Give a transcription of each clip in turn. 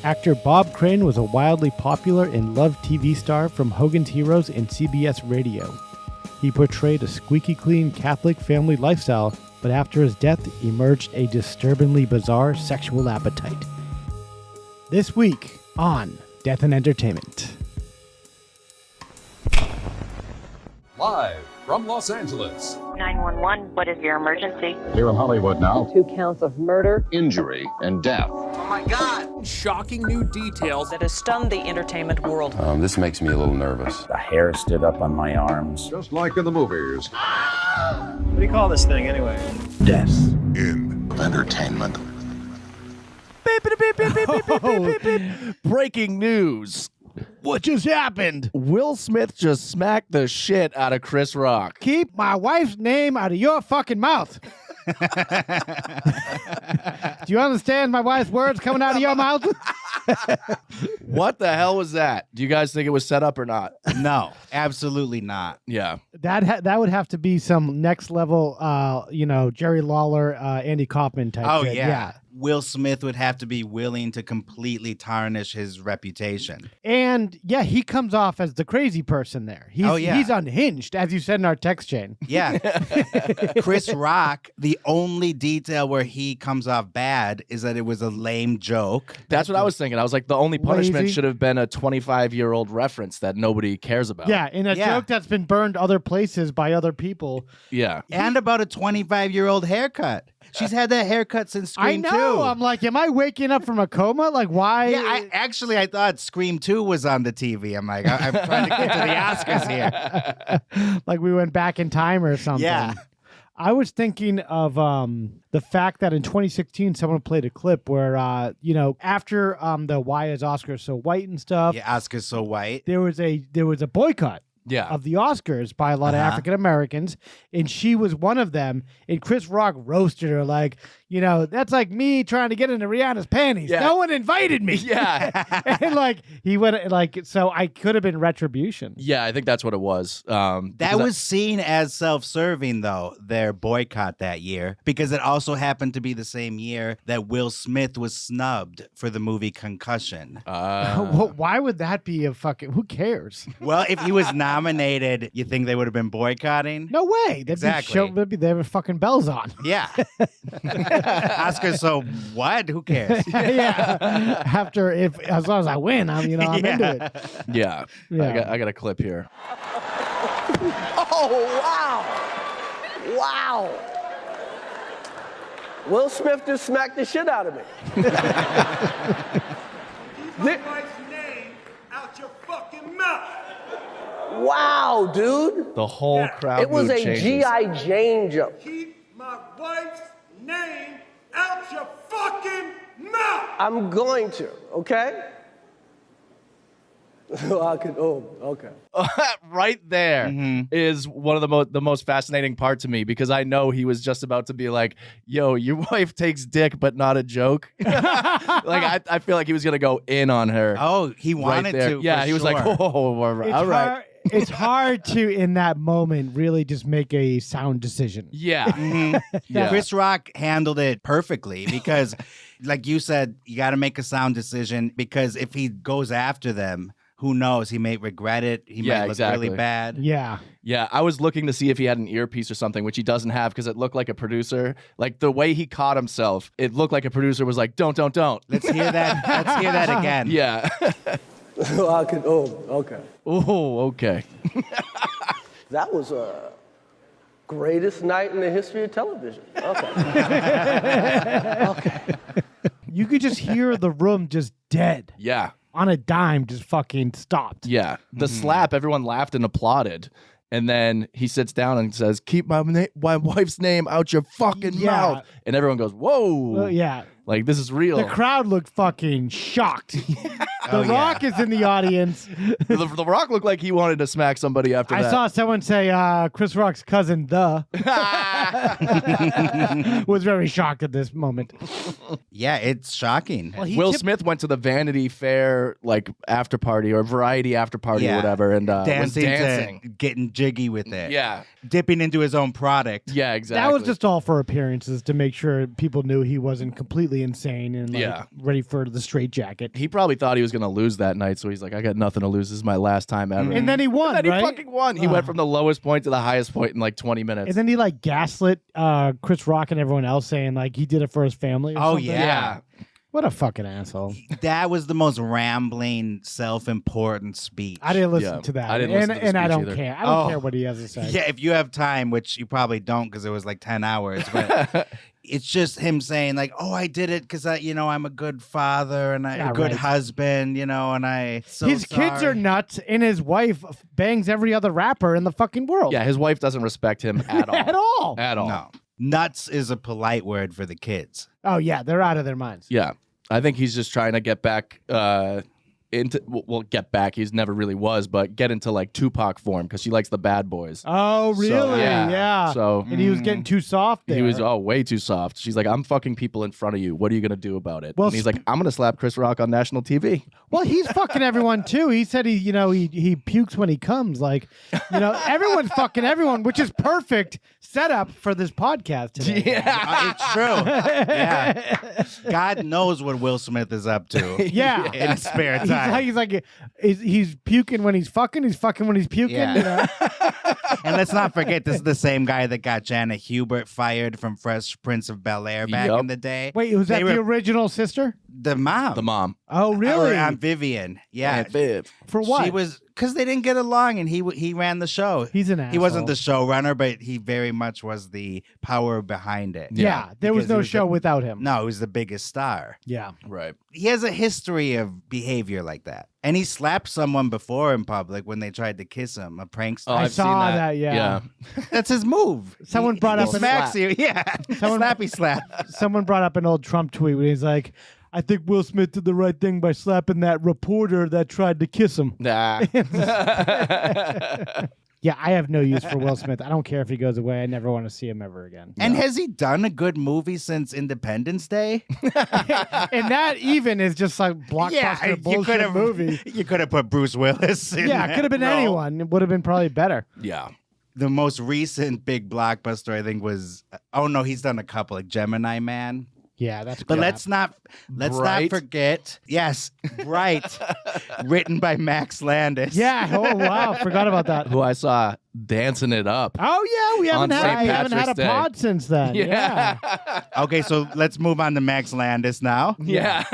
Actor Bob Crane was a wildly popular and loved TV star from Hogan's Heroes and CBS Radio. He portrayed a squeaky clean Catholic family lifestyle, but after his death emerged a disturbingly bizarre sexual appetite. This week on Death and Entertainment. Live from Los Angeles. 911, what is your emergency? Here in Hollywood now. 2 counts of murder, Injury and death. Oh my God! Shocking new details. That has stunned the entertainment world. This makes me a little nervous. The hair stood up on my arms. Just like in the movies. What do you call this thing anyway? Death. In entertainment. Breaking news. What just happened? Will Smith just smacked the shit out of Chris Rock. Keep my wife's name out of your fucking mouth. Do you understand my wife's words coming out of your mouth? What the hell was that? Do you guys think it was set up or not? No, absolutely not. Yeah. That would have to be some next level, Jerry Lawler, Andy Kaufman type. Oh, shit. yeah. Will Smith would have to be willing to completely tarnish his reputation. And yeah, he comes off as the crazy person there. He's unhinged, as you said in our text chain. Yeah. Chris Rock, the only detail where he comes off bad is that it was a lame joke. That's what I was thinking. I was like, the only punishment Lazy. should have been a 25-year-old reference that nobody cares about. Yeah, in a joke that's been burned other places by other people. Yeah. And about a 25-year-old haircut. She's had that haircut since Scream 2. I know. I'm like, am I waking up from a coma? Like, why? Yeah, I thought Scream 2 was on the TV. I'm like, I'm trying to get to the Oscars here. Like we went back in time or something. Yeah. I was thinking of the fact that in 2016, someone played a clip where, after the Why is Oscar So White and stuff. Yeah, Oscar's So White. There was a boycott. Yeah. Of the Oscars by a lot of African Americans, and she was one of them. And Chris Rock roasted her like, that's like me trying to get into Rihanna's panties. Yeah. No one invited me. Yeah. And like he went like, so I could have been retribution. Yeah, I think that's what it was. That was seen as self-serving, though, their boycott that year, because it also happened to be the same year that Will Smith was snubbed for the movie Concussion. Why would that be a fucking? Who cares? Well, if he was nominated, you think they would have been boycotting? No way. They'd have fucking bells on. Yeah. Oscar, so what? Who cares? Yeah. As long as I win, I'm into it. Yeah. I got a clip here. Oh, wow! Wow! Will Smith just smacked the shit out of me. Keep my wife's name out your fucking mouth! Wow, dude! The whole crowd. It was mood a changes. G.I. Jane jump. Keep my wife's name out your fucking mouth! I'm going to, okay? Okay. Right there is one of the most fascinating part to me, because I know he was just about to be like, yo, your wife takes dick but not a joke. Like I feel like he was gonna go in on her. Oh, he wanted to. Yeah, he was like, oh, all right. It's hard to, in that moment, really just make a sound decision. Yeah. Yeah. Chris Rock handled it perfectly because, like you said, you got to make a sound decision, because if he goes after them, who knows? He may regret it. He might look really bad. Yeah. Yeah, I was looking to see if he had an earpiece or something, which he doesn't have, because it looked like a producer. Like the way he caught himself, it looked like a producer was like, don't. Let's hear that. Let's hear that again. Yeah. Okay. Oh, okay. That was a greatest night in the history of television. Okay. Okay. You could just hear the room just dead. Yeah. On a dime, just fucking stopped. Yeah. The slap, everyone laughed and applauded. And then he sits down and says, keep my wife's name out your fucking mouth. And everyone goes, whoa. Well, yeah. Like, this is real. The crowd looked fucking shocked. The Rock is in the audience. The Rock looked like he wanted to smack somebody after that. I saw someone say Chris Rock's cousin, was very shocked at this moment. Yeah, it's shocking. Well, Will Smith went to the Vanity Fair like after party or Variety after party or whatever, and was dancing, getting jiggy with it. Yeah, dipping into his own product. Yeah, exactly. That was just all for appearances to make sure people knew he wasn't completely insane and ready for the straitjacket. He probably thought he was going to lose that night, so he's like, I got nothing to lose. This is my last time ever. And then he won, and then right? he fucking won. He went from the lowest point to the highest point in like 20 minutes. And then he like gaslit Chris Rock and everyone else saying like he did it for his family or something. Yeah. What a fucking asshole. That was the most rambling, self-important speech. I didn't listen to that. I didn't listen to the and I speech don't either. care. I don't care what he has to say. Yeah, if you have time, which you probably don't because it was like 10 hours, but it's just him saying like, oh, I did it because I'm a good father and a good husband, and his kids are nuts and his wife bangs every other rapper in the fucking world. Yeah, his wife doesn't respect him at all. At all. At all. No. Nuts is a polite word for the kids. Oh, yeah. They're out of their minds. Yeah. I think he's just trying to get back get back. He's never really was, but get into like Tupac form because she likes the bad boys. Oh, really? So, yeah. So and he was getting too soft there. He was way too soft. She's like, I'm fucking people in front of you. What are you gonna do about it? Well, and he's like, I'm gonna slap Chris Rock on national TV. Well, he's fucking everyone too. He said he pukes when he comes. Like, everyone's fucking everyone, which is perfect setup for this podcast today. Yeah, it's true. Yeah, God knows what Will Smith is up to. Yeah, in his spare time. He's puking when he's fucking. He's fucking when he's puking. Yeah. And let's not forget, this is the same guy that got Janet Hubert fired from Fresh Prince of Bel-Air back in the day. Wait, was that the original sister? The mom. The mom. Oh, really? Aunt Vivian. Yeah. Aunt Viv. For what? She was because they didn't get along, and he ran the show. He's an asshole. He wasn't the showrunner, but he very much was the power behind it. Yeah, there was no show without him. No, he was the biggest star. Yeah, right. He has a history of behavior like that, and he slapped someone before in public when they tried to kiss him. A prankster. Oh, I saw that. Yeah, that's his move. Someone brought up an smacks you. Yeah, slappy slap. Someone brought up an old Trump tweet where he's like, I think Will Smith did the right thing by slapping that reporter that tried to kiss him. Nah. Yeah, I have no use for Will Smith. I don't care if he goes away. I never want to see him ever again. And has he done a good movie since Independence Day? And that even is just like blockbuster bullshit movie. You could have put Bruce Willis in Yeah, it could have been anyone. It would have been probably better. Yeah. The most recent big blockbuster, I think, was he's done a couple, like Gemini Man. Yeah, that's but crap. let's not forget. Yes, Bright, written by Max Landis. Yeah. Oh wow, forgot about that. Who I saw dancing it up. Oh yeah, we haven't had a Day. pod since then. Yeah. Okay, so let's move on to Max Landis now. Yeah.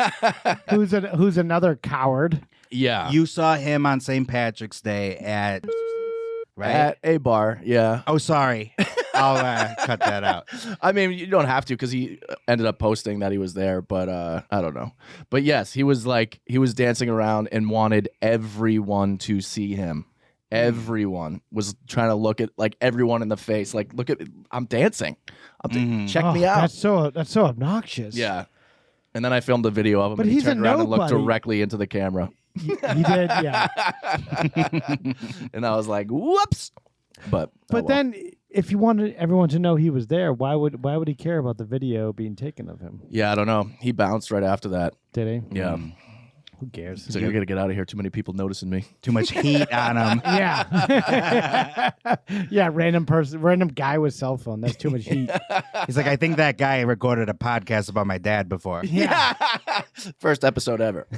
Who's another coward? Yeah. You saw him on St. Patrick's Day at a bar. Yeah. Oh, sorry. I'll cut that out. I mean, you don't have to because he ended up posting that he was there, but I don't know. But yes, he was dancing around and wanted everyone to see him. Everyone was trying to look at like everyone in the face. Like, look at I'm dancing. Check me out. That's so obnoxious. Yeah. And then I filmed a video of him, But and he he's a turned around and looked nobody. directly into the camera. He did. Yeah. And I was like, "Whoops!" But then, if you wanted everyone to know he was there, why would he care about the video being taken of him? Yeah, I don't know. He bounced right after that. Did he? Yeah. Who cares? He's like, I gotta get out of here. Too many people noticing me. Too much heat on him. Yeah. Yeah, random guy with cell phone. That's too much heat. He's like, I think that guy recorded a podcast about my dad before. Yeah. First episode ever.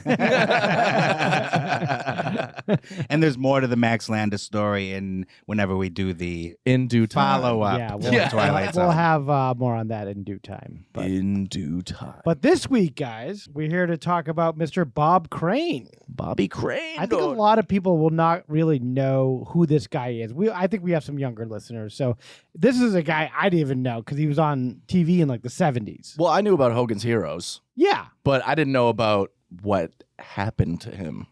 And there's more to the Max Landis story whenever we do the In due time. follow-up. Yeah, Twilight we'll Zone. have more on that in due time. But, In due time. but this week, guys, we're here to talk about Mr. Bob Crane. Bobby Crane. I think a lot of people will not really know who this guy is. I think we have some younger listeners. So this is a guy I didn't even know because he was on TV in like the 70s. Well, I knew about Hogan's Heroes, Yeah. but I didn't know about what happened to him.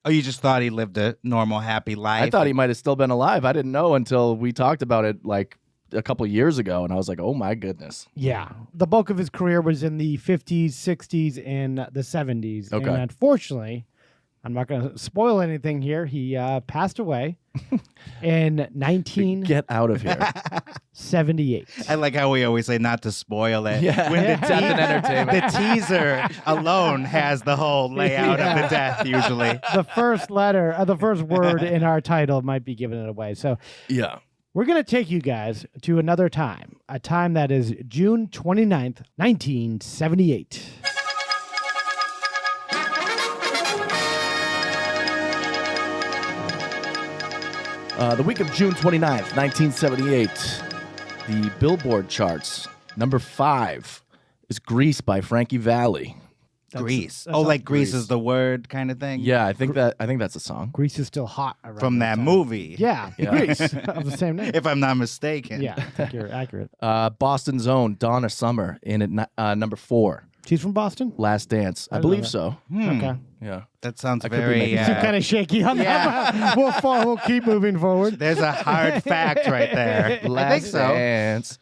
Oh, you just thought he lived a normal, happy life? I thought he might have still been alive. I didn't know until we talked about it like a couple years ago, and I was like, oh my goodness. Yeah. The bulk of his career was in the 50s, 60s, and the 70s. Okay. And unfortunately, I'm not going to spoil anything here. He passed away in Get out of here. 1978. I like how we always say not to spoil it. Yeah. When Death and entertainment. the teaser alone has the whole layout of the death usually. The first letter, the first word in our title might be giving it away. So Yeah. we're going to take you guys to another time, a time that is June 29th, 1978. The week of June 29th, 1978, the Billboard charts, number 5 is Grease by Frankie Valli. Grease. that's Oh, not like Grease Grease. is the word kind of thing? Yeah, I think that's a song. Grease is still hot around From that time. movie. Yeah, Yeah. Grease of the same name. If I'm not mistaken. Yeah, I think you're accurate. Boston's own Donna Summer in at number 4, She's from Boston? Last Dance. I didn't know believe that. so. Okay. Yeah. That sounds I could be very. making You seem kind of shaky on that. We'll keep moving forward. There's a hard fact right there. I think so. Dance.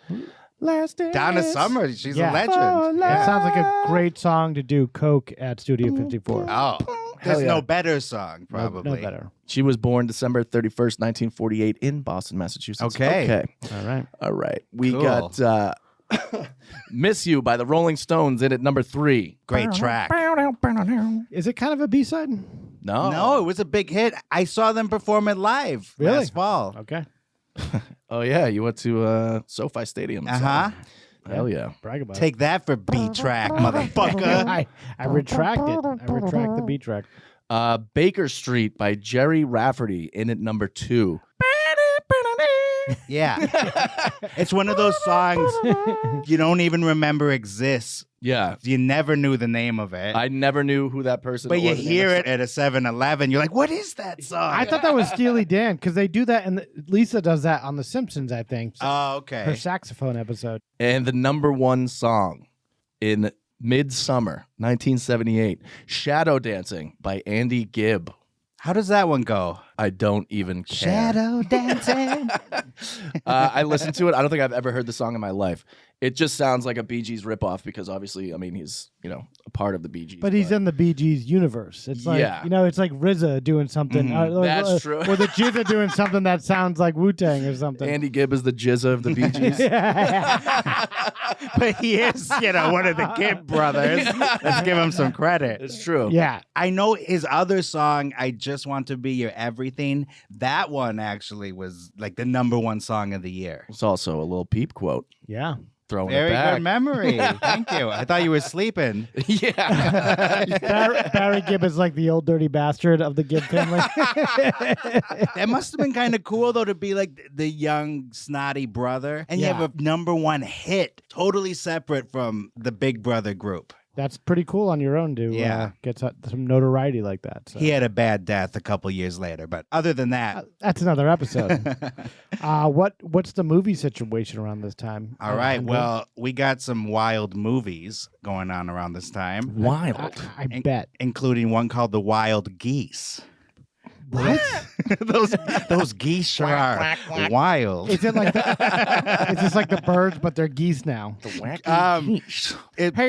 Last Dance. Donna Summer, she's Yeah. a legend. It sounds like a great song to do coke at Studio 54. Oh, there's yeah. no better song, No- probably. No better. She was born December 31st, 1948 in Boston, Massachusetts. Okay. All right. All right. We Cool. got Miss You by the Rolling Stones in at number 3. Great track. Is it kind of a B-side? No, it was a big hit. I saw them perform it live Really? last fall. Okay. Oh, yeah. You went to SoFi Stadium. and saw Uh-huh. it. Hell yeah. Brag about Take that for B-track, it. motherfucker. I retract it. I retract the B-track. Baker Street by Jerry Rafferty in at number 2. Yeah. It's one of those songs you don't even remember exists. Yeah. You never knew the name of it. I never knew who that person but was. you hear it at a 7-Eleven, you're like, what is that song? I thought that was Steely Dan because they do that, and Lisa does that on The Simpsons, I think. Oh, Her okay. saxophone episode. And the number 1 song in Midsummer, 1978, Shadow Dancing by Andy Gibb. How does that one go? I don't even care. Shadow dancing. I listened to it. I don't think I've ever heard the song in my life. It just sounds like a Bee Gees ripoff because obviously, I mean, he's, a part of the Bee Gees. But he's in the Bee Gees universe. It's like, Yeah. it's like RZA doing something. That's true. Or the Jizza doing something that sounds like Wu-Tang or something. Andy Gibb is the Jizza of the Bee Gees. But he is, one of the Gibb brothers. Let's give him some credit. It's true. Yeah. I know his other song, I Just Want to Be Your Everything. That one actually was like the number 1 song of the year. It's also a little Peep quote. Yeah. Throwing Very it back. good memory. Thank you. I thought you were sleeping. Yeah. Barry Gibb is like the old dirty bastard of the Gibb family. That must have been kind of cool, though, to be like the young, snotty brother. And you Yeah. have a number 1 hit, totally separate from the Big Brother group. That's pretty cool on your own to get some notoriety like that. So. He had a bad death a couple years later. But other than that, That's another episode. What's the movie situation around this time? all right. Well, we got some wild movies going on around this time, Wild. I bet. including one called The Wild Geese. What? those geese sure are wild. Is it like it's just like the birds, but they're geese now? Hey,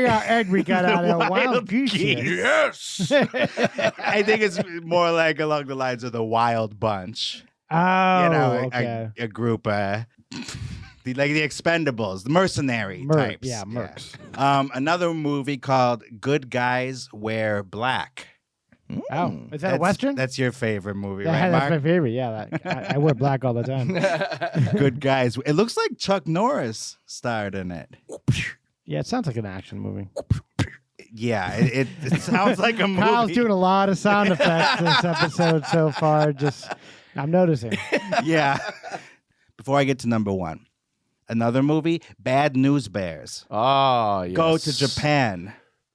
Ed, we got out a wild geese. here. Yes. I think it's more like along the lines of the Wild Bunch. Oh, okay. A group, like the Expendables, the mercenary types. Yeah, mercs. Another movie called Good Guys Wear Black. Oh, is that a Western? That's your favorite movie, Yeah, right, that's my Mark? favorite. Yeah, I wear black all the time. Good Guys. It looks like Chuck Norris starred in it. Yeah, it sounds like an action movie. Yeah, it sounds like a movie. Kyle's doing a lot of sound effects this episode so far. I'm noticing. Yeah. Before I get to number 1, another movie, Bad News Bears. Oh, yes. Go to Japan.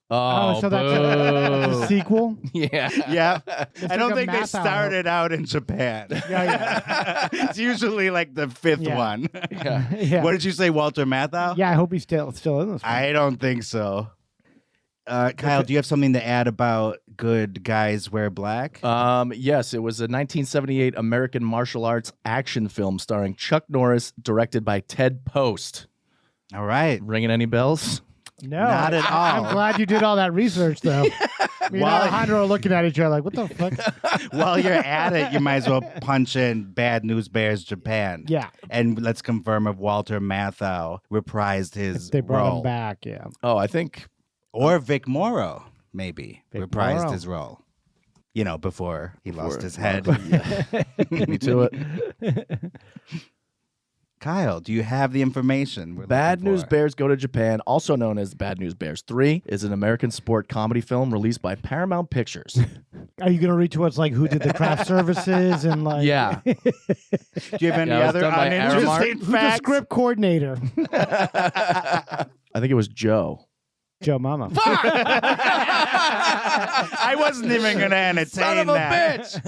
Oh, so that's a sequel? Yeah. Yeah. It's I don't like a think they math started out in Japan. Yeah. It's usually like the 5th Yeah. one. Yeah. What did you say, Walter Matthau? Yeah, I hope he's still in this one. I don't think so. Kyle, do you have something to add about Good Guys Wear Black? Yes, it was a 1978 American martial arts action film starring Chuck Norris, directed by Ted Post. All right. Ringing any bells? No, Not at all. I'm glad you did all that research, though. Me and Alejandro are looking at each other like, what the fuck? While you're at it, you might as well punch in Bad News Bears Japan. Yeah. And let's confirm if Walter Matthau reprised his They brought role. him back, yeah. Oh, I think. Or Vic Morrow, maybe, Vic reprised Morrow. his role. You know, before he lost his head. Beat me to it. Kyle, do you have the information? we're Bad looking News for? Bears Go to Japan, also known as Bad News Bears 3, is an American sport comedy film released by Paramount Pictures. Are you going to read to us, like, who did the craft services and, like... Yeah. Do you have any Yeah, it was other done by uninteresting Aramark. Who's the facts? script coordinator? I think it was Joe. Joe Mama. I wasn't even going to entertain Son of a that. bitch!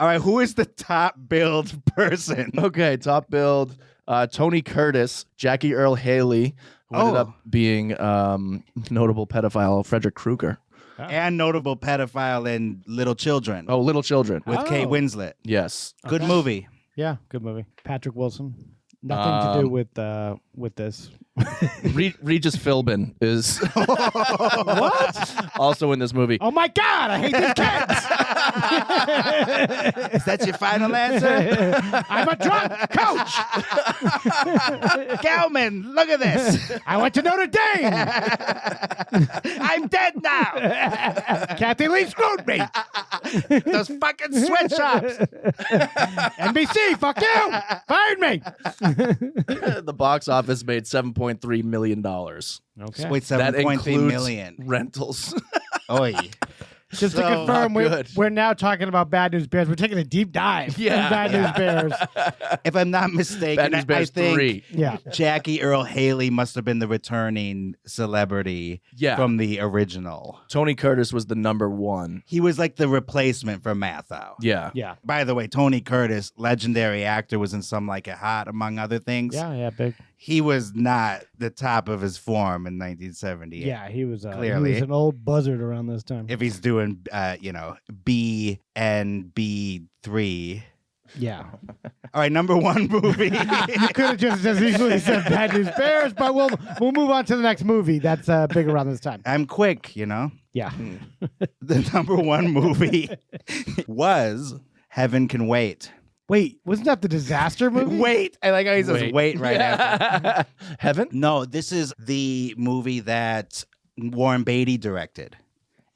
All right, who is the top billed person? Okay, top build. Tony Curtis, Jackie Earl Haley, who ended up being notable pedophile Frederick Krueger. And notable pedophile in Little Children Oh, Little Children. with Kate Winslet. Yes. Good movie. Yeah, good movie. Patrick Wilson. Nothing to do with this. Regis Philbin is what? Also in this movie. Oh my God, I hate these kids. Is that your final answer? I'm a drunk coach. Gelman, look at this. I went to Notre Dame. I'm dead now. Kathy Lee screwed me. Those fucking sweatshops. NBC, fuck you. Fired me. The box office made $7.3 million. Okay. Wait, That 7.3 includes million. rentals. Oy. Just So to confirm, not good. we're now talking about Bad News Bears. We're taking a deep dive Yeah. in Bad News Bears. If I'm not mistaken, Bad News Bears I think 3. Yeah. Jackie Earl Haley must have been the returning celebrity from the original. Tony Curtis was the number one. He was like the replacement for Matthau. Yeah. Yeah. By the way, Tony Curtis, legendary actor, was in Some Like It Hot, among other things. Yeah, big. He was not the top of his form in 1978. Yeah, he was Clearly. he was an old buzzard around this time. If he's doing, B and B3. Yeah. All right, number one movie. You could have just as easily said Bad News Bears, but we'll move on to the next movie that's big around this time. I'm quick, you know? Yeah. The number one movie was Heaven Can Wait. Wait, wasn't that the disaster movie? Wait. I like how he says wait right after. Heaven? No, this is the movie that Warren Beatty directed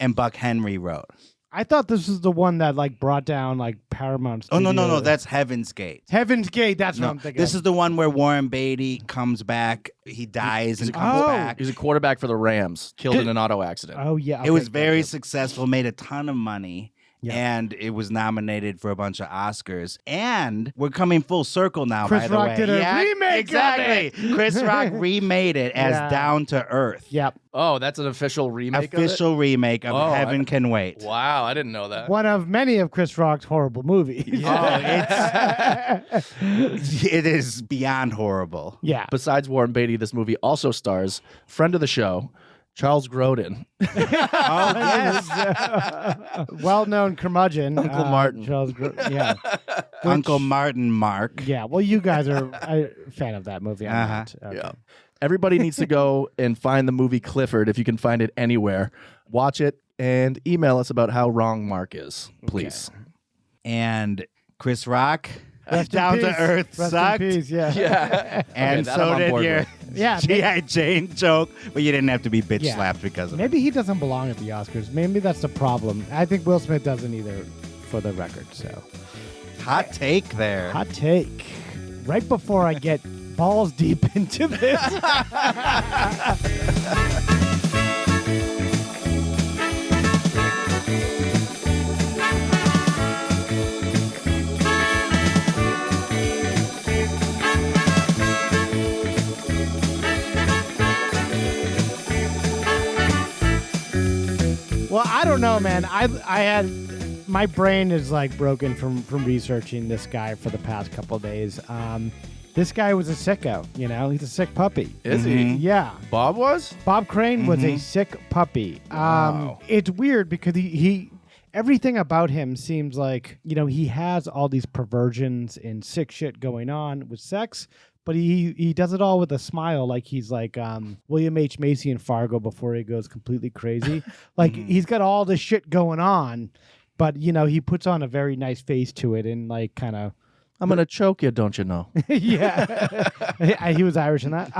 and Buck Henry wrote. I thought this was the one that like brought down like Paramount Oh, Studios. no. That's Heaven's Gate. Heaven's Gate. That's No, what I'm thinking. this of. is the one where Warren Beatty comes back. He dies and comes Oh. back. He's a quarterback for the Rams, killed in an auto accident. Oh yeah, It was okay, very good. successful, made a ton of money. Yeah. And it was nominated for a bunch of Oscars. And we're coming full circle now, Chris by the Rock way. did a remake of Exactly. Chris Rock remade it as Yeah. Down to Earth. Yep. Oh, that's an official remake Official remake of Oh, Heaven Can Wait. of it? Wow, I didn't know that. One of many of Chris Rock's horrible movies. It is beyond horrible. Yeah. Besides Warren Beatty, this movie also stars friend of the show, Charles Grodin. Oh, yes. Well-known curmudgeon. Uncle Martin. Yeah. Uncle Martin Mark. Yeah. Well, you guys are a fan of that movie. I'm Uh-huh. not. Okay. Yeah. Everybody needs to go and find the movie Clifford if you can find it anywhere. Watch it and email us about how wrong Mark is, please. And Chris Rock. Rest in Down to peace. Earth Rest sucked. in peace, yeah. Yeah. And Okay, that so I'm on did board your with. Yeah, G.I. Jane joke, but you didn't have to be bitch Yeah. slapped because of Maybe he doesn't belong at the Oscars. Maybe that's the problem. I think Will Smith doesn't either, for the record. So, it. Hot take there. hot take. Right before I get balls deep into this. Well, I don't know, man. I had my brain is like broken from researching this guy for the past couple of days. This guy was a sicko, you know. He's a sick puppy. Is he? Yeah. Bob was? Bob Crane was a sick puppy. Wow. It's weird because he everything about him seems like, you know, he has all these perversions and sick shit going on with sex, but he does it all with a smile, like he's like William H. Macy in Fargo before he goes completely crazy. Like he's got all this shit going on, but he puts on a very nice face to it and like kind of. I'm gonna choke you, don't you know? Yeah, he was Irish in that.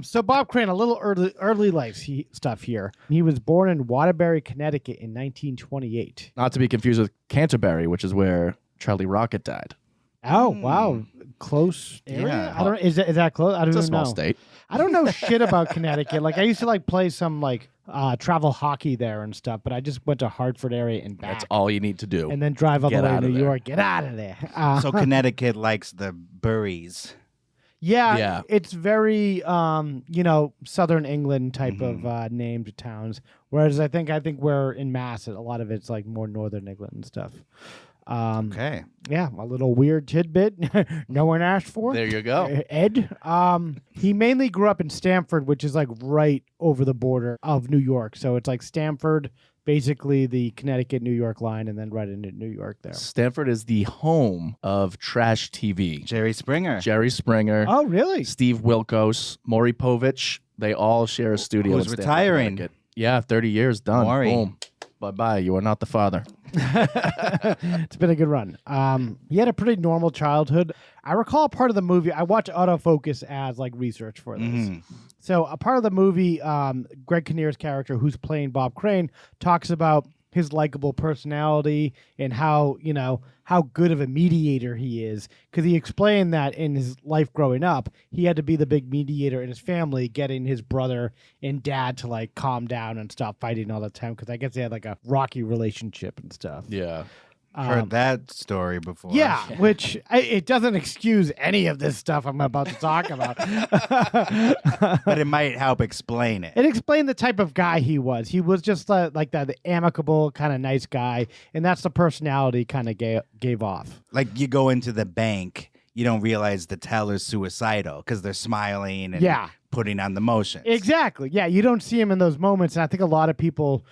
So Bob Crane, a little early life stuff here. He was born in Waterbury, Connecticut in 1928. Not to be confused with Canterbury, which is where Charlie Rocket died. Oh wow, close area. Yeah. I don't. Is that close? I don't It's a even small know. state. I don't know shit about Connecticut. Like I used to like play some like travel hockey there and stuff, but I just went to Hartford area and back. That's all you need to do. And then drive all the Get way out to of New there. York. Get out of there. So Connecticut likes the Burries. Yeah, it's very Southern England type of named towns. Whereas I think we're in Mass, a lot of it's like more Northern England and stuff. Okay. Yeah, a little weird tidbit no one asked for. There you go. Ed. He mainly grew up in Stamford, which is like right over the border of New York. So it's like Stamford, basically the Connecticut-New York line, and then right into New York there. Stanford is the home of trash TV. Jerry Springer. Jerry Springer. Oh, really? Steve Wilkos, Maury Povich. They all share a studio. Who's in Stamford, retiring. Connecticut. Yeah, 30 years done. Maury. Boom. Bye-bye. You are not the father. It's been a good run. He had a pretty normal childhood. I recall part of the movie. I watched autofocus as like research for this. So a part of the movie, Greg Kinnear's character, who's playing Bob Crane, talks about his likable personality and how good of a mediator he is. Because he explained that in his life growing up, he had to be the big mediator in his family, getting his brother and dad to like calm down and stop fighting all the time. Because I guess they had like a rocky relationship and stuff. Yeah. Heard that story before. Yeah, which it doesn't excuse any of this stuff I'm about to talk about. But it might help explain it. It explained the type of guy he was. He was just like that, the amicable, kind of nice guy, and that's the personality kind of gave off. Like you go into the bank, you don't realize the teller's suicidal because they're smiling and putting on the motions. Exactly. Yeah, you don't see him in those moments, and I think a lot of people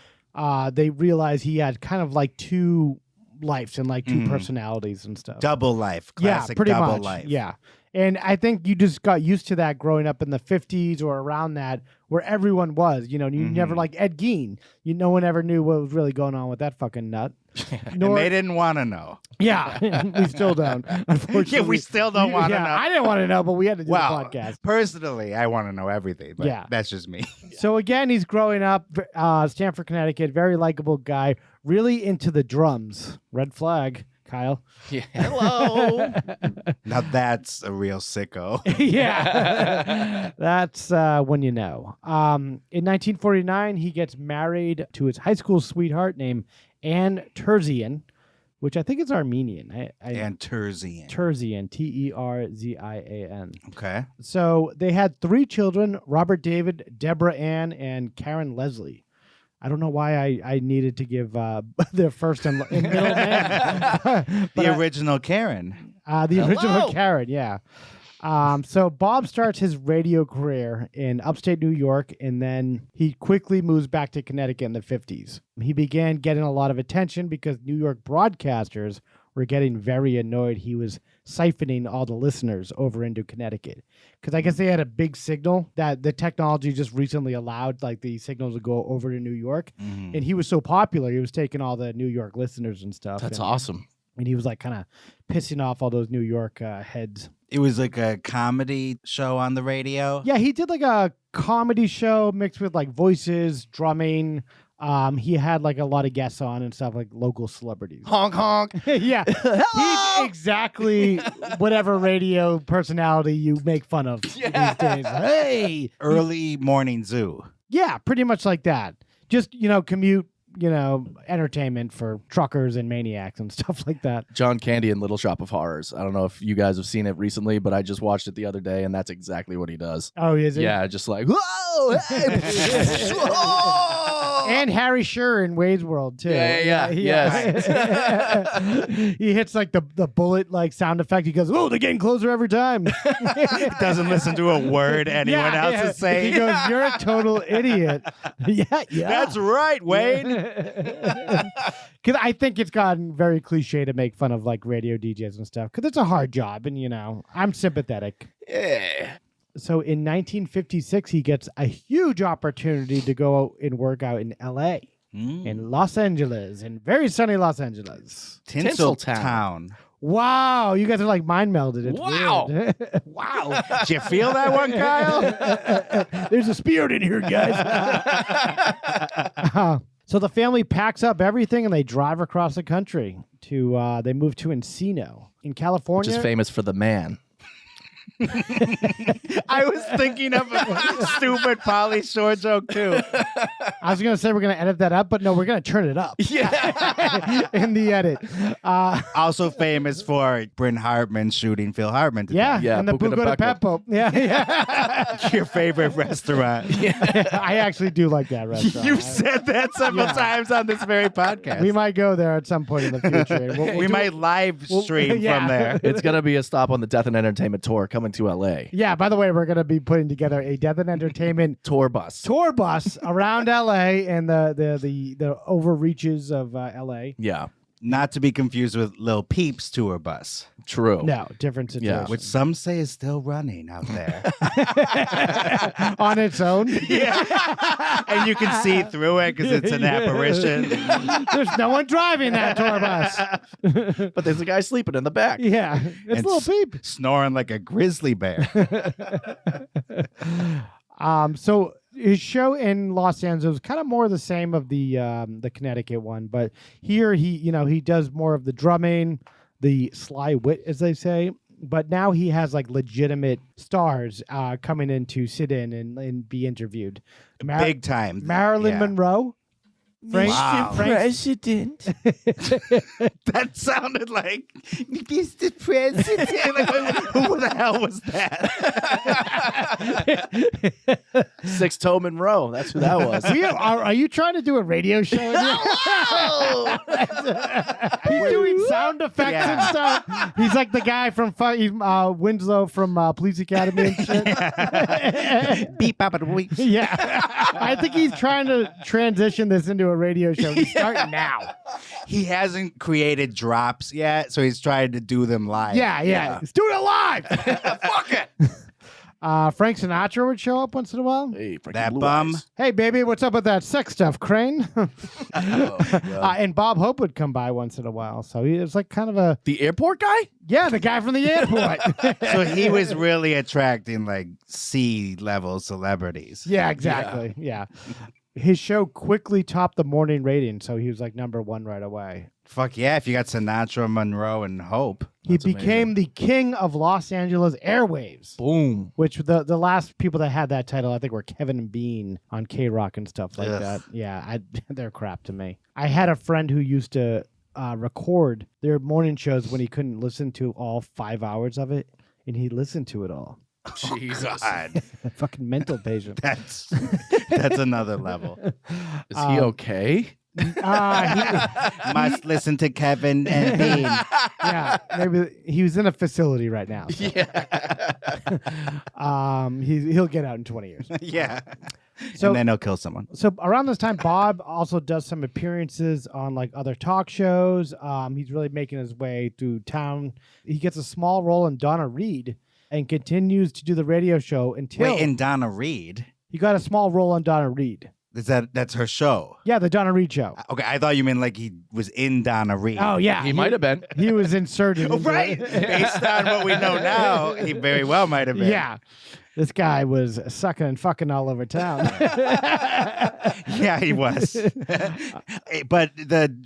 they realize he had kind of like two lives and like two personalities and stuff. Double life. Classic yeah, pretty double much. life. Yeah. And I think you just got used to that growing up in the 50s or around that, where everyone was, you never like Ed Gein. No one ever knew what was really going on with that fucking nut. And they didn't want to know. Yeah, we still don't, unfortunately. Yeah, we still don't want to know. I didn't want to know, but we had to do the podcast. Personally, I want to know everything, but that's just me. So again, he's growing up, Stamford, Connecticut, very likable guy, really into the drums. Red flag. Kyle. Yeah. Hello. Now that's a real sicko. Yeah. That's when you know. In 1949, he gets married to his high school sweetheart named Anne Terzian, which I think is Armenian. Anne Terzian. Terzian, Terzian. Okay. So they had 3 children, Robert David, Deborah Ann, and Karen Leslie. I don't know why I needed to give their first and middle name. The original Karen. The original Karen, yeah. So Bob starts his radio career in upstate New York, and then he quickly moves back to Connecticut in the 50s. He began getting a lot of attention because New York broadcasters were getting very annoyed he was siphoning all the listeners over into Connecticut. Because I guess they had a big signal that the technology just recently allowed like the signals to go over to New York. And he was so popular, he was taking all the New York listeners and stuff. That's awesome. And he was like kind of pissing off all those New York heads. It was like a comedy show on the radio. Yeah, he did like a comedy show mixed with like voices, drumming. He had like a lot of guests on and stuff, like local celebrities. Honk honk. Yeah. He's exactly whatever radio personality you make fun of these days. Hey. Early morning zoo. Yeah, pretty much like that. Just, commute, entertainment for truckers and maniacs and stuff like that. John Candy in Little Shop of Horrors. I don't know if you guys have seen it recently, but I just watched it the other day, and that's exactly what he does. Oh, is it? Yeah, just like, whoa, hey. And Harry Shearer in Wade's World too. Yeah. He hits like the bullet like sound effect. He goes, "Oh, they're getting closer every time." Doesn't listen to a word anyone else is saying. He goes, "You're a total idiot." Yeah. That's right, Wayne. Because I think it's gotten very cliche to make fun of like radio DJs and stuff. Because it's a hard job, and I'm sympathetic. Yeah. So in 1956, he gets a huge opportunity to go and work out in L.A. In Los Angeles, in very sunny Los Angeles. Tinseltown. Wow, you guys are like mind melded. It's Wow. weird. Wow. Did you feel that one, Kyle? There's a spirit in here, guys. So the family packs up everything and they drive across the country to. They move to Encino in California, Which is famous for the man. I was thinking of a stupid Pauly Shore joke too. I was gonna say we're gonna edit that up, but no, we're gonna turn it up. Yeah. In the edit. Also famous for Bryn Hartman shooting Phil Hartman. Yeah, Yeah, and the Buca de Buca de Beppo. Beppo. Yeah. Your favorite restaurant. I actually do like that restaurant. You've said that several times on this very podcast. We might go there at some point in the future. We might live stream from there. It's going to be a stop on the Death and Entertainment tour coming to LA. Yeah, by the way, we're going to be putting together a Death and Entertainment Tour bus. around LA and the overreaches of LA. Yeah. Not to be confused with Lil Peep's tour bus, True. No, different situation. which some say is still running out there. On its own. Yeah. And you can see through it because it's an apparition. There's no one driving that tour bus. But there's a guy sleeping in the back. Yeah, it's And Little Peep. Snoring like a grizzly bear. So his show in Los Angeles was kind of more the same of the Connecticut one, but here he does more of the drumming, the sly wit, as they say. But now he has like legitimate stars coming in to sit in and be interviewed. Big time. Marilyn Yeah. Monroe. Wow. President. That sounded like Mr. President. Like, who the hell was that? Six Toe Monroe. That's who that was. Are you trying to do a radio show? He's doing sound effects and stuff. He's like the guy from Winslow from Police Academy and shit. Beep, bop, weep. Yeah. I think he's trying to transition this into a radio show. He's starting now. He hasn't created drops yet, so he's trying to do them live. Yeah. He's doing it live. Fuck it. Frank Sinatra would show up once in a while. Hey, Frankie That Blue bum. Eyes. Hey, baby, what's up with that sex stuff, Crane? And Bob Hope would come by once in a while. So he was like kind of The airport guy? the guy from the airport. So he was really attracting like C-level celebrities. Yeah, exactly. Yeah. His show quickly topped the morning rating, so he was like #1 right away. Fuck yeah, if you got Sinatra, Monroe, and Hope. He became the king of Los Angeles airwaves. Boom. Which the last people that had that title, I think, were Kevin and Bean on K-Rock and stuff like that. Yeah, they're crap to me. I had a friend who used to record their morning shows when he couldn't listen to all 5 hours of it, and he listened to it all. Jesus. God. Fucking mental patient. That's another level. Is he okay? Must listen to Kevin and Bean. Yeah, maybe he was in a facility right now. So. Yeah. He'll get out in 20 years. Yeah. So, and then he'll kill someone. So around this time, Bob also does some appearances on like other talk shows. He's really making his way through town. He gets a small role in Donna Reed and continues to do the radio show until... Wait, in Donna Reed? He got a small role on Donna Reed. That's her show? Yeah, the Donna Reed show. Okay, I thought you meant like he was in Donna Reed. Oh, yeah. He might have been. He was inserted. Oh, right. Based on what we know now, he very well might have been. Yeah. This guy was sucking and fucking all over town. Yeah, he was. But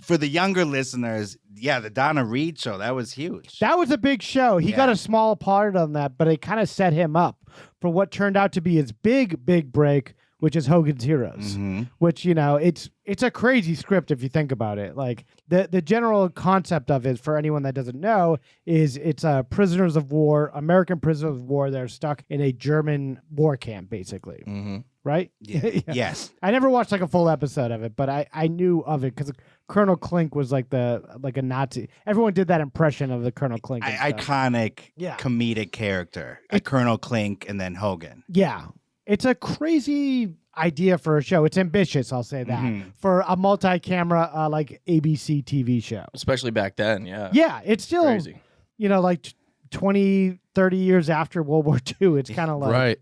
for the younger listeners, yeah, the Donna Reed show, that was huge. That was a big show. He got a small part on that, but it kind of set him up for what turned out to be his big break, which is Hogan's Heroes, which, it's a crazy script if you think about it. Like the general concept of it, for anyone that doesn't know, is it's prisoners of war, American prisoners of war that are stuck in a German war camp, basically. Right? Yeah. Yes. I never watched like a full episode of it, but I knew of it because Colonel Klink was like a Nazi. Everyone did that impression of the Colonel Klink. Iconic comedic character. Colonel Klink and then Hogan. Yeah. It's a crazy idea for a show. It's ambitious, I'll say that, for a multi-camera like ABC TV show. Especially back then, yeah. Yeah, it's still, Crazy. Like 20, 30 years after World War II. It's kind of like, Right.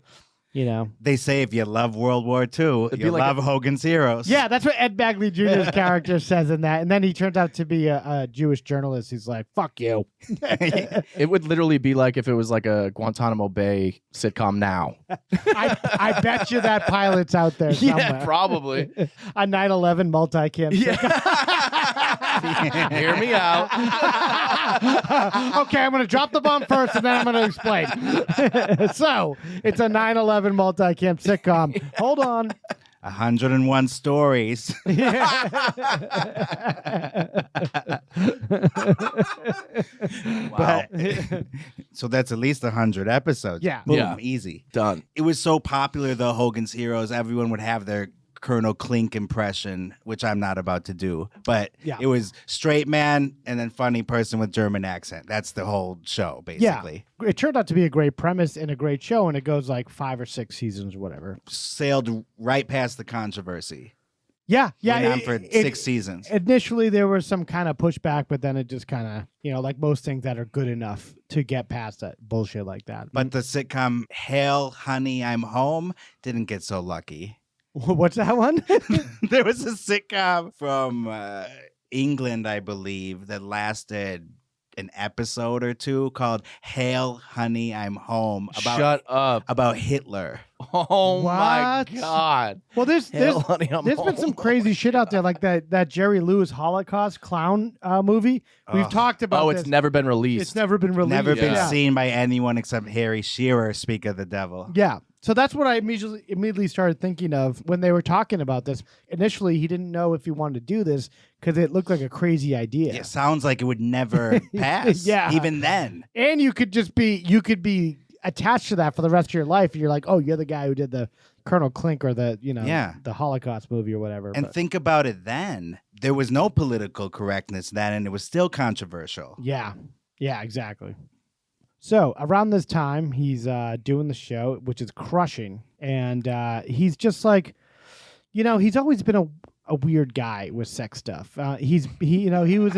They say if you love World War II, you love Hogan's Heroes. Yeah, that's what Ed Bagley Jr.'s character says in that. And then he turns out to be a Jewish journalist. He's like, fuck you. It would literally be like if it was like a Guantanamo Bay sitcom now. I bet you that pilot's out there somewhere. Yeah, probably. A 9/11 multi-cam Hear me out. Okay, I'm going to drop the bomb first, and then I'm going to explain. So, it's a 9/11 multi-cam sitcom. Hold on. 101 stories. Wow. So that's at least 100 episodes. Yeah. Boom, Yeah. easy. Done. It was so popular, though, Hogan's Heroes, everyone would have their Colonel Klink impression, which I'm not about to do. But it was straight man and then funny person with German accent. That's the whole show, basically. Yeah. It turned out to be a great premise and a great show, and it goes like 5 or 6 seasons or whatever. Sailed right past the controversy. Yeah. Went on for 6 seasons. Initially, there was some kind of pushback, but then it just kind of, like most things that are good enough to get past that bullshit like that. But the sitcom Hail, Honey, I'm Home didn't get so lucky. What's that one? There was a sitcom from England, I believe, that lasted an episode or two called Hail, Honey, I'm Home. Shut up. About Hitler. Oh, my God. Well, there's Honey, I'm been home. some crazy shit out there, like that Jerry Lewis Holocaust clown movie. We've talked about it's never been released. It's never been released. Never been seen by anyone except Harry Shearer, speak of the devil. Yeah. So that's what I immediately started thinking of when they were talking about this. Initially, he didn't know if he wanted to do this because it looked like a crazy idea. It sounds like it would never pass. Yeah. Even then. And you could be attached to that for the rest of your life. And you're like, oh, you're the guy who did the Colonel Klink or the Holocaust movie or whatever. And think about it then. There was no political correctness then, and it was still controversial. Yeah. Yeah, exactly. So around this time, he's doing the show, which is crushing. And he's just like, he's always been a weird guy with sex stuff. He was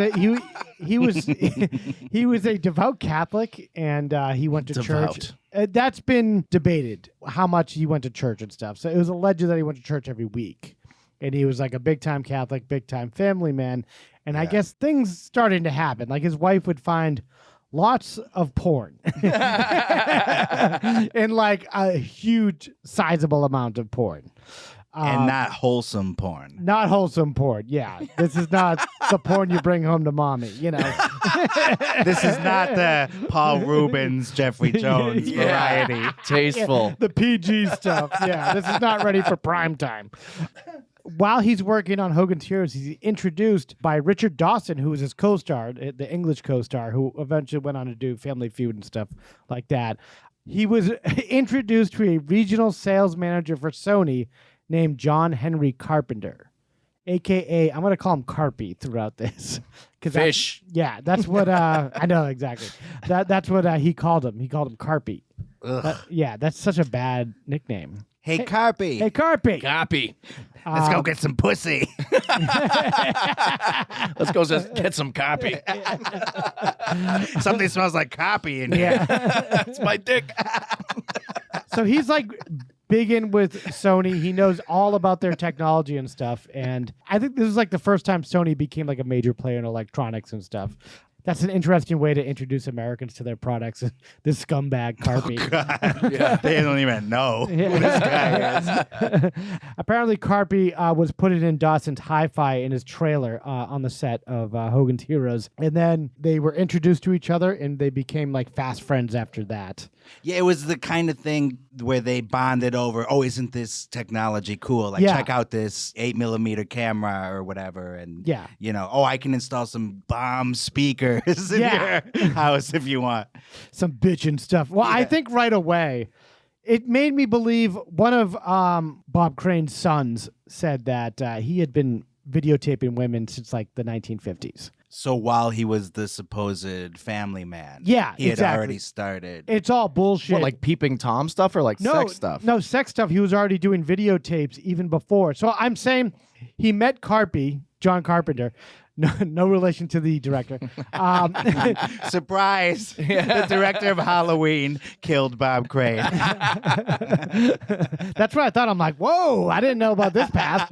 a devout Catholic, and he went to church. That's been debated how much he went to church and stuff. So it was alleged that he went to church every week, and he was like a big time Catholic, big time family man. And I guess things started to happen. Like his wife would find lots of porn and like a huge sizable amount of porn. And not wholesome porn. Not wholesome porn. Yeah. This is not the porn you bring home to mommy, This is not the Paul Rubens, Jeffrey Jones variety. Tasteful. Yeah, the PG stuff. Yeah. This is not ready for prime time. While he's working on Hogan's Heroes, he's introduced by Richard Dawson, who was his co-star, the English co-star, who eventually went on to do Family Feud and stuff like that. He was introduced to a regional sales manager for Sony named John Henry Carpenter, a.k.a. I'm going to call him Carpy throughout this. Fish. That's what, I know exactly. That's what he called him. He called him Carpy. That's such a bad nickname. Hey, Carpy. Hey, Carpy. Copy. Let's go get some pussy. Let's go get some copy. Something smells like copy in here. Yeah. It's my dick. So he's like big in with Sony. He knows all about their technology and stuff. And I think this is like the first time Sony became like a major player in electronics and stuff. That's an interesting way to introduce Americans to their products. This scumbag Carpy. Oh, God. Yeah. They don't even know who this guy is. Apparently, Carpy was putting in Dawson's hi-fi in his trailer on the set of Hogan's Heroes. And then they were introduced to each other, and they became like fast friends after that. Yeah, it was the kind of thing where they bonded over, oh, isn't this technology cool? Like, check out this 8mm camera or whatever. And, I can install some bomb speakers in your house if you want. Some bitchin' stuff. Well, I think right away, it made me believe one of Bob Crane's sons said that he had been videotaping women since like the 1950s. So while he was the supposed family man, Yeah, he had exactly. already started. It's all bullshit. What, like peeping Tom stuff or like sex stuff? No, sex stuff. He was already doing videotapes even before. So I'm saying he met Carpy, John Carpenter. No relation to the director. Surprise! The director of Halloween killed Bob Crane. That's what I thought. I'm like, whoa, I didn't know about this path.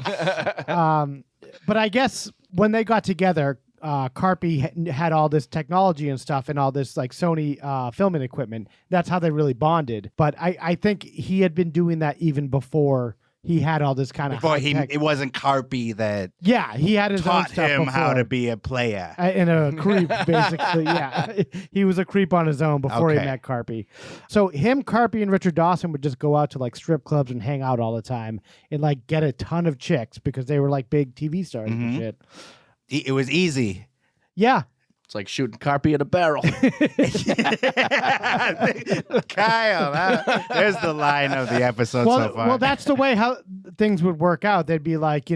But I guess when they got together, Carpy had all this technology and stuff and all this like Sony filming equipment. That's how they really bonded. But I think he had been doing that even before he had all this kind of it wasn't Carpy that he had his own taught stuff him how before. to be a player. And a creep, basically. Yeah, he was a creep on his own before he met Carpy. So him, Carpy, and Richard Dawson would just go out to like strip clubs and hang out all the time and like get a ton of chicks because they were like big TV stars and shit. It was easy. Yeah. It's like shooting Carpy at a barrel. Kyle, there's the line of the episode so far. Well, that's the way how things would work out. They'd be like,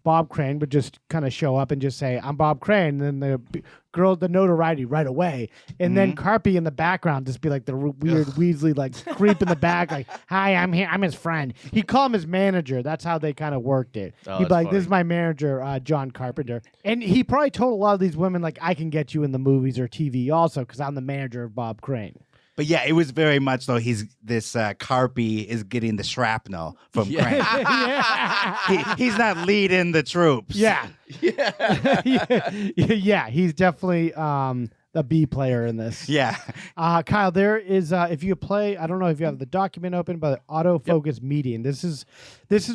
Bob Crane would just kind of show up and just say, I'm Bob Crane. And then the girl, the notoriety right away. And then Carpy in the background just be like the weird Weasley, like creep in the back, like, hi, I'm here. I'm his friend. He'd call him his manager. That's how they kind of worked it. He'd be like, this is my manager, John Carpenter. And he probably told a lot of these women, like, I can get you in the movies or TV also because I'm the manager of Bob Crane. But yeah, it was very much though. Carpy is getting the shrapnel from Crane. He's not leading the troops. Yeah. He's definitely a B player in this. Yeah. Kyle, there is if you play, I don't know if you have the document open, but autofocus meeting. This is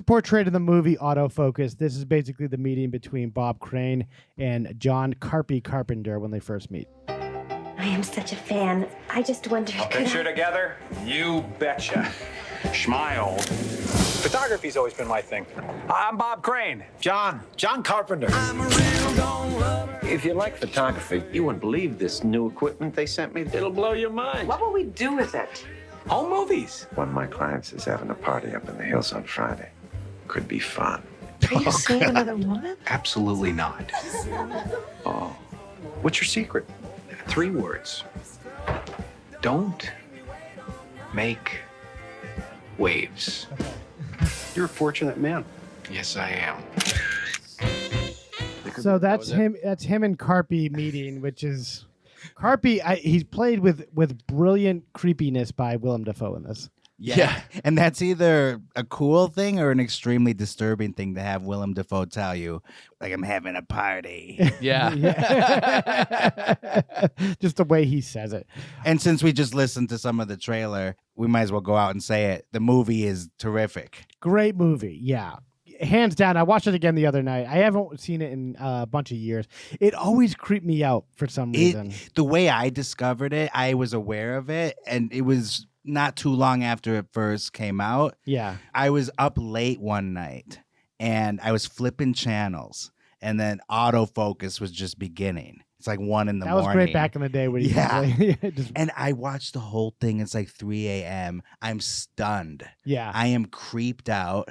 portrayed in the movie Autofocus. This is basically the meeting between Bob Crane and John Carpy Carpenter when they first meet. I am such a fan. I just wondered. A picture together? You betcha. Smile. Photography's always been my thing. I'm Bob Crane. John Carpenter. If you like photography, you wouldn't believe this new equipment they sent me. It'll blow your mind. What will we do with it? Home movies. One of my clients is having a party up in the hills on Friday. Could be fun. Are you seeing another woman? Absolutely not. Oh. What's your secret? 3 words. Don't make waves. You're a fortunate man. Yes, I am. So that's him. That's him and Carpy meeting, which is Carpy. He's played with brilliant creepiness by Willem Dafoe in this. Yeah. And that's either a cool thing or an extremely disturbing thing to have Willem Dafoe tell you, like, I'm having a party. Yeah. Just the way he says it. And since we just listened to some of the trailer, we might as well go out and say it. The movie is terrific. Great movie. Yeah. Hands down. I watched it again the other night. I haven't seen it in a bunch of years. It always creeped me out for some reason. The way I discovered it, I was aware of it, and it was not too long after it first came out. Yeah. I was up late one night and I was flipping channels, and then autofocus was just beginning. It's like 1 a.m. That was great back in the day when And I watched the whole thing. It's like 3 a.m. I'm stunned. Yeah. I am creeped out.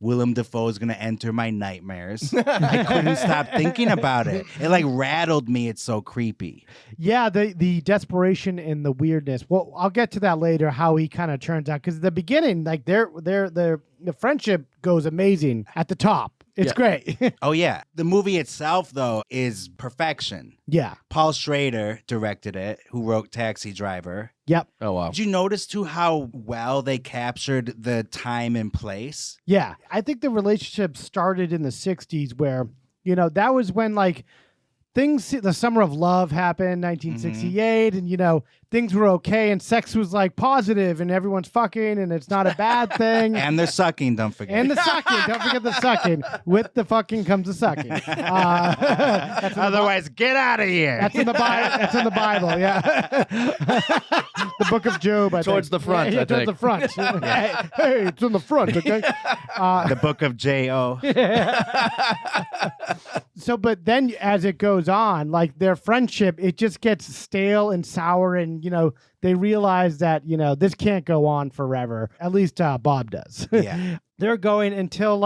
Willem Dafoe is going to enter my nightmares. I couldn't stop thinking about it. It like rattled me. It's so creepy. Yeah, the desperation and the weirdness. Well, I'll get to that later, how he kind of turns out. Because at the beginning, like the friendship goes amazing at the top. It's great. Oh, yeah. The movie itself, though, is perfection. Yeah. Paul Schrader directed it, who wrote Taxi Driver. Yep. Oh, wow. Did you notice, too, how well they captured the time and place? Yeah. I think the relationship started in the 60s where, that was when, like, the Summer of Love happened, 1968, and, things were okay, and sex was, like, positive, and everyone's fucking, and it's not a bad thing. And they're sucking, don't forget. And the sucking. Don't forget the sucking. With the fucking comes the sucking. Otherwise, get out of here. That's in the Bible. That's in the Bible, yeah. The book of Job, I Towards think. the front, yeah, I towards think. the front. Hey, it's in the front, okay? The book of J.O. So, but then as it goes on, like their friendship, it just gets stale and sour, and they realize that this can't go on forever. At least Bob does. Yeah. They're going until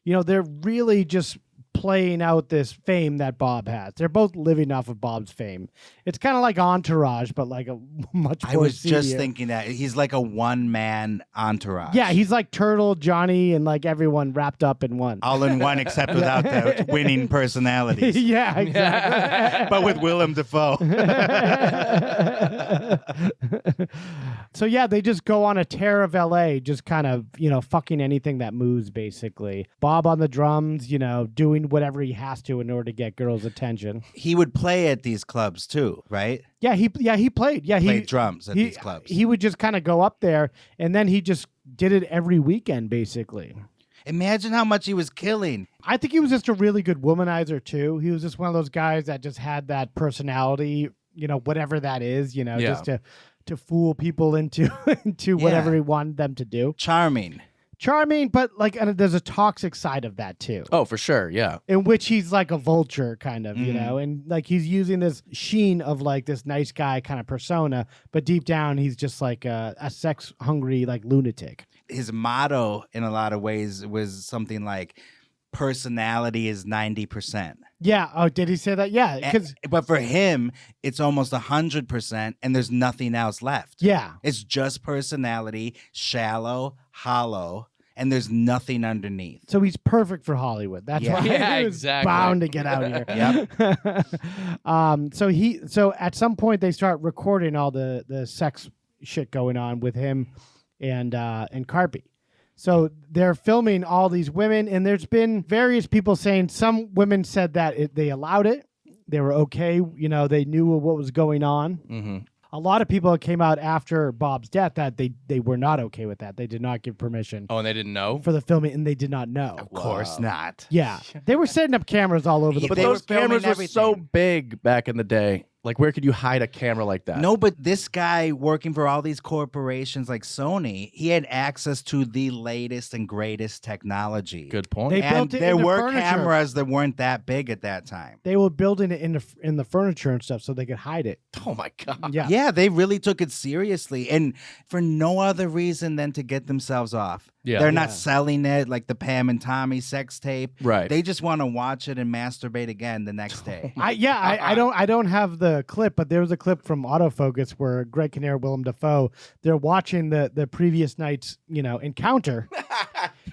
they're really just playing out this fame that Bob has. They're both living off of Bob's fame. It's kind of like Entourage, but like a much more I was seedier. just thinking that he's like a one-man entourage. Yeah, he's like Turtle, Johnny, and like everyone wrapped up in one. All in one, except without the winning personalities. Yeah, exactly. But with Willem Dafoe. So yeah, they just go on a tear of LA, just kind of, fucking anything that moves, basically. Bob on the drums, doing whatever he has to in order to get girls' attention. He would play at these clubs too, right? Yeah, he played. Yeah, played drums at these clubs. He would just kind of go up there, and then he just did it every weekend, basically. Imagine how much he was killing. I think he was just a really good womanizer too. He was just one of those guys that just had that personality, whatever that is, just to fool people into whatever he wanted them to do. Charming, but and there's a toxic side of that too. Oh, for sure, yeah. In which he's like a vulture, kind of, and like he's using this sheen of like this nice guy kind of persona, but deep down he's just like a sex hungry like lunatic. His motto, in a lot of ways, was something like, "Personality is 90%." Yeah. Oh, did he say that? Yeah. But for him, it's almost 100%, and there's nothing else left. Yeah. It's just personality, shallow, hollow, and there's nothing underneath. So he's perfect for Hollywood. That's why he was bound to get out of here. Yep. So at some point they start recording all the sex shit going on with him and Carpy. So they're filming all these women, and there's been various people saying some women said that they allowed it. They were okay. They knew what was going on. Mm-hmm. A lot of people came out after Bob's death that they were not okay with that. They did not give permission. Oh, and they didn't know? For the filming, and they did not know. Of course not. Yeah. They were setting up cameras all over the But place. those cameras were so big back in the day. Like, where could you hide a camera like that? No, but this guy working for all these corporations like Sony, he had access to the latest and greatest technology. Good point. They built it there into were furniture. cameras that weren't that big at that time. They were building it in the furniture and stuff so they could hide it. Oh, my God. Yeah. Yeah, they really took it seriously, and for no other reason than to get themselves off. Yeah. They're not selling it like the Pam and Tommy sex tape. Right. They just want to watch it and masturbate again the next day. I don't have the clip, but there was a clip from Autofocus where Greg Kinnear, Willem Dafoe, they're watching the previous night's encounter,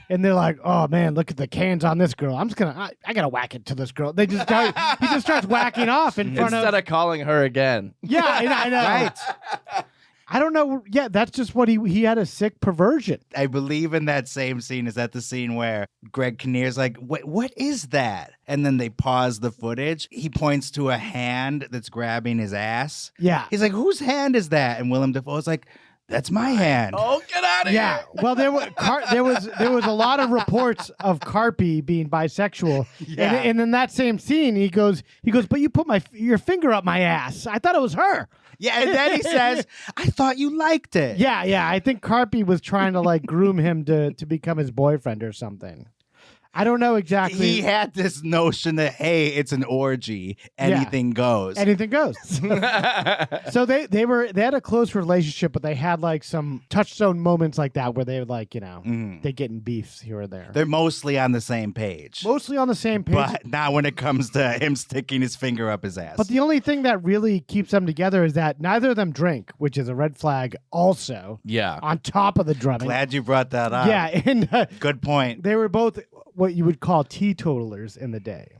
and they're like, "Oh man, look at the cans on this girl. I gotta whack it to this girl." He just starts whacking off in front Instead of calling her again. Yeah, I know. Right. I don't know. Yeah, that's just what he had a sick perversion. I believe in that same scene. Is that the scene where Greg Kinnear's like, what is that? And then they pause the footage. He points to a hand that's grabbing his ass. Yeah. He's like, whose hand is that? And Willem Dafoe's like, that's my hand. Oh, get out of Yeah. here. Well, there was a lot of reports of Carpy being bisexual. Yeah. And in that same scene, he goes, but you put your finger up my ass. I thought it was her. Yeah, and then he says, I thought you liked it. Yeah. I think Carpy was trying to like groom him to become his boyfriend or something. I don't know exactly. He had this notion that, hey, it's an orgy. Anything goes. Anything goes. So they had a close relationship, but they had like some touchstone moments like that where they would like, they get in beefs here or there. They're mostly on the same page. Mostly on the same page. But not when it comes to him sticking his finger up his ass. But the only thing that really keeps them together is that neither of them drink, which is a red flag also. Yeah. On top of the drumming. Glad you brought that up. Yeah. And good point. they were both what you would call teetotalers in the day.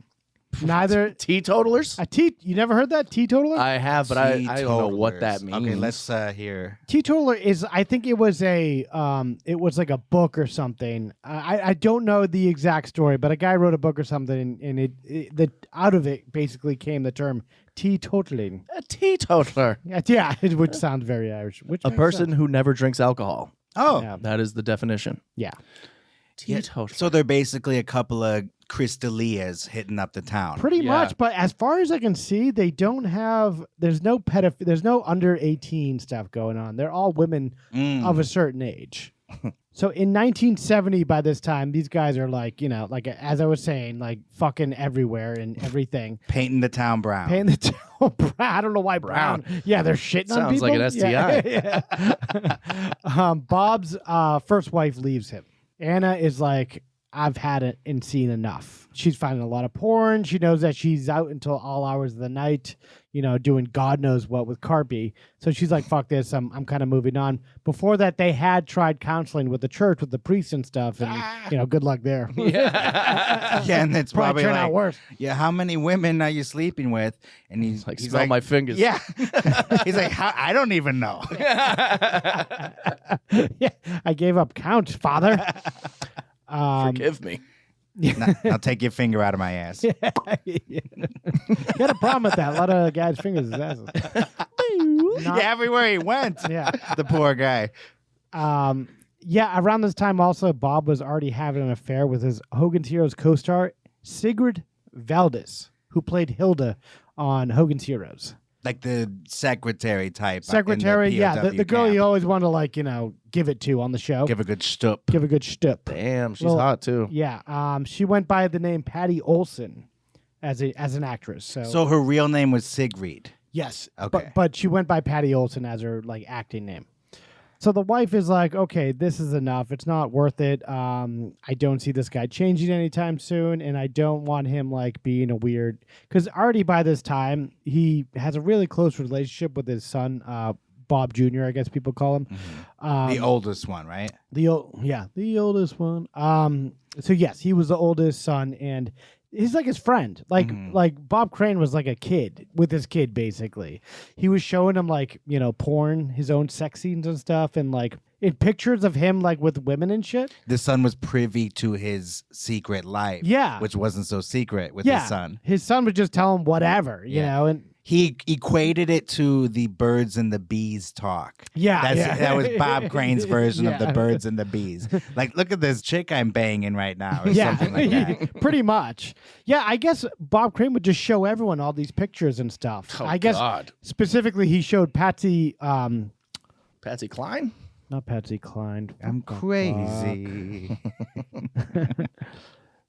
Neither teetotalers? You never heard that? Teetotaler? I have, but I don't know what that means. Okay, let's hear. Teetotaler is, I think it was like a book or something. I don't know the exact story, but a guy wrote a book or something, and out of it basically came the term teetotaling. A teetotaler. Yeah, which sounds very Irish. A person who never drinks alcohol. Oh. Yeah. That is the definition. Yeah. Teetotaler. So they're basically a couple of Crystalias hitting up the town. Pretty much, but as far as I can see, they don't have. There's no under 18 stuff going on. They're all women of a certain age. So in 1970, by this time, these guys are like, as I was saying, like fucking everywhere and everything. Painting the town brown. Painting the town brown. I don't know why brown. Yeah, they're shitting on Sounds people. like an STI. Yeah. Bob's first wife leaves him. Anna is like, I've had it and seen enough. She's finding a lot of porn. She knows that she's out until all hours of the night, doing God knows what with Carpy. So she's like, fuck this. I'm kind of moving on. Before that, they had tried counseling with the church, with the priests and stuff. And, good luck there. Yeah, and it's probably turned like, out worse. Yeah, how many women are you sleeping with? And he's smell like, my fingers. Yeah. He's like, I don't even know. Yeah, I gave up count, Father. Forgive me. I'll take your finger out of my ass. You had a problem with that. A lot of guys' fingers is asses. Everywhere he went. Yeah. The poor guy. Around this time also, Bob was already having an affair with his Hogan's Heroes co-star, Sigrid Valdis, who played Hilda on Hogan's Heroes. Like the secretary type. Secretary, in the the girl camp. you always want to give it to on the show. Give a good stup. Give a good stup. Damn, she's hot too. Yeah. She went by the name Patty Olson as an actress. So her real name was Sigrid. yes. Okay. But she went by Patty Olson as her acting name. So the wife is like, okay, this is enough. It's not worth it. I don't see this guy changing anytime soon, and I don't want him being a weird. Because already by this time, he has a really close relationship with his son, Bob Jr. I guess people call him. Mm-hmm. The oldest one, right? The oldest one. So yes, he was the oldest son, and he's like his friend. Like Bob Crane was like a kid with his kid, basically. He was showing him porn, his own sex scenes and stuff, and in pictures of him with women and shit. The son was privy to his secret life. Yeah. Which wasn't so secret with his son. His son would just tell him whatever, you know, and he equated it to the birds and the bees talk. Yeah. That was Bob Crane's version of the birds and the bees. Look at this chick I'm banging right now or something like that. Pretty much. Yeah, I guess Bob Crane would just show everyone all these pictures and stuff. I guess specifically he showed Patsy Patsy Cline? Not Patsy Cline. I'm crazy.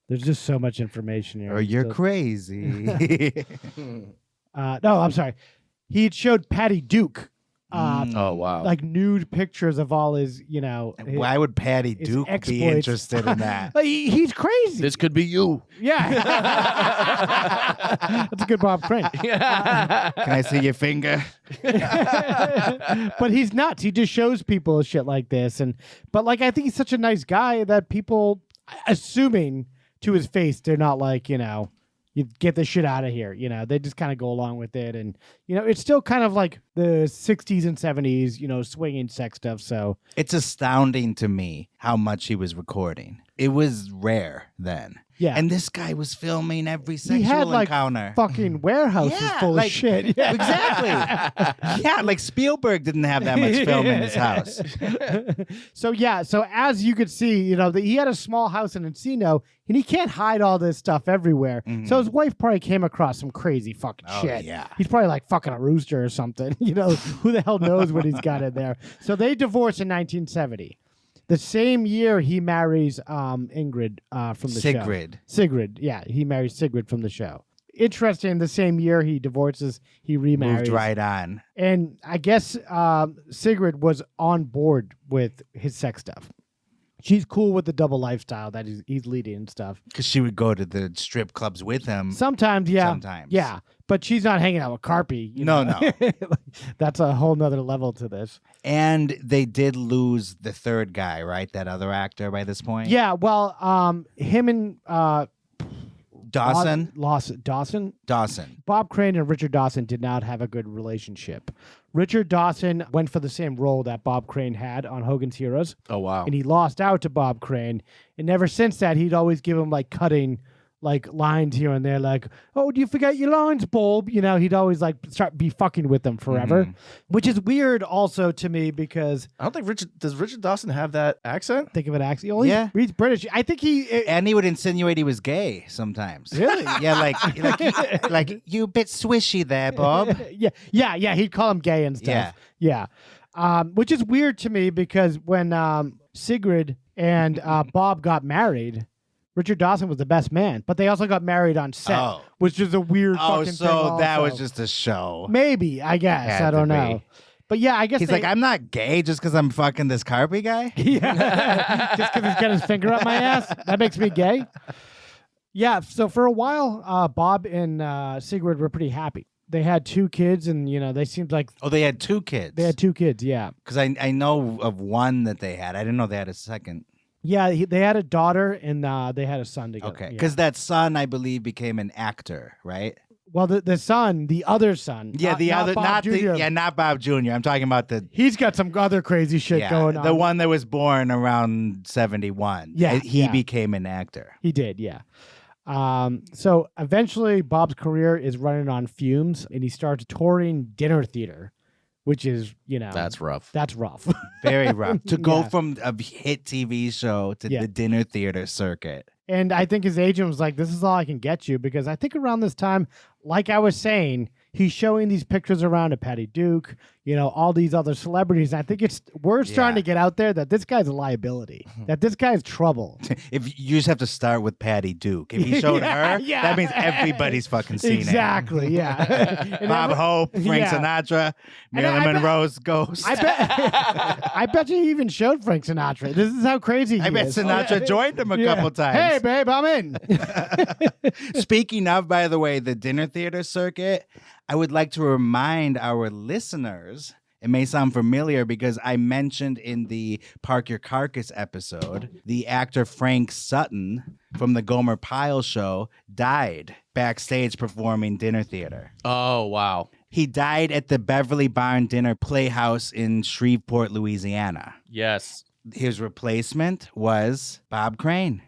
There's just so much information here. Or you're crazy. No, I'm sorry. He showed Patty Duke. Oh, wow. Nude pictures of all his, Why would Patty Duke be interested in that? He's crazy. This could be you. Yeah. That's a good Bob Crane. Can I see your finger? But he's nuts. He just shows people shit like this. But I think he's such a nice guy that people, assuming to his face, they're not you get the shit out of here. They just kind of go along with it. And, it's still kind of like the 60s and 70s, swinging sex stuff. So it's astounding to me how much he was recording. It was rare then. Yeah. And this guy was filming every sexual he had encounter. Fucking warehouses full of shit. Yeah. Exactly. Yeah, Spielberg didn't have that much film in his house. So as you could see, he had a small house in Encino, and he can't hide all this stuff everywhere. Mm-hmm. So his wife probably came across some crazy fucking shit. Yeah. He's probably fucking a rooster or something. Who the hell knows what he's got in there. So they divorced in 1970. The same year he marries Ingrid from the show. Sigrid, yeah. He marries Sigrid from the show. Interesting, the same year he divorces, he remarries. Moved right on. And I guess Sigrid was on board with his sex stuff. She's cool with the double lifestyle that he's leading and stuff. Because she would go to the strip clubs with him. Sometimes, yeah. Sometimes. Yeah. But she's not hanging out with Carpy. No. That's a whole nother level to this. And they did lose the third guy, right? That other actor by this point? Yeah, well, him and Dawson? Dawson. Bob Crane and Richard Dawson did not have a good relationship. Richard Dawson went for the same role that Bob Crane had on Hogan's Heroes. Oh, wow. And he lost out to Bob Crane. And ever since that, he'd always give him cutting lines here and there, oh, do you forget your lines, Bob? He'd always be fucking with them forever, which is weird also to me because I don't think does Richard Dawson have that accent? Think of an accent. Oh, he's British. I think and he would insinuate he was gay sometimes. Really? Yeah, like you a bit swishy there, Bob. Yeah. He'd call him gay and stuff. Yeah. Which is weird to me because when Sigrid and Bob got married, Richard Dawson was the best man, but they also got married on set, which is a weird fucking thing. So that was just a show. Maybe, I guess. I don't know. But yeah, I guess he's like, I'm not gay just because I'm fucking this Carpy guy. Yeah, just because he's got his finger up my ass, that makes me gay. Yeah, so for a while, Bob and Sigrid were pretty happy. They had 2 kids, and they seemed like they had 2 kids. They had 2 kids, yeah. Because I know of one that they had. I didn't know they had a second. Yeah, they had a daughter, and they had a son together. Okay, because that son, I believe, became an actor, right? Well, the son, the other son. Yeah, not Bob Jr. Not Bob Jr. I'm talking about He's got some other crazy shit going on. The one that was born around 71. Yeah, he became an actor. He did, yeah. So eventually, Bob's career is running on fumes, and he starts touring dinner theater, which is, that's rough. That's rough. Very rough. To go from a hit TV show to the dinner theater circuit. And I think his agent was like, this is all I can get you, because I think around this time, like I was saying, he's showing these pictures around of Patty Duke, all these other celebrities. I think word's trying to get out there that this guy's a liability, that this guy's trouble. If you just have to start with Patty Duke. If he showed her, that means everybody's fucking seen it. Exactly, yeah. Bob Hope, Frank Sinatra, Marilyn Monroe's ghost. I bet you he even showed Frank Sinatra. This is how crazy he is. I bet Sinatra joined him a couple times. Hey, babe, I'm in. Speaking of, by the way, the dinner theater circuit, I would like to remind our listeners, it may sound familiar because I mentioned in the Park Your Carcass episode, the actor Frank Sutton from the Gomer Pyle show died backstage performing dinner theater. Oh, wow. He died at the Beverly Barn Dinner Playhouse in Shreveport, Louisiana. Yes. His replacement was Bob Crane.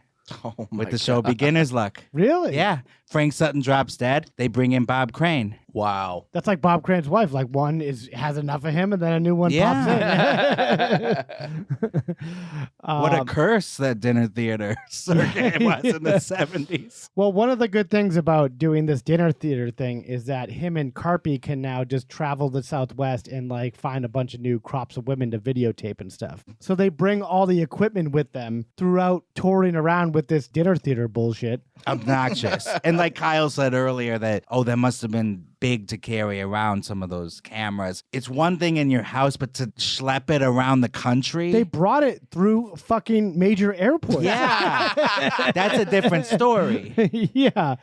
Oh with the show Beginner's Luck. Really? Yeah. Frank Sutton drops dead. They bring in Bob Crane. Wow. That's like Bob Crane's wife. Like one has enough of him, and then a new one pops in. What a curse that dinner theater circuit was in the 70s. Well, one of the good things about doing this dinner theater thing is that him and Carpy can now just travel the Southwest and like find a bunch of new crops of women to videotape and stuff. So they bring all the equipment with them throughout touring around with this dinner theater bullshit. Obnoxious. And like Kyle said earlier that, that must have been big to carry around some of those cameras. It's one thing in your house, but to schlep it around the country. They brought it through fucking major airports. Yeah. That's a different story. Yeah.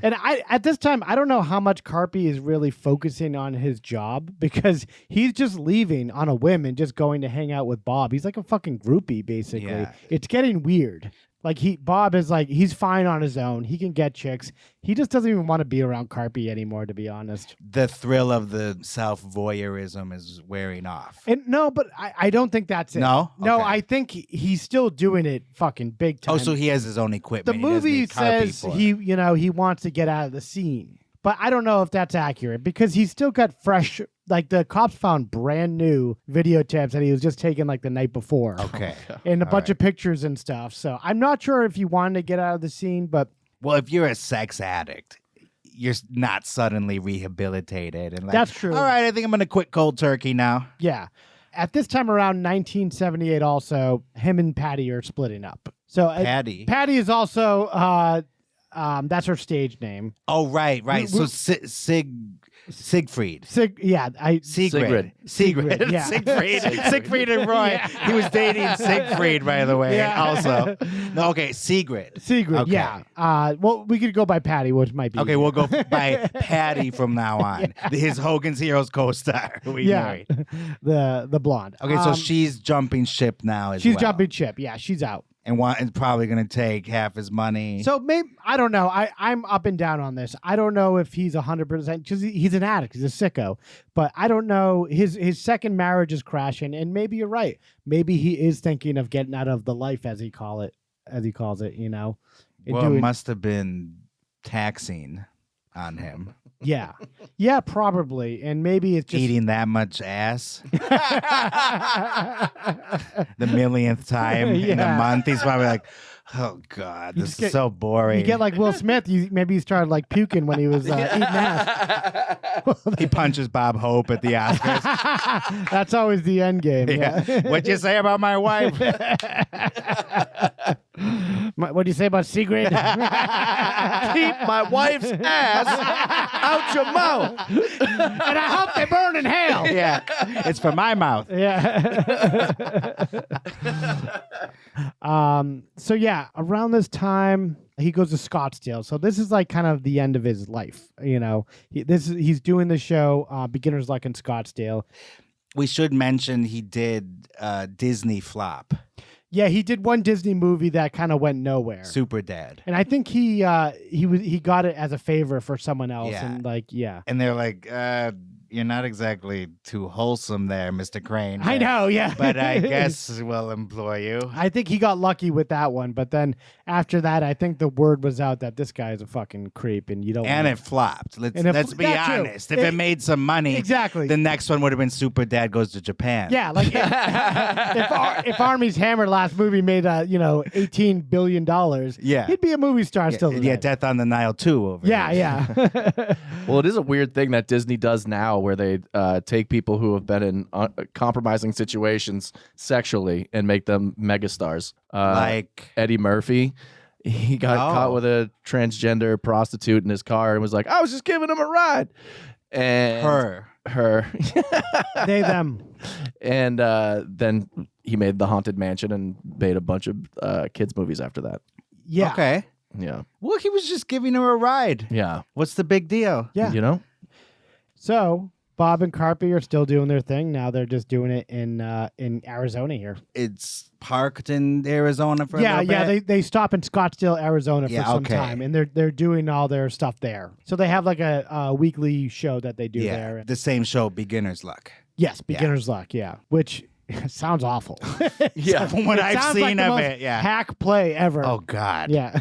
And at this time, I don't know how much Carpy is really focusing on his job because he's just leaving on a whim and just going to hang out with Bob. He's like a fucking groupie, basically. Yeah. It's getting weird. Like Bob is like, he's fine on his own. He can get chicks. He just doesn't even want to be around Carpy anymore, to be honest. The thrill of the self-voyeurism is wearing off. And no, but I don't think that's it. No? No, Okay. I think he's still doing it fucking big time. Oh, so he has his own equipment. The He doesn't movie need Carpy says for it. he wants to get out of the scene. But I don't know if that's accurate because he's still got fresh, like the cops found brand new videotapes that he was just taking like the night before. Okay. And a bunch of pictures and stuff. So I'm not sure if he wanted to get out of the scene, but. Well, if you're a sex addict, you're not suddenly rehabilitated. And like, That's true. All right, I think I'm going to quit cold turkey now. Yeah. At this time around 1978 also, him and Patty are splitting up. So Patty? Patty is also, that's her stage name. Oh, right. So Siegfried. Sigrid. Sigrid. Yeah. Sigrid. Siegfried and Roy. Yeah. He was dating Siegfried, by the way, also. No, okay, Sigrid. Okay. Yeah. Well, we could go by Patty, which might be. Okay, easier. we'll go by Patty from now on. His Hogan's Heroes co-star. Who we married. The blonde. Okay, so she's jumping ship now as she's well. jumping ship. Yeah, she's out. And probably going to take half his money. So maybe, I don't know. I'm up and down on this. I don't know if he's 100% because he's an addict. He's a sicko. But I don't know. His second marriage is crashing. And maybe you're right. Maybe he is thinking of getting out of the life as he calls it, you know. Well, it must have been taxing on him. Yeah. Yeah, probably. And maybe it's just eating that much ass. The millionth time in a month. He's probably like, oh, God, this is so boring. You get like Will Smith. Maybe he started like puking when he was eating ass. He punches Bob Hope at the Oscars. That's always the end game. Yeah. What'd you say about my wife? What do you say about Sigrid? Keep my wife's ass out your mouth. And I hope they burn in hell. Yeah, it's for my mouth. Yeah. So yeah, around this time he goes to Scottsdale. So this is like kind of the end of his life. You know, he's doing the show Beginner's Luck in Scottsdale. We should mention he did Disney flop. Yeah, he did one Disney movie that kind of went nowhere. Super Dad. And I think he got it as a favor for someone else. Yeah. And like, yeah. And they're like, you're not exactly too wholesome there, Mr. Crane. I know, yeah. But I guess we'll employ you. I think he got lucky with that one. But then after that, I think the word was out that this guy is a fucking creep and you don't And want it flopped. Let's be yeah, true. honest. If it made some money, exactly, the next one would have been Super Dad Goes to Japan. Yeah, like if Army's Hammer last movie made $18 billion, yeah, he'd be a movie star still. Yeah, Death on the Nile 2 over Yeah, here. yeah. Well, it is a weird thing that Disney does now where they take people who have been in compromising situations sexually and make them megastars. Like Eddie Murphy. He got caught with a transgender prostitute in his car and was like, I was just giving him a ride. And her. They, them. And then he made The Haunted Mansion and made a bunch of kids movies after that. Yeah. Okay. Yeah. Well, he was just giving her a ride. Yeah. What's the big deal? Yeah. You know? So Bob and Carpy are still doing their thing. Now they're just doing it in Arizona here. It's parked in Arizona for a little bit? Yeah. They stop in Scottsdale, Arizona for some time, and they're doing all their stuff there. So they have like a weekly show that they do there. The same show, Beginner's Luck. Yes, Beginner's Luck, yeah. Which sounds awful. Yeah, from what I've sounds seen like the of most it, yeah. hack play ever. Oh, God. Yeah.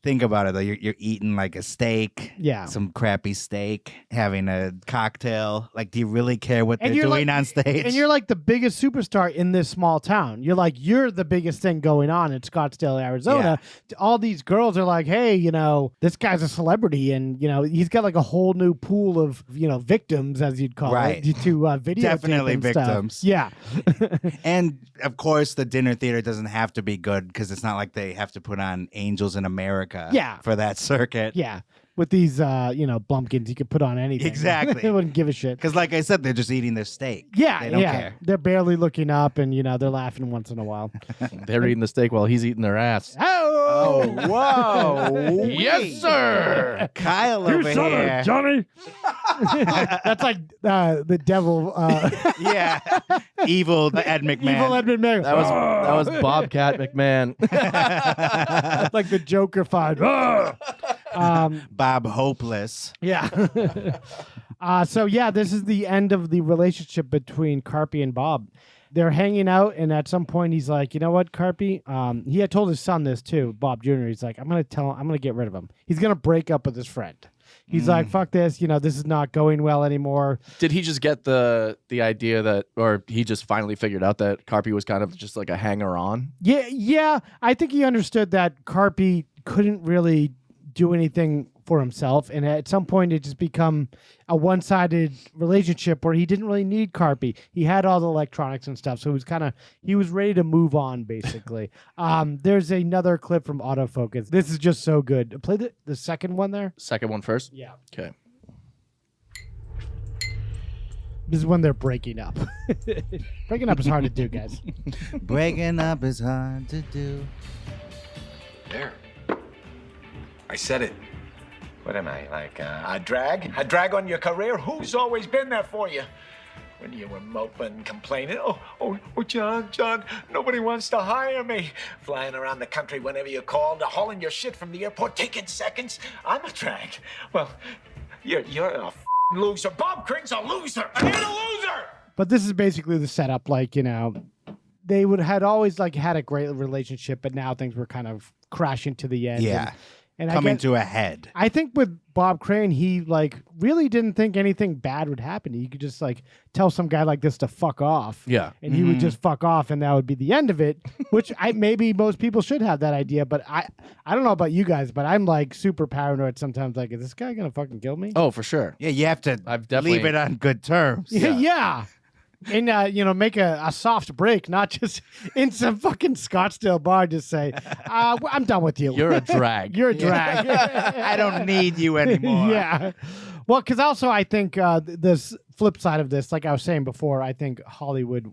Think about it, though. You're eating like a steak. Yeah. Some crappy steak, having a cocktail. Like, do you really care what they're doing on stage? And you're like the biggest superstar in this small town. You're the biggest thing going on in Scottsdale, Arizona. Yeah. All these girls are like, hey, this guy's a celebrity, and he's got like a whole new pool of victims, as you'd call it, to video. Definitely victims. Stuff. Yeah. And of course, the dinner theater doesn't have to be good because it's not like they have to put on Angels in America. For that circuit. Yeah. With these, bumpkins, you could put on anything. Exactly. They wouldn't give a shit. Because like I said, they're just eating their steak. Yeah, they don't care. They're barely looking up, and, they're laughing once in a while. They're eating the steak while he's eating their ass. Oh, whoa. Yes, sir. Kyle over here. Johnny. That's like the devil. Yeah. Evil Ed McMahon. Evil Ed McMahon. That was Bobcat McMahon. Like the Joker fight. Bob Hopeless. Yeah. So this is the end of the relationship between Carpy and Bob. They're hanging out, and at some point he's like, you know what, Carpy? He had told his son this too, Bob Jr. He's like, I'm gonna get rid of him. He's gonna break up with his friend. He's like, fuck this, this is not going well anymore. Did he just get the idea that, or he just finally figured out that Carpy was kind of just like a hanger-on? Yeah. I think he understood that Carpy couldn't really do anything for himself, and at some point it just become a one-sided relationship where he didn't really need Carpy. He had all the electronics and stuff, so he was ready to move on, basically. There's another clip from Autofocus. This is just so good. Play the second one there. Second one first? Yeah. Okay. This is when they're breaking up. Breaking up is hard to do, guys. Breaking up is hard to do. There. I said it. What am I, like a drag? A drag on your career? Who's always been there for you? When you were moping, complaining, oh, John, nobody wants to hire me. Flying around the country whenever you called, hauling your shit from the airport, taking seconds. I'm a drag. Well, you're a loser. Bob Crane's a loser. I ain't a loser. But this is basically the setup. They had always had a great relationship, but now things were kind of crashing to the end. Yeah. And coming to a head. I think with Bob Crane, he really didn't think anything bad would happen. He could just tell some guy like this to fuck off. Yeah. And he would just fuck off, and that would be the end of it, which maybe most people should have that idea, but I don't know about you guys, but I'm super paranoid sometimes. Is this guy going to fucking kill me? Oh, for sure. Yeah, you have to leave it on good terms. Yeah. and make a soft break, not just in some fucking Scottsdale bar. Just say, I'm done with you. You're a drag. You're a drag. I don't need you anymore. Yeah. Well, because also I think this flip side of this, like I was saying before, I think Hollywood,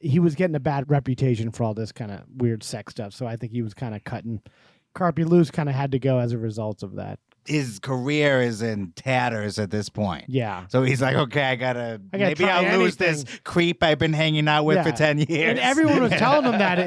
he was getting a bad reputation for all this kind of weird sex stuff. So I think he was kind of cutting Carpy loose, kind of had to go as a result of that. His career is in tatters at this point. Yeah. So he's like, okay, maybe try I'll lose this creep I've been hanging out with for 10 years. And everyone was telling him that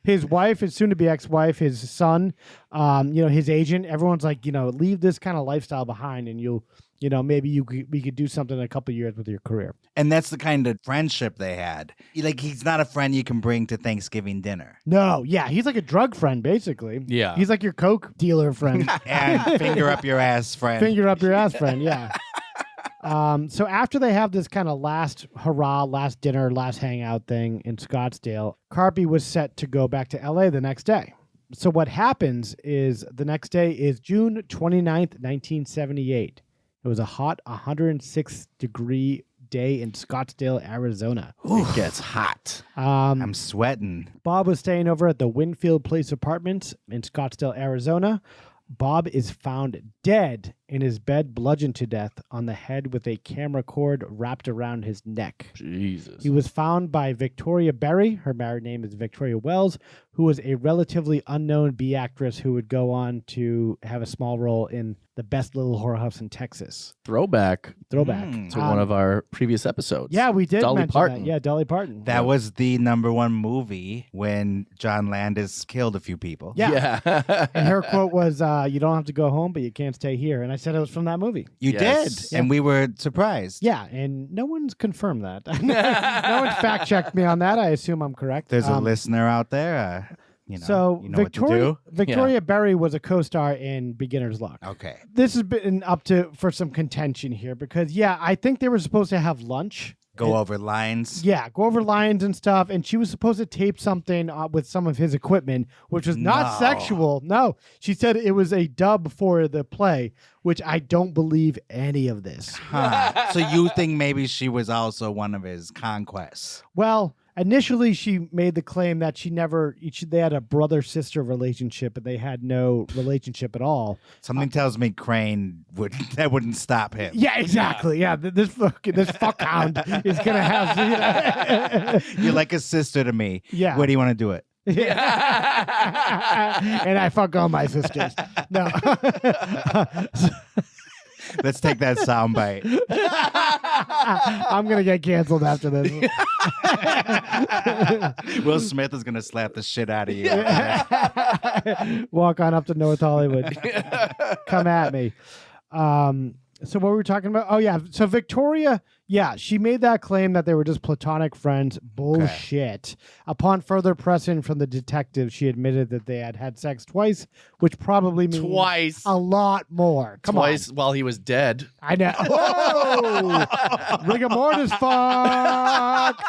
his wife, his soon to be ex-wife, his son, his agent, everyone's like, leave this kind of lifestyle behind and you'll, maybe we could do something in a couple of years with your career. And that's the kind of friendship they had. Like, he's not a friend you can bring to Thanksgiving dinner. No, yeah, he's like a drug friend, basically. Yeah. He's like your coke dealer friend. And finger up your ass friend. Finger up your ass friend, yeah. So after they have this kind of last hurrah, last dinner, last hangout thing in Scottsdale, Carpy was set to go back to LA the next day. So what happens is the next day is June 29th, 1978. It was a hot 106-degree day in Scottsdale, Arizona. It gets hot. I'm sweating. Bob was staying over at the Winfield Place Apartments in Scottsdale, Arizona. Bob is found dead in his bed, bludgeoned to death on the head with a camera cord wrapped around his neck. Jesus. He was found by Victoria Berry. Her married name is Victoria Wells, who was a relatively unknown B actress who would go on to have a small role in The Best Little Whorehouse in Texas. Throwback To one of our previous episodes. Yeah, we did Dolly mention Parton. that. Yeah, Dolly Parton. That was the #1 movie when John Landis killed a few people. Yeah. And her quote was, you don't have to go home, but you can't stay here. And I said it was from that movie. You Yes. did. And we were surprised. Yeah, and no one's confirmed that. No one fact-checked me on that. I assume I'm correct. There's a listener out there. So you know what to do. Victoria Berry was a co-star in Beginner's Luck. Okay. This has been for some contention here because, I think they were supposed to have lunch. Go over lines. Yeah, go over lines and stuff. And she was supposed to tape something with some of his equipment, which was not sexual. No, she said it was a dub for the play, which I don't believe any of this. Huh. So you think maybe she was also one of his conquests? Well, initially she made the claim that they had a brother-sister relationship, but they had no relationship at all. Something tells me Crane wouldn't stop him. Yeah, exactly. Yeah, this fuckhound is gonna have. You're like a sister to me. Yeah. Where do you want to do it? Yeah. And I fuck all my sisters. No. Let's take that soundbite. I'm gonna get canceled after this. Will Smith is gonna slap the shit out of you. Walk on up to North Hollywood. Come at me. So what were we talking about? Oh, yeah. So Victoria, she made that claim that they were just platonic friends. Bullshit. Okay. Upon further pressing from the detective, she admitted that they had had sex twice, which probably means a lot more. Twice while he was dead. I know. Oh! Rigor mortis fuck.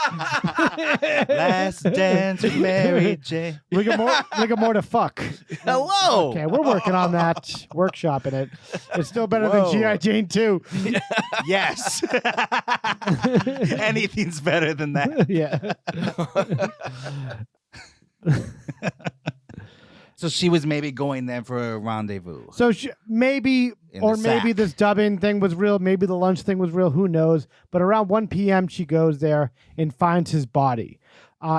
Last dance with Mary J. Rigor mortis fuck. Hello. Okay, we're working on that. Workshopping it. It's still better than G.I. Jane 2. Yes. Anything's better than that. Yeah. So she was maybe going there for a rendezvous. So maybe this dubbing thing was real. Maybe the lunch thing was real. Who knows? But around 1 p.m., she goes there and finds his body.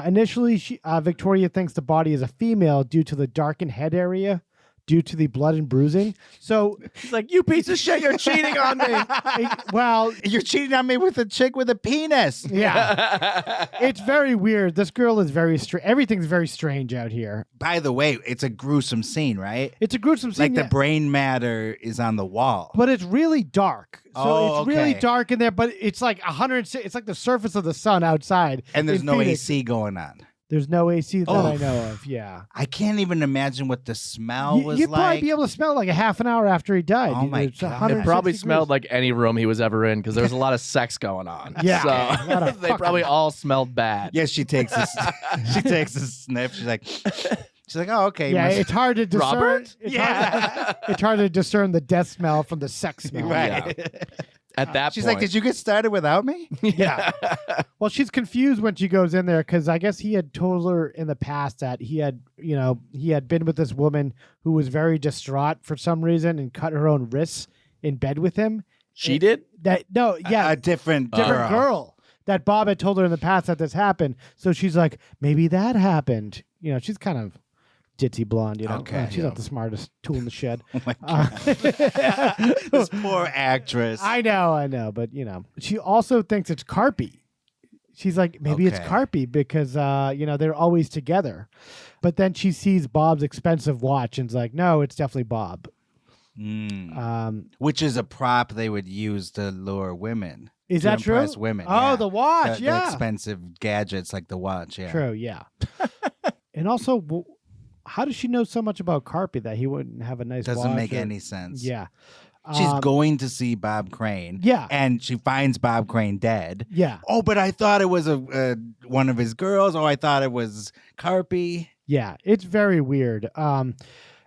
Initially, Victoria thinks the body is a female due to the darkened head area, due to the blood and bruising. So he's like, you piece of shit, you're cheating on me. Well, you're cheating on me with a chick with a penis. Yeah. It's very weird. This girl is very strange. Everything's very strange out here. By the way, it's a gruesome scene, right? It's a gruesome scene. Like the brain matter is on the wall. But it's really dark. So it's really dark in there, but it's like 106. It's like the surface of the sun outside. And there's no Phoenix. AC going on. There's no AC that I know of, yeah. I can't even imagine what the smell was You'd like. You'd probably be able to smell like a half an hour after he died. Oh, my God. It probably smelled like any room he was ever in because there was a lot of sex going on. Yeah. So they probably all smelled bad. Yes, she takes a sniff. She's like, oh, okay. Yeah, it's hard to discern. Robert? It's hard to discern the death smell from the sex smell. Right. Yeah. At that She's point. like, did you get started without me? Yeah. Well, she's confused when she goes in there because I guess he had told her in the past that he had been with this woman who was very distraught for some reason and cut her own wrists in bed with him. She did? A different girl. That Bob had told her in the past that this happened. So she's like, maybe that happened. She's kind of ditzy blonde, Okay. She's not the smartest tool in the shed. Oh my God. This poor actress. I know, but she also thinks it's Carpy. She's like, maybe it's Carpy because they're always together. But then she sees Bob's expensive watch and's like, no, it's definitely Bob. Which is a prop they would use to lure women. Is to that true? impress women. Oh, yeah. the watch, The expensive gadgets like the watch, yeah. True, yeah. And also, how does she know so much about Carpy that he wouldn't have a nice watch? Doesn't make any sense. Yeah. She's going to see Bob Crane. Yeah. And she finds Bob Crane dead. Yeah. Oh, but I thought it was one of his girls. Oh, I thought it was Carpy. Yeah, it's very weird.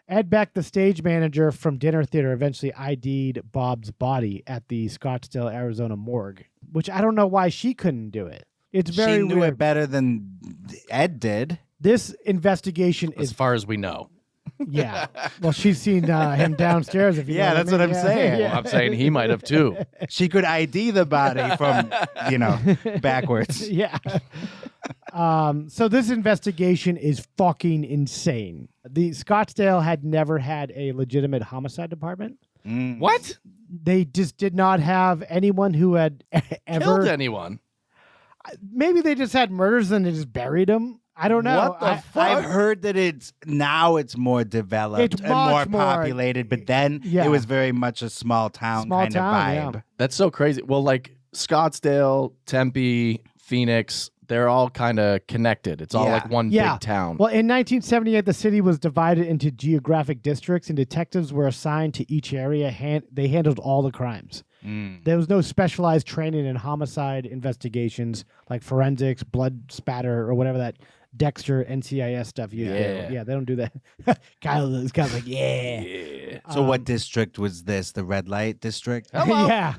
Ed Beck, the stage manager from Dinner Theater, eventually ID'd Bob's body at the Scottsdale, Arizona morgue, which I don't know why she couldn't do it. It's very She knew weird. it better than Ed did. This investigation as far as we know. Yeah. Well, she's seen him downstairs. If you know that's I mean. what I'm saying. Yeah. Well, I'm saying he might have too. She could ID the body from, backwards. Yeah. So this investigation is fucking insane. The Scottsdale had never had a legitimate homicide department. What? They just did not have anyone who had ever Killed anyone. Maybe they just had murders and they just buried them. I don't know. What the fuck? I've heard that it's more developed It's and more much more- populated, but then Yeah. it was very much a small town Small kind town, of vibe. yeah. That's so crazy. Well, like Scottsdale, Tempe, Phoenix, they're all kind of connected. It's all like one big town. Well, in 1978, the city was divided into geographic districts, and detectives were assigned to each area. They handled all the crimes. There was no specialized training in homicide investigations like forensics, blood spatter, or whatever that Dexter NCIS stuff you do. Yeah, they don't do that. Kyle's like, yeah. So what district was this? The red light district? Yeah.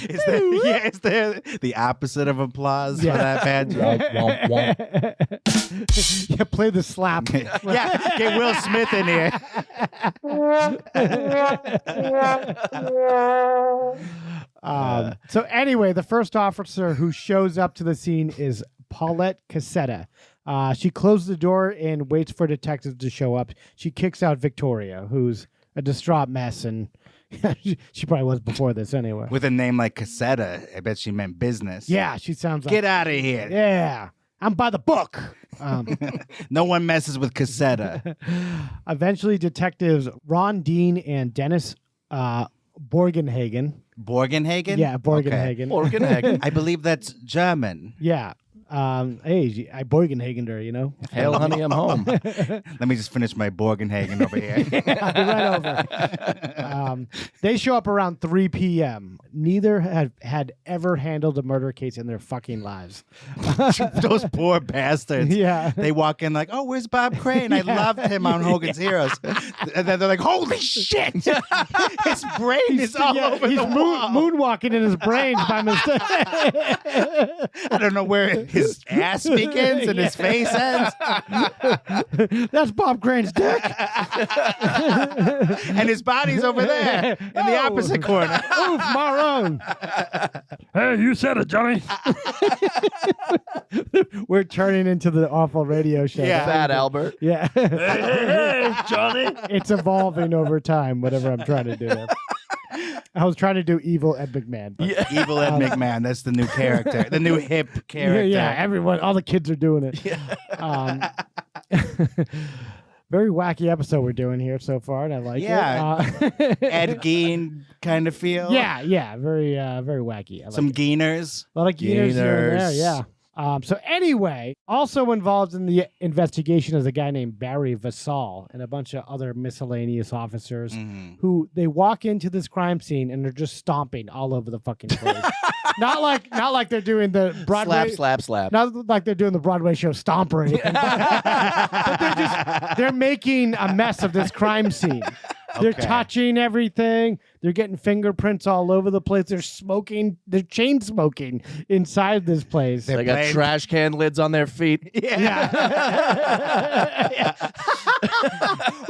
Is there the opposite of applause for that bad joke? Yeah, play the slap. Yeah, get Will Smith in here. So anyway, the first officer who shows up to the scene is Paulette Cassetta. She closes the door and waits for detectives to show up. She kicks out Victoria, who's a distraught mess, and she probably was before this anyway. With a name like Cassetta, I bet she meant business. Yeah, she sounds like... Get out of here. Yeah, I'm by the book. No one messes with Cassetta. Eventually, detectives Ron Dean and Dennis Borgenhagen. Borgenhagen? Yeah, Borgenhagen. Okay. Borgenhagen. I believe that's German. Yeah. Hey, I Borgenhagened her, Hail, honey, I'm home. Let me just finish my Borgenhagen over here. I'll be right over. They show up around 3 p.m. Neither had ever handled a murder case in their fucking lives. Those poor bastards. Yeah. They walk in like, oh, where's Bob Crane? I loved him on Hogan's Heroes. And then they're like, holy shit. His brain is all over he's the wall. moonwalking in his brains by mistake. I don't know where his ass begins and his face ends. That's Bob Crane's dick. And his body's over there in the opposite corner. Oof, Maroon. Hey, you said it, Johnny. We're turning into the awful radio show. Yeah. Fat Albert. Yeah. Hey, Johnny. It's evolving over time, whatever I'm trying to do there. I was trying to do evil Ed McMahon. But, Evil Ed McMahon. That's the new character. The new hip character. yeah, everyone, all the kids are doing it. Very wacky episode we're doing here so far, and I like it. Ed Gein kind of feel. Yeah, very wacky. I like Some it. Geiners. A lot of Geiners here and there, yeah. So anyway, also involved in the investigation is a guy named Barry Vassal and a bunch of other miscellaneous officers who they walk into this crime scene and they're just stomping all over the fucking place. not like they're doing the Broadway Slap. Not like they're doing the Broadway show Stomp or anything. But they're making a mess of this crime scene. They're touching everything. They're getting fingerprints all over the place. They're smoking. They're chain smoking inside this place. They got trash can lids on their feet. Yeah.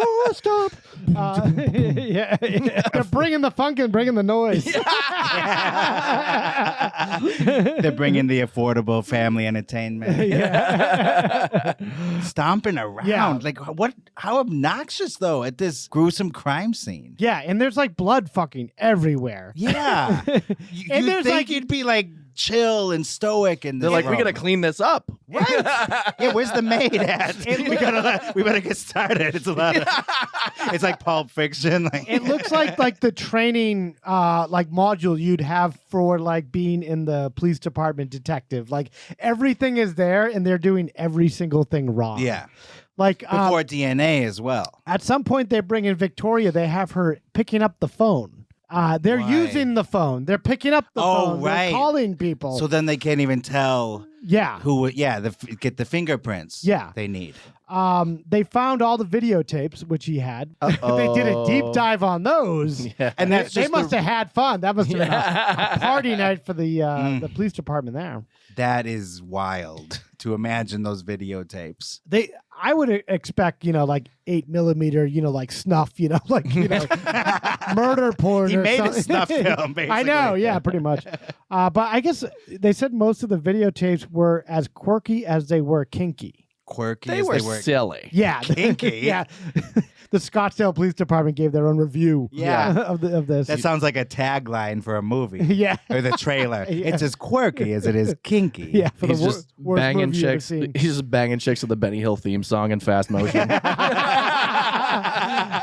Oh, stop. Yeah. They're bringing the funk and bringing the noise. They're bringing the affordable family entertainment. Yeah. Stomping around. Yeah. Like, what? How obnoxious, though, at this gruesome crime scene. Yeah, and there's like blood fucking everywhere. Yeah. And You'd there's think like you'd be like chill and stoic, and They're like, we gotta clean this up. Right? Yeah, where's the maid at? we better get started. It's a lot of, it's like Pulp Fiction. Like, it looks like the training like module you'd have for like being in the police department detective. Like everything is there and they're doing every single thing wrong. yeah. Like Before DNA as well. at some point they bring in Victoria, they have her picking up the phone. They're Right. using the phone. They're picking up the phone. Right. They're calling people. So then they can't even tell yeah. who, get the fingerprints Yeah. they need. They found all the videotapes, which he had. They did a deep dive on those. Yeah. And that's They just must have had fun. That must have been a party night for the police department there. That is wild to imagine those videotapes. I would expect, like 8mm, like snuff, like, murder porn. He or made a something. snuff film, basically. I know, yeah, pretty much. But I guess they said most of the videotapes were as quirky as they were kinky. Quirky They as were they were. silly. Yeah, Kinky? yeah. The Scottsdale Police Department gave their own review. Yeah. of this. That sounds like a tagline for a movie. Yeah. Or the trailer. Yeah. It's as quirky as it is kinky. Yeah, for He's the just worst banging movie you've ever chicks. seen. He's just banging chicks with the Benny Hill theme song in fast motion.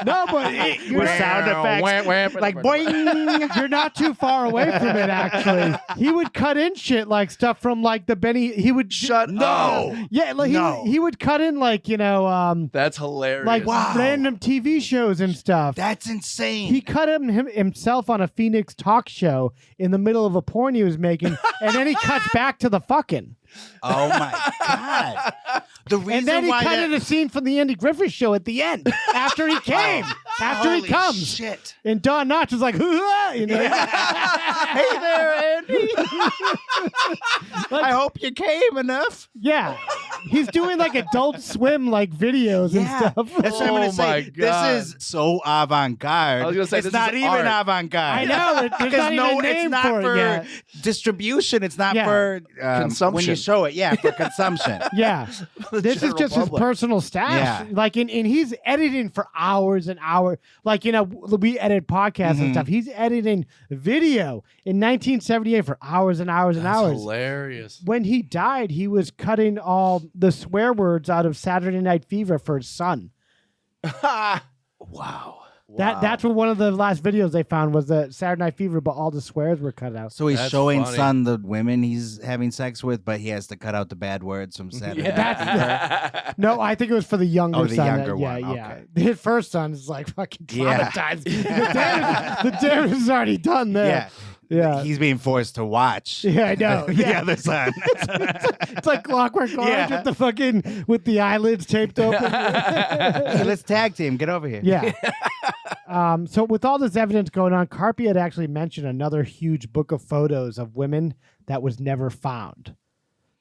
No, but With sound effects. Like boing. You're not too far away from it, actually. He would cut in shit like stuff from like the Benny. He would No. Yeah, like No. he would cut in like That's hilarious. like random TV shows and stuff. That's insane. He cut himself on a Phoenix talk show in the middle of a porn he was making, and then he cuts back to the fucking. Oh my God. The reason And then he why cut that- in a scene from the Andy Griffith show at the end after he came, after he Holy comes. shit. And Don Knotts was like, "Hoo-ah," Hey there, Andy. I hope you came enough. Yeah, he's doing like Adult Swim like videos and stuff. That's what I'm gonna Oh my say. God. This is so avant-garde. I was gonna say, it's this not is even art. avant-garde. I know. There's not even a name it's not for it yet. distribution. It's not Yeah. for Consumption. when you show it. Yeah, for consumption. Yeah, this is general just public. his personal stash. Yeah. Like, and he's editing for hours and hours. Like, we edit podcasts and stuff. He's editing video in 1978 for hours and hours and That's hours. hilarious. When he died, he was cutting all the swear words out of Saturday Night Fever for his son. Wow. That's what one of the last videos they found was the Saturday Night Fever, but all the swears were cut out. So he's That's showing funny. son the women he's having sex with, but he has to cut out the bad words from Saturday. That's no, I think it was for the younger Oh, the son. younger yeah, one, yeah. okay. His first son is like fucking Yeah. traumatized. The damage is already done there. Yeah. Yeah. He's being forced to watch. Yeah, I know. The Yeah. other son. It's like Clockwork Orange with the eyelids taped open. Hey, let's tag team. Get over here. Yeah. So with all this evidence going on, Carpy had actually mentioned another huge book of photos of women that was never found.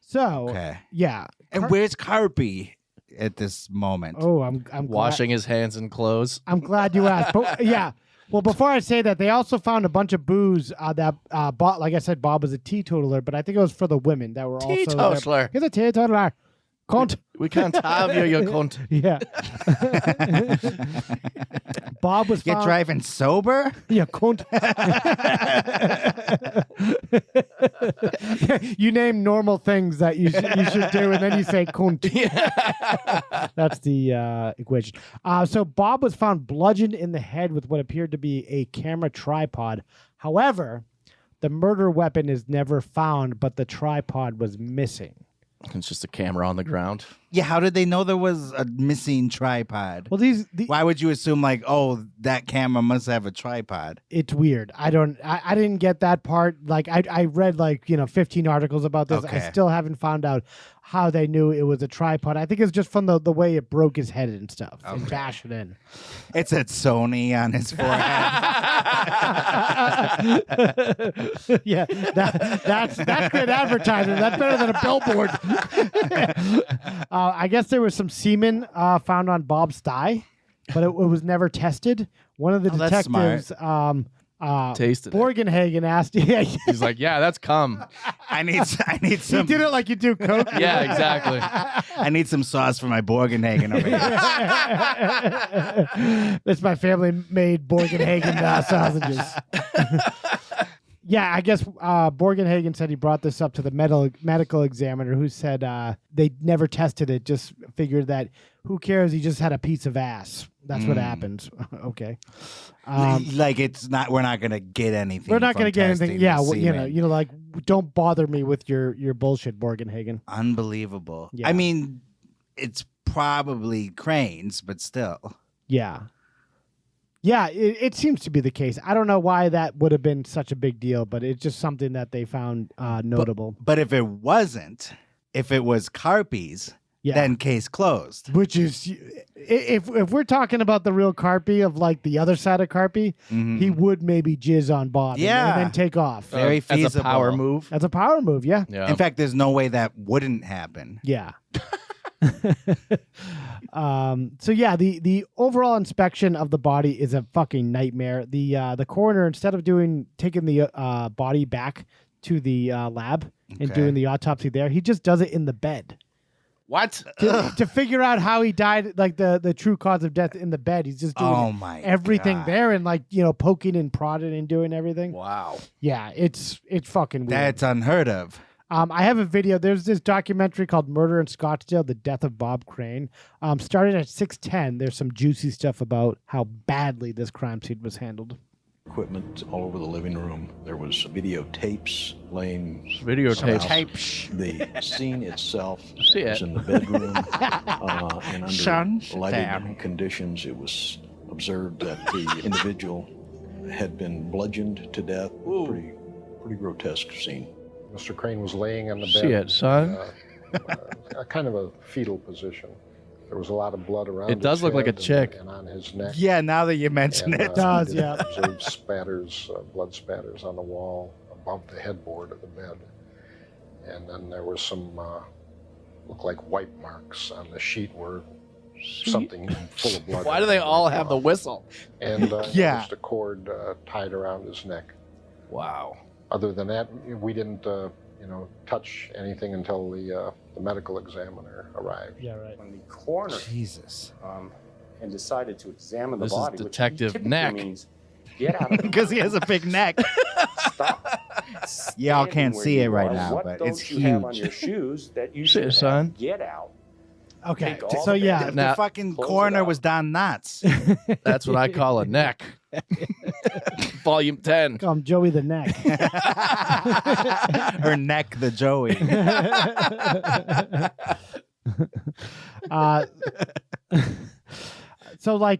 So, yeah. And where's Carpy at this moment? Oh, I'm Washing his hands in clothes. I'm glad you asked. But, yeah. Well, before I say that, they also found a bunch of booze that Bob, like I said, Bob was a teetotaler, but I think it was for the women that were also Teetotaler. there. He's a teetotaler. Cunt. We can't have you, you cunt. Yeah. Bob was You're found. driving sober? Yeah, cunt. You name normal things that you should do, and then you say cunt. That's the equation. So Bob was found bludgeoned in the head with what appeared to be a camera tripod. However, the murder weapon is never found, but the tripod was missing. It's just a camera on the ground. Yeah, how did they know there was a missing tripod? Well, why would you assume like, oh, that camera must have a tripod? It's weird. I didn't get that part. Like I read 15 articles about this. Okay. I still haven't found out how they knew it was a tripod. I think it's just from the way it broke his head and stuff and bashed it in. It said Sony on his forehead. Yeah, that's great advertising. That's better than a billboard. I guess there was some semen found on Bob's thigh, but it was never tested. One of the detectives tasted Borgenhagen asked. Yeah, he's like, yeah, that's cum. I need some. He did it like you do coke. Yeah, exactly. I need some sauce for my Borgenhagen over here. That's my family made Borgenhagen sausages. Yeah, I guess Borgenhagen said he brought this up to the medical examiner, who said they never tested it, just figured that who cares? He just had a piece of ass. That's what happens. Okay. Like it's not. We're not gonna get anything. We're not going to get anything. Yeah, like don't bother me with your bullshit, Borgenhagen. Unbelievable. Yeah. I mean, it's probably cranes, but still. Yeah. Yeah, it seems to be the case. I don't know why that would have been such a big deal, but it's just something that they found notable. But if it wasn't, if it was Carpy's, then case closed. Which is, if we're talking about the real Carpy of like the other side of Carpy, he would maybe jizz on Bob and then take off. Very feasible. As a power move. That's a power move, yeah. In fact, there's no way that wouldn't happen. Yeah. So yeah, the overall inspection of the body is a fucking nightmare. The coroner, instead of taking the body back to the lab and doing the autopsy there, he just does it in the bed. What? To figure out how he died, like the true cause of death in the bed. He's just doing everything there and poking and prodding and doing everything. Wow. Yeah, it's fucking weird. That's unheard of. I have a video. There's this documentary called Murder in Scottsdale, The Death of Bob Crane. Started at 6:10. There's some juicy stuff about how badly this crime scene was handled. Equipment all over the living room. There was videotapes laying. Videotapes. The scene itself was it. in the bedroom. And under lighted conditions, it was observed that the individual had been bludgeoned to death. Pretty grotesque scene. Mr. Crane was laying on the bed. See it, son. A kind of a fetal position. There was a lot of blood around. It does look like a chick. And on his neck. Yeah, now that you mention it. It does, yeah. Observed spatters, blood spatters on the wall above the headboard of the bed. And then there was some, looked like wipe marks on the sheet where something full of blood. Why do they all have the whistle? And there was a cord tied around his neck. Wow. Other than that, we didn't, touch anything until the medical examiner arrived. Yeah, right. When the coroner and decided to examine the This body, is Detective which Neck. means get out of Because he has a big neck. Stop. Y'all can't Standing see where it you right are. now, What but don't it's you have on huge. your shoes that you See should it, have? son? Get out. Okay, Take all so the yeah. bed. The fucking Close it coroner up. was Don Knotts. That's what I call a neck. Volume 10. Call him Joey the Neck. Her neck, the Joey. So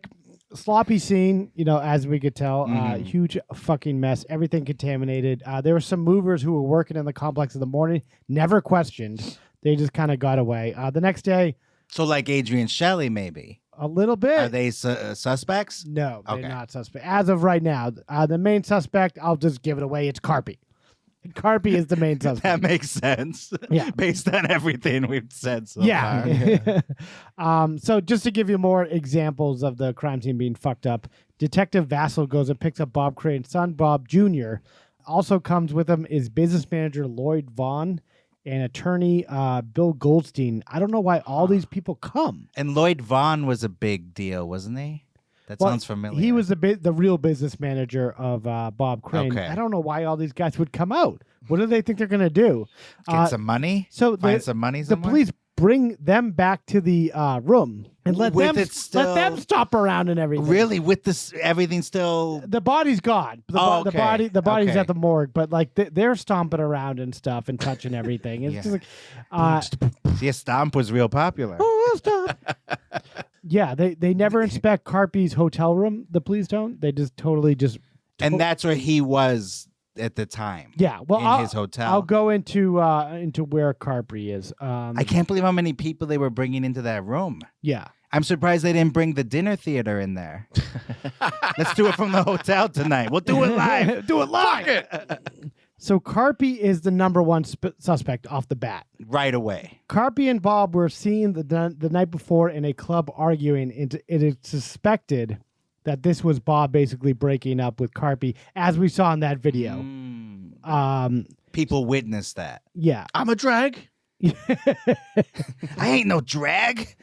sloppy scene, as we could tell, huge fucking mess, everything contaminated. There were some movers who were working in the complex in the morning, never questioned. They just kind of got away. The next day. So like Adrian Shelley, maybe. A little bit. Are they suspects? No, they're not suspect. As of right now, the main suspect, I'll just give it away. It's Carpy. Carpy is the main suspect. That makes sense. Yeah. Based on everything we've said so far. So just to give you more examples of the crime scene being fucked up, Detective Vassal goes and picks up Bob Crane's son, Bob Jr. Also comes with him is business manager Lloyd Vaughn and attorney Bill Goldstein. I don't know why all these people come. And Lloyd Vaughn was a big deal, wasn't he? That sounds familiar. He was the real business manager of Bob Crane. Okay. I don't know why all these guys would come out. What do they think they're going to do? Get some money? So Find some money somewhere? The police bring them back to the room, And let them stop around and everything. Really, with this, everything still. The body's gone. The body's at the morgue, but like they're stomping around and stuff and touching everything. It's just like, see, a stomp was real popular. Stomp. Yeah, they never inspect Carpy's hotel room. The police don't. They just totally and that's where he was at the time. Yeah, well, in his hotel. I'll go into where Carpy is. I can't believe how many people they were bringing into that room. Yeah. I'm surprised they didn't bring the dinner theater in there. Let's do it from the hotel tonight. We'll do it live. Do it live. So Carpy is the number one suspect off the bat. Right away. Carpy and Bob were seen the night before in a club arguing, and it is suspected that this was Bob basically breaking up with Carpy, as we saw in that video. People witnessed that. Yeah. I'm a drag. I ain't no drag.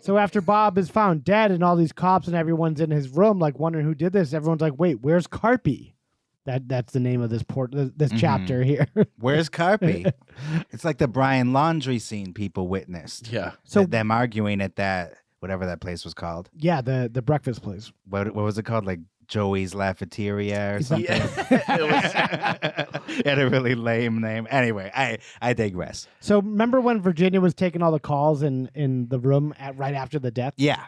So after Bob is found dead and all these cops and everyone's in his room like wondering who did this, everyone's like, wait, where's Carpy? That's the name of this chapter here. Where's Carpy? It's like the Brian Laundrie scene people witnessed. Yeah. So them arguing at that, whatever that place was called. Yeah, the breakfast place. What was it called? Like Joey's Lafiteria or something? Yeah. It had a really lame name. Anyway, I digress. So remember when Virginia was taking all the calls in the room right after the death? Yeah.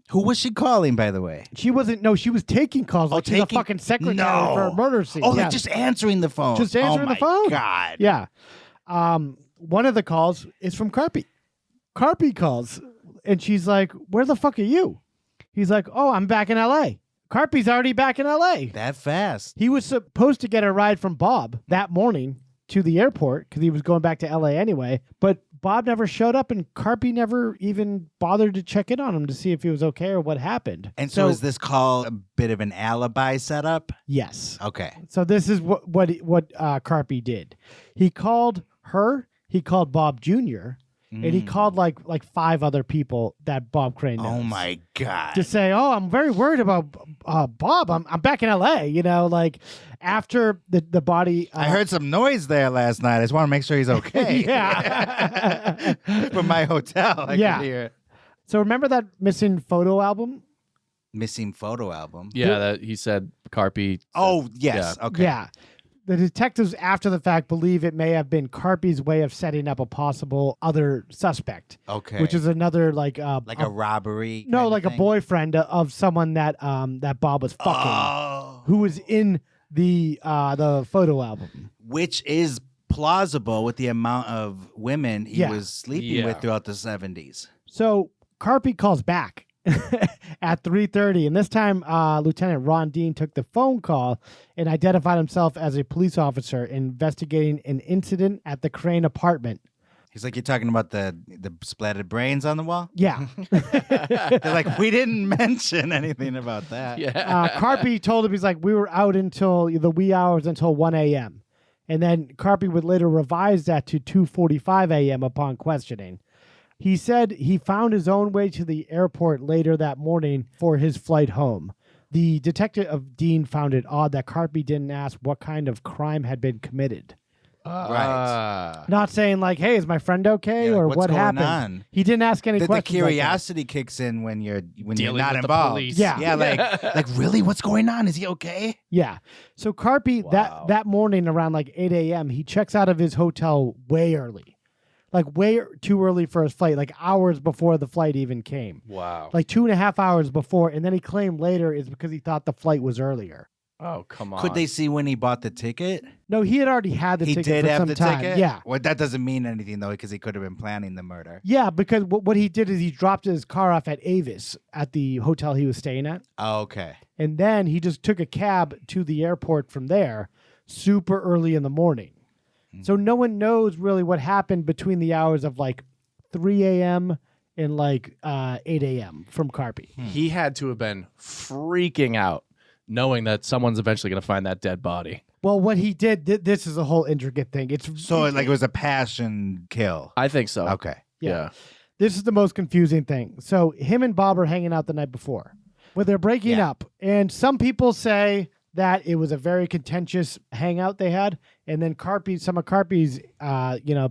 Who was she calling, by the way? She wasn't. No, she was taking calls. Like she's a fucking secretary for a murder scene. Oh, they're just answering the phone. Just answering the phone. God. Yeah. One of the calls is from Carpy. Carpy calls, and she's like, "Where the fuck are you?" He's like, "Oh, I'm back in L.A." Carpy's already back in L.A. That fast. He was supposed to get a ride from Bob that morning to the airport because he was going back to L.A. anyway, but Bob never showed up, and Carpy never even bothered to check in on him to see if he was okay or what happened. And so is this call a bit of an alibi setup? Yes. Okay. So this is what Carpy did. He called her. He called Bob Jr. And he called like 5 other people that Bob Crane knows. Oh my God. To say, oh, I'm very worried about Bob. I'm back in L.A. You know, like after the body. I heard some noise there last night. I just want to make sure he's okay. Yeah. From my hotel, I could hear it. So remember that missing photo album? Missing photo album? Yeah, that he said Carpy. Oh, yes. Yeah. Okay. Yeah. The detectives, after the fact, believe it may have been Carpy's way of setting up a possible other suspect. Okay. Which is another like a robbery. No, like a boyfriend of someone that Bob was fucking, who was in the photo album. Which is plausible with the amount of women he was sleeping with throughout the 70s. So Carpy calls back at 3:30, and this time Lieutenant Ron Dean took the phone call and identified himself as a police officer investigating an incident at the Crane apartment. He's like, you're talking about the splattered brains on the wall? Yeah. They're like, we didn't mention anything about that. Yeah. Carpy told him, he's like, we were out until the wee hours until 1 a.m. And then Carpy would later revise that to 2:45 a.m. upon questioning. He said he found his own way to the airport later that morning for his flight home. The detective of Dean found it odd that Carpy didn't ask what kind of crime had been committed. Right. Not saying like, hey, is my friend okay? Yeah, or what's what going happened? on? He didn't ask any The questions. curiosity kicks in when you're Dealing not with the involved. police. Yeah. Yeah, like really? What's going on? Is he okay? Yeah. So Carpy, that morning around like 8 a.m., he checks out of his hotel way early. Like way too early for his flight, like hours before the flight even came. Wow. Like 2.5 hours before. And then he claimed later is because he thought the flight was earlier. Oh, come on. Could they see when he bought the ticket? No, he had already had the He ticket did for have some the time. ticket? Yeah. Well, that doesn't mean anything, though, because he could have been planning the murder. Yeah, because what he did is he dropped his car off at Avis at the hotel he was staying at. Oh, okay. And then he just took a cab to the airport from there super early in the morning. So no one knows really what happened between the hours of like 3 a.m. and like 8 a.m. from Carpy. He had to have been freaking out knowing that someone's eventually going to find that dead body. Well, what he did, this is a whole intricate thing. So like it was a passion kill. I think so. Okay. Yeah. This is the most confusing thing. So him and Bob are hanging out the night before, where they're breaking up. And some people say that it was a very contentious hangout they had. And then some of Carpy's,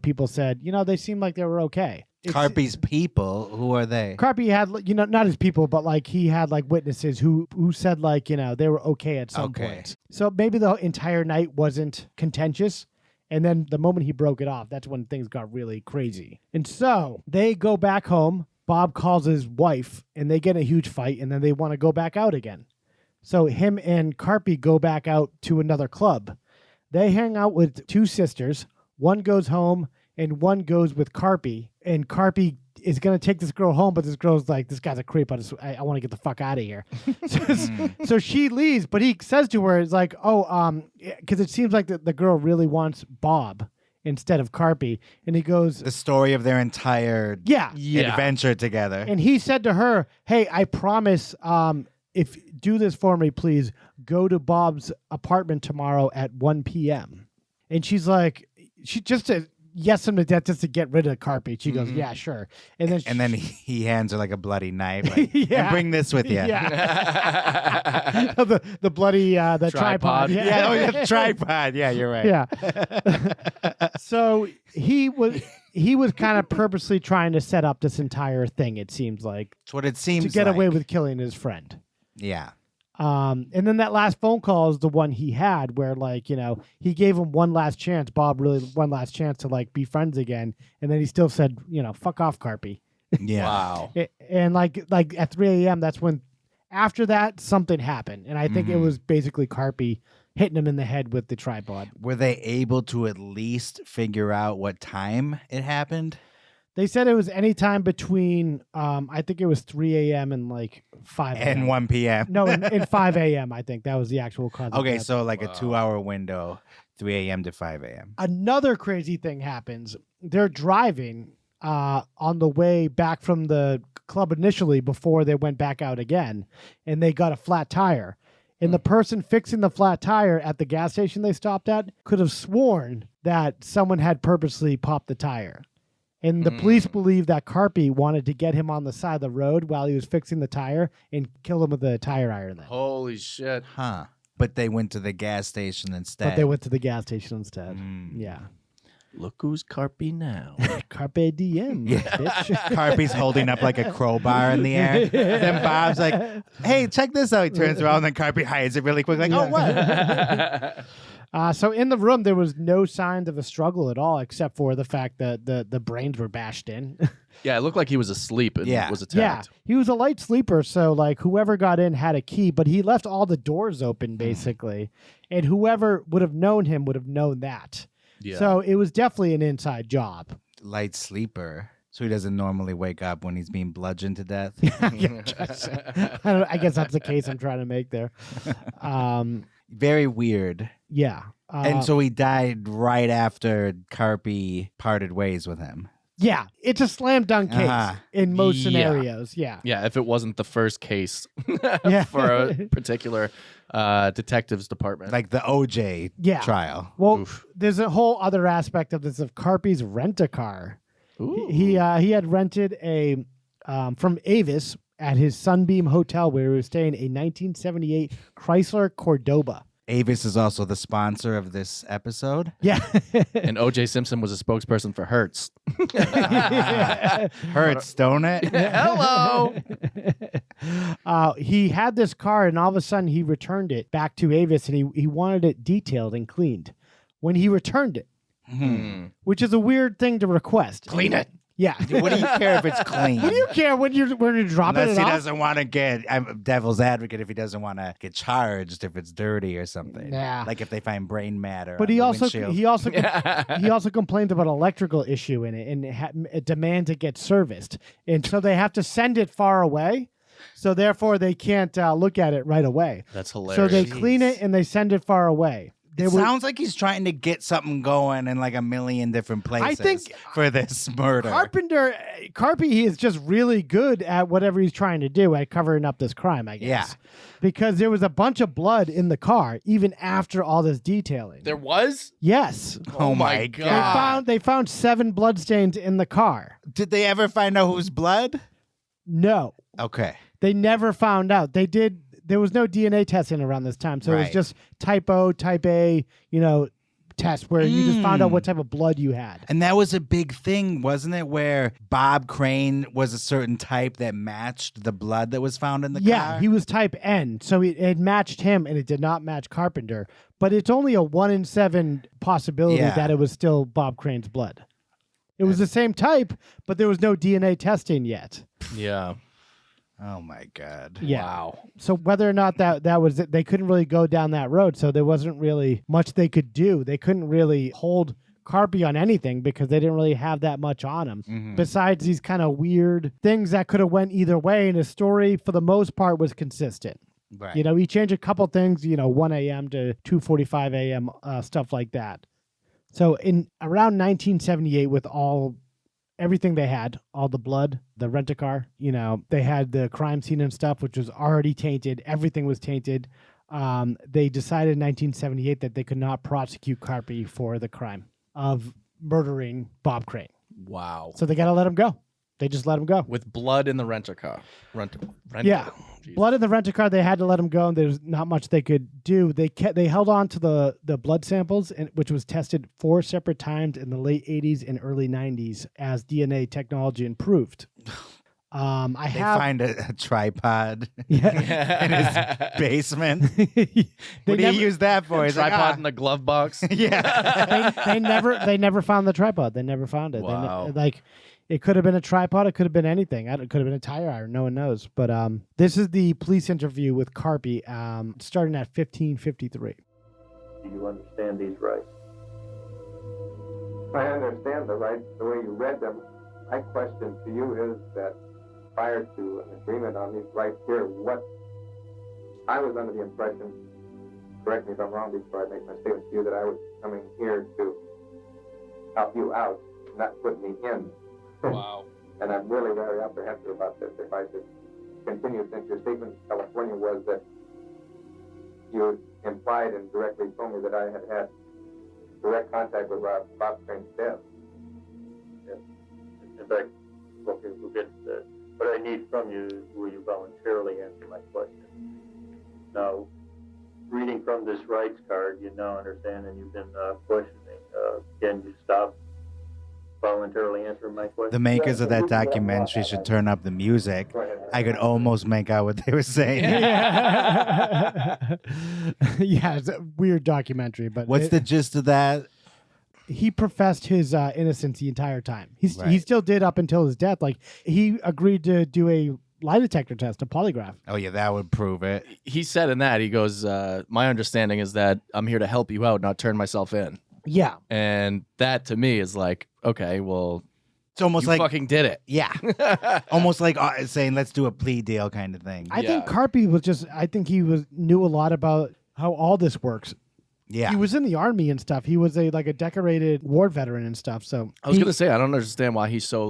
people said, they seemed like they were okay. Carpy's people, who are they? Carpy had, not his people, but like he had like witnesses who said like, they were okay at some point. So maybe the entire night wasn't contentious. And then the moment he broke it off, that's when things got really crazy. And so they go back home. Bob calls his wife and they get in a huge fight and then they want to go back out again. So him and Carpy go back out to another club. They hang out with two sisters. One goes home and one goes with Carpy. And Carpy is going to take this girl home, but this girl's like, this guy's a creep. I want to get the fuck out of here. So she leaves, but he says to her, it's like, because it seems like the girl really wants Bob instead of Carpy. And he goes... The story of their entire adventure together. And he said to her, hey, I promise, if do this for me, please, go to Bob's apartment tomorrow at 1 p.m. And she's like, she just said yes him to death just to get rid of Carpy. She goes, yeah, sure. And then he hands her like a bloody knife. Like, and bring this with you. Yeah. the bloody the tripod. Yeah, tripod. Yeah, you're right. Yeah. So he was kind of purposely trying to set up this entire thing, it seems like. That's what it seems to get like. away with killing his friend. Yeah. And then that last phone call is the one he had where, like, he gave him one last chance. Bob really one last chance to, like, be friends again. And then he still said, fuck off, Carpy. Yeah. Wow. And like at 3 a.m., that's when, after that, something happened. And I think it was basically Carpy hitting him in the head with the tripod. Were they able to at least figure out what time it happened? They said it was any time between, I think it was 3 a.m. and like 5 a.m. And 1 p.m. No, in 5 a.m. I think that was the actual cause. Okay, so like a 2-hour window, 3 a.m. to 5 a.m. Another crazy thing happens. They're driving on the way back from the club initially before they went back out again, and they got a flat tire. And the person fixing the flat tire at the gas station they stopped at could have sworn that someone had purposely popped the tire. And the police believe that Carpy wanted to get him on the side of the road while he was fixing the tire and kill him with a tire iron. Then. Holy shit. Huh. But they went to the gas station instead. Yeah. Look who's Carpy now. Carpe diem, bitch. Carpy's holding up like a crowbar in the air. Then Bob's like, hey, check this out. He turns around and then Carpy hides it really quick. Like, oh, what? So in the room, there was no signs of a struggle at all, except for the fact that the brains were bashed in. Yeah, it looked like he was asleep and was attacked. Yeah, he was a light sleeper, so like whoever got in had a key, but he left all the doors open basically, and whoever would have known him would have known that. Yeah. So it was definitely an inside job. Light sleeper. So he doesn't normally wake up when he's being bludgeoned to death? I guess that's the case I'm trying to make there. Very weird. Yeah. And so he died right after Carpy parted ways with him. Yeah. It's a slam dunk case in most scenarios. Yeah. Yeah, if it wasn't the first case for a particular detective's department. Like the OJ trial. Well, there's a whole other aspect of this of Carpy's rent-a-car. He had rented a from Avis at his Sunbeam Hotel where he was staying, a 1978 Chrysler Cordoba. Avis is also the sponsor of this episode. Yeah. And O.J. Simpson was a spokesperson for Hertz. Hertz, don't it? Hello. He had this car, and all of a sudden he returned it back to Avis, and he wanted it detailed and cleaned. When he returned it, which is a weird thing to request. Clean it. Yeah. What do you care if it's clean? What do you care when you're dropping Unless it he off? doesn't want to get, I'm a devil's advocate if he doesn't want to get charged if it's dirty or something. Nah. Like if they find brain matter. But he also complains about electrical issue in it and it demands it get serviced, and so they have to send it far away. So therefore, they can't look at it right away. That's hilarious. So they clean it and they send it far away. Sounds like he's trying to get something going in like a million different places. I think for this murder. Carpy, he is just really good at whatever he's trying to do at covering up this crime, I guess. Yeah. Because there was a bunch of blood in the car, even after all this detailing. There was? Yes. Oh my God. They found 7 bloodstains in the car. Did they ever find out whose blood? No. Okay. They never found out. They did. There was no DNA testing around this time, so it was just type O, type A, 10 test where you just found out what type of blood you had. And that was a big thing, wasn't it? Where Bob Crane was a certain type that matched the blood that was found in the car? Yeah, he was type N, so it matched him, and it did not match Carpenter. But it's only a 1 in 7 possibility that it was still Bob Crane's blood. It was the same type, but there was no DNA testing yet. Yeah. Oh my God. Yeah. Wow. So whether or not that was it, they couldn't really go down that road. So there wasn't really much they could do. They couldn't really hold Carpy on anything because they didn't really have that much on him. Besides these kind of weird things that could have went either way. And his story, for the most part, was consistent. Right. You know, he changed a couple things, 1 a.m. to 2:45 a.m., stuff like that. So in around 1978, with everything they had, all the blood, the rent-a-car, they had the crime scene and stuff, which was already tainted. Everything was tainted. They decided in 1978 that they could not prosecute Carpy for the crime of murdering Bob Crane. Wow. So they got to let him go. They just let him go. With blood in the rent-a-car. Yeah. Jesus. Blood in the rent-a-car, they had to let him go, and there's not much they could do. They held on to the blood samples, which was tested 4 separate times in the late 80s and early 90s as DNA technology improved. They find a tripod in his basement. What do you use that for? He's tripod in the glove box. Yeah. they never found the tripod. They never found it. Wow. It could have been a tripod. It could have been anything. It could have been a tire iron. No one knows. But this is the police interview with Carpy, starting at 15:53. Do you understand these rights? I understand the rights the way you read them. My question to you is that prior to an agreement on these rights here, I was under the impression, correct me if I'm wrong before I make my statement to you, that I was coming here to help you out, not put me in. Wow. And I'm really very apprehensive about this. If I should continue, since your statement in California was that you implied and directly told me that I had direct contact with Bob Crane's death. Yes. In fact, okay, we'll get what I need from you is will you voluntarily answer my question? Now, reading from this rights card, you now understand, and you've been questioning. Can you stop voluntarily answering my question? The makers of that documentary should turn up the music. I could almost make out what they were saying. Yeah, it's a weird documentary. But what's the gist of that? He professed his innocence the entire time. He still did up until his death. Like, he agreed to do a lie detector test, a polygraph. Oh, yeah, that would prove it. He said in that, he goes, my understanding is that I'm here to help you out, not turn myself in. Yeah. And that to me is like, okay, well, it's almost like fucking did it. Yeah. Almost like saying, let's do a plea deal kind of thing. I think Carpy knew a lot about how all this works. Yeah. He was in the army and stuff. He was a decorated war veteran and stuff. So I was going to say, I don't understand why he's so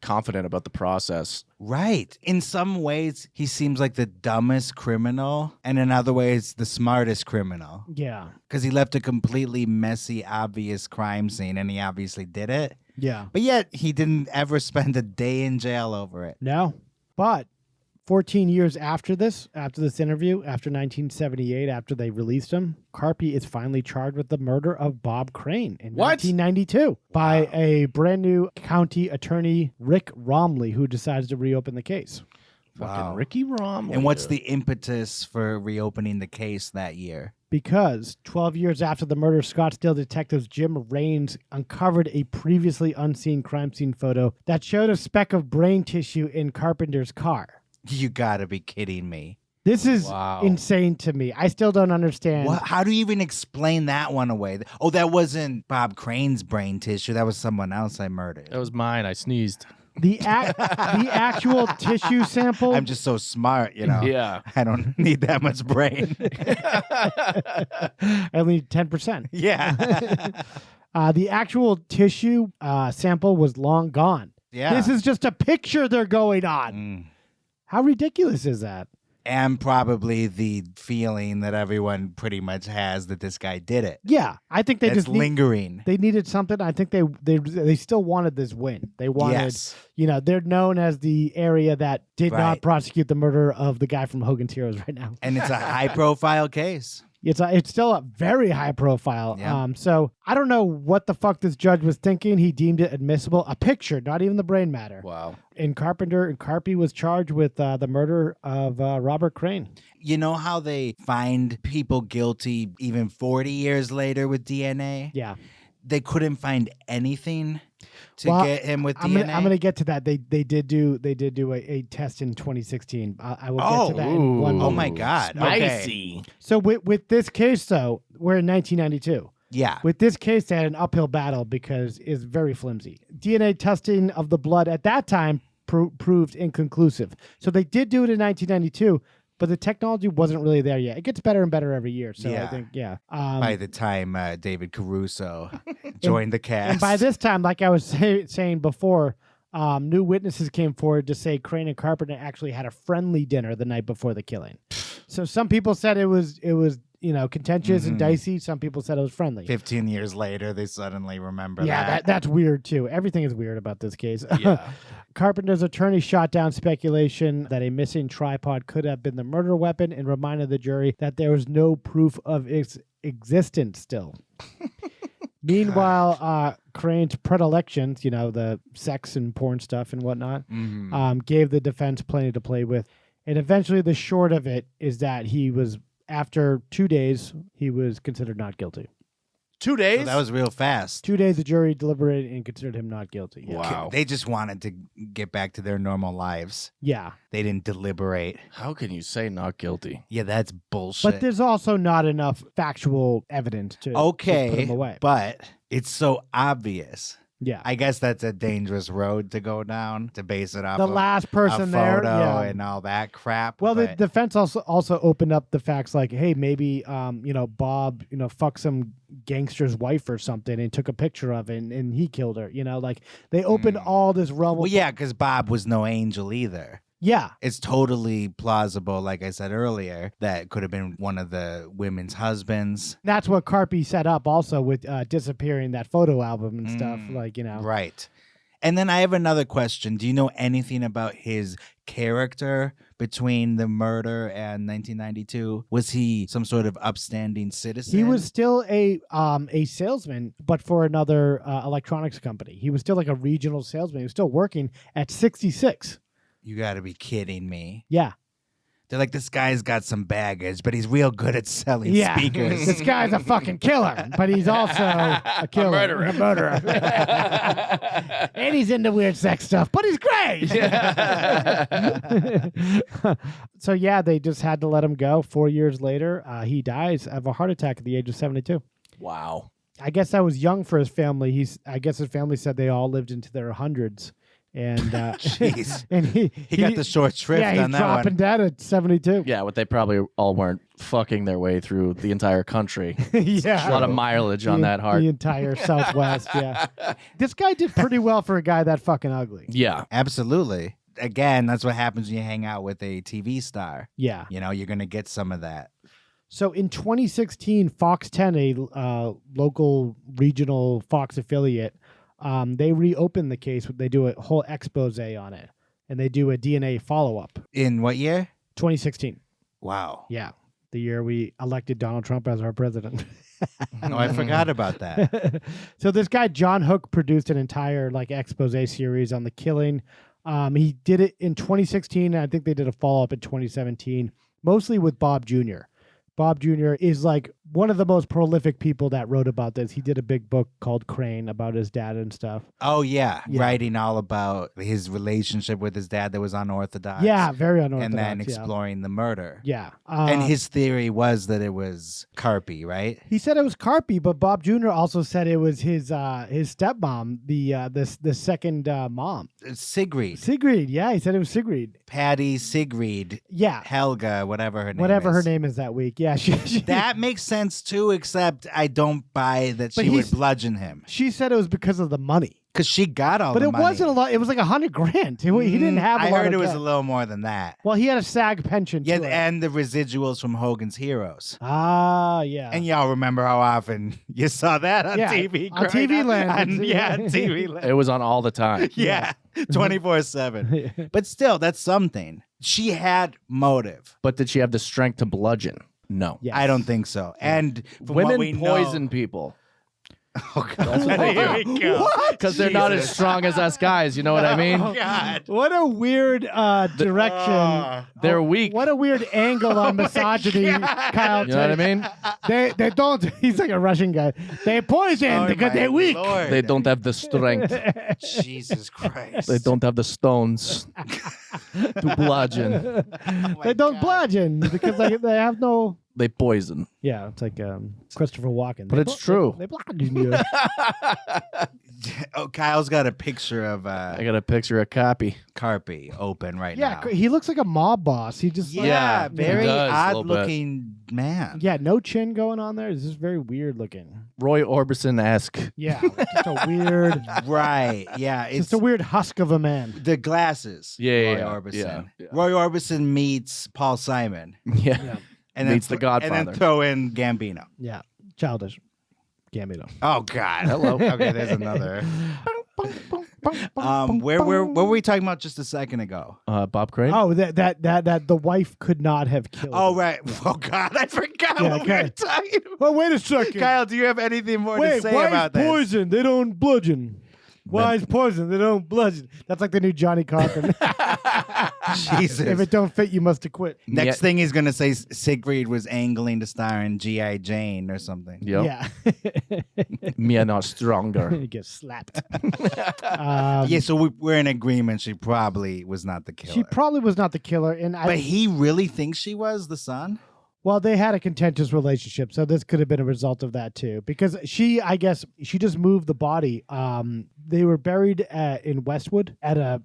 confident about the process. Right. In some ways, he seems like the dumbest criminal, and in other ways, the smartest criminal. Yeah. Because he left a completely messy, obvious crime scene, and he obviously did it. Yeah. But yet, he didn't ever spend a day in jail over it. No. But 14 years after this interview, after 1978, after they released him, Carpy is finally charged with the murder of Bob Crane in 1992 by a brand new county attorney, Rick Romley, who decides to reopen the case. Fucking Ricky Romley. And what's the impetus for reopening the case that year? Because 12 years after the murder, Scottsdale detectives Jim Raines uncovered a previously unseen crime scene photo that showed a speck of brain tissue in Carpenter's car. You gotta be kidding me. This is insane to me. I still don't understand. How do you even explain that one away? Oh, that wasn't Bob Crane's brain tissue. That was someone else I murdered. That was mine. I sneezed. The actual tissue sample. I'm just so smart, Yeah. I don't need that much brain. I need 10%. Yeah. The actual tissue sample was long gone. Yeah. This is just a picture they're going on. How ridiculous is that? And probably the feeling that everyone pretty much has that this guy did it. Yeah, I think they just lingering. They needed something. I think they still wanted this win. They wanted, they're known as the area that did not prosecute the murder of the guy from Hogan's Heroes right now. And it's a high-profile case. It's still a very high profile. Yeah. So I don't know what the fuck this judge was thinking. He deemed it admissible. A picture, not even the brain matter. Wow. And Carpy was charged with the murder of Robert Crane. You know how they find people guilty even 40 years later with DNA? Yeah. They couldn't find anything to get him with I'm DNA. I'm gonna get to that. They did do a test in 2016. I will get to that in one moment. Oh my God. Spicy. Okay. So with this case though, we're in 1992. Yeah. With this case, they had an uphill battle because it's very flimsy. DNA testing of the blood at that time proved inconclusive. So they did do it in 1992. But the technology wasn't really there yet. It gets better and better every year. So I think, by the time David Caruso joined the cast. And by this time, like I was saying before, new witnesses came forward to say Crane and Carpenter actually had a friendly dinner the night before the killing. So some people said it was contentious and dicey. Some people said it was friendly. 15 years later, they suddenly remember that. That's weird too. Everything is weird about this case. Yeah. Carpenter's attorney shot down speculation that a missing tripod could have been the murder weapon and reminded the jury that there was no proof of its existence still. Meanwhile, Crane's predilections, the sex and porn stuff and whatnot, gave the defense plenty to play with. And eventually the short of it is that after 2 days, he was considered not guilty. 2 days? So that was real fast. 2 days, the jury deliberated and considered him not guilty. Yeah. Wow. They just wanted to get back to their normal lives. Yeah. They didn't deliberate. How can you say not guilty? Yeah, that's bullshit. But there's also not enough factual evidence to put him away. But it's so obvious. Yeah. I guess that's a dangerous road to go down to base it off The of last person a there, photo yeah. and all that crap. Well, the but- defense also opened up the facts like, hey, maybe Bob, fucked some gangster's wife or something and took a picture of it and he killed her. Like they opened all this realm. Well, yeah, because Bob was no angel either. Yeah. It's totally plausible, like I said earlier, that could have been one of the women's husbands. That's what Carpy set up also with disappearing that photo album and stuff. Right. And then I have another question. Do you know anything about his character between the murder and 1992? Was he some sort of upstanding citizen? He was still a salesman, but for another electronics company. He was still like a regional salesman. He was still working at 66. You got to be kidding me. Yeah. They're like, this guy's got some baggage, but he's real good at selling speakers. This guy's a fucking killer, but he's also a killer. A murderer. And he's into weird sex stuff, but he's great. So, yeah, they just had to let him go. 4 years later, he dies of a heart attack at the age of 72. Wow. I guess that was young for his family. I guess his family said they all lived into their hundreds. And jeez, and he got the short shrift on that one. Yeah, he's dropping dead at 72. Yeah, but they probably all weren't fucking their way through the entire country. Yeah, a lot of mileage on that heart. The entire Southwest. Yeah, this guy did pretty well for a guy that fucking ugly. Yeah, absolutely. Again, that's what happens when you hang out with a TV star. Yeah, you're gonna get some of that. So in 2016, Fox 10, a local regional Fox affiliate, they reopened the case. They do a whole expose on it, and they do a DNA follow-up. In what year? 2016. Wow. Yeah, the year we elected Donald Trump as our president. Oh, I forgot about that. So this guy, John Hook, produced an entire expose series on the killing. He did it in 2016, and I think they did a follow-up in 2017, mostly with Bob Jr. Bob Jr. is one of the most prolific people that wrote about this. He did a big book called Crane about his dad and stuff. Oh, yeah. Writing all about his relationship with his dad that was unorthodox. Yeah, very unorthodox. And then exploring the murder. Yeah. And his theory was that it was Carpy, right? He said it was Carpy, but Bob Jr. also said it was his stepmom, the second mom. Sigrid. Sigrid, yeah. He said it was Sigrid. Patty Sigrid. Yeah. Helga, whatever her name is. Whatever her name is that week. Yeah. That makes sense too, except I don't buy that she would bludgeon him. She said it was because of the money. Because she got all the money. But it wasn't a lot. It was like $100,000. He didn't have a lot. I heard it was a little more than that. Well, he had a SAG pension too. And the residuals from Hogan's Heroes. Ah, yeah. And y'all remember how often you saw that on TV. On TV Land. On TV Land. It was on all the time. Yeah, 24/7. But still, that's something. She had motive. But did she have the strength to bludgeon? No. Yes. I don't think so. And from Women what we poison people. Oh, God. Here we go. Because they're not as strong as us guys. You know what I mean? Oh, God. What a weird direction. They're weak. What a weird angle on misogyny, Kyle. You know what I mean? They don't. He's like a Russian guy. They poison because they're weak. Lord. They don't have the strength. Jesus Christ. They don't have the stones to bludgeon. They don't bludgeon because they have no. They poison. Yeah, it's like Christopher Walken. But it's true. They bludgeon you. Oh, Kyle's got a picture of I got a picture of Carpy open right Yeah, now. he looks like a mob boss. He just Yeah, he very does, a little odd looking man. yeah, no chin going on there. It's just very weird looking. Roy Orbison-esque. Yeah, just a weird, Right. Yeah. It's just a weird husk of a man. the glasses. Yeah, Roy yeah, Orbison. yeah. Roy Orbison meets Paul Simon. Yeah. And Meets the Godfather. And then throw in Gambino. Yeah, childish. Gambino. Oh God. Hello. Okay, there's another. Where were we talking about just a second ago? Bob Crane. Oh, that the wife could not have killed. Oh right. Oh God, I forgot Yeah, what we were talking about. Oh, wait a second. Kyle, do you have anything more to Wait, say why about is this? poison? They don't bludgeon. Why is poison? They don't bludgeon. That's like the new Johnny Carpenter. Jesus. If it don't fit, you must have quit. Next thing he's gonna say Siegfried was angling to star in G.I. Jane or something. Yep. Yeah. Me are not stronger. He gets slapped. Yeah, so we're in agreement. She probably was not the killer. She probably was not the killer, and but he really thinks she was the son. Well, they had a contentious relationship, so this could have been a result of that too. Because I guess she just moved the body. They were buried in Westwood at a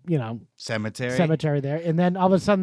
cemetery there, and then all of a sudden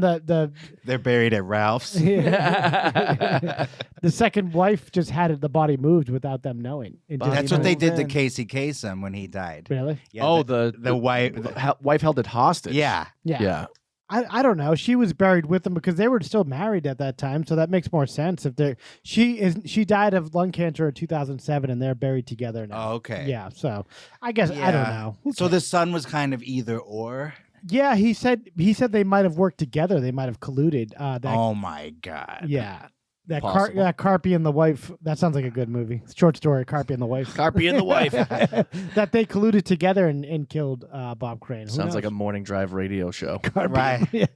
they're buried at Ralph's. the second wife just had the body moved without them knowing. That's what they did to Casey Kasem when he died. Really? Yeah, the wife. Wife held it hostage. Yeah. Yeah. I don't know. She was buried with them because they were still married at that time, so that makes more sense. If she died of lung cancer in 2007, and they're buried together now. Oh, okay. Yeah. So I guess I don't know. So the son was kind of either or. Yeah, he said they might have worked together. They might have colluded. Oh my God. Yeah. That Possible. Carpy and the wife. That sounds like a good movie. Short story. Carpy and the wife. Carpy and the wife. That they colluded together and killed Bob Crane. Who Sounds knows? like a morning drive radio show. Right.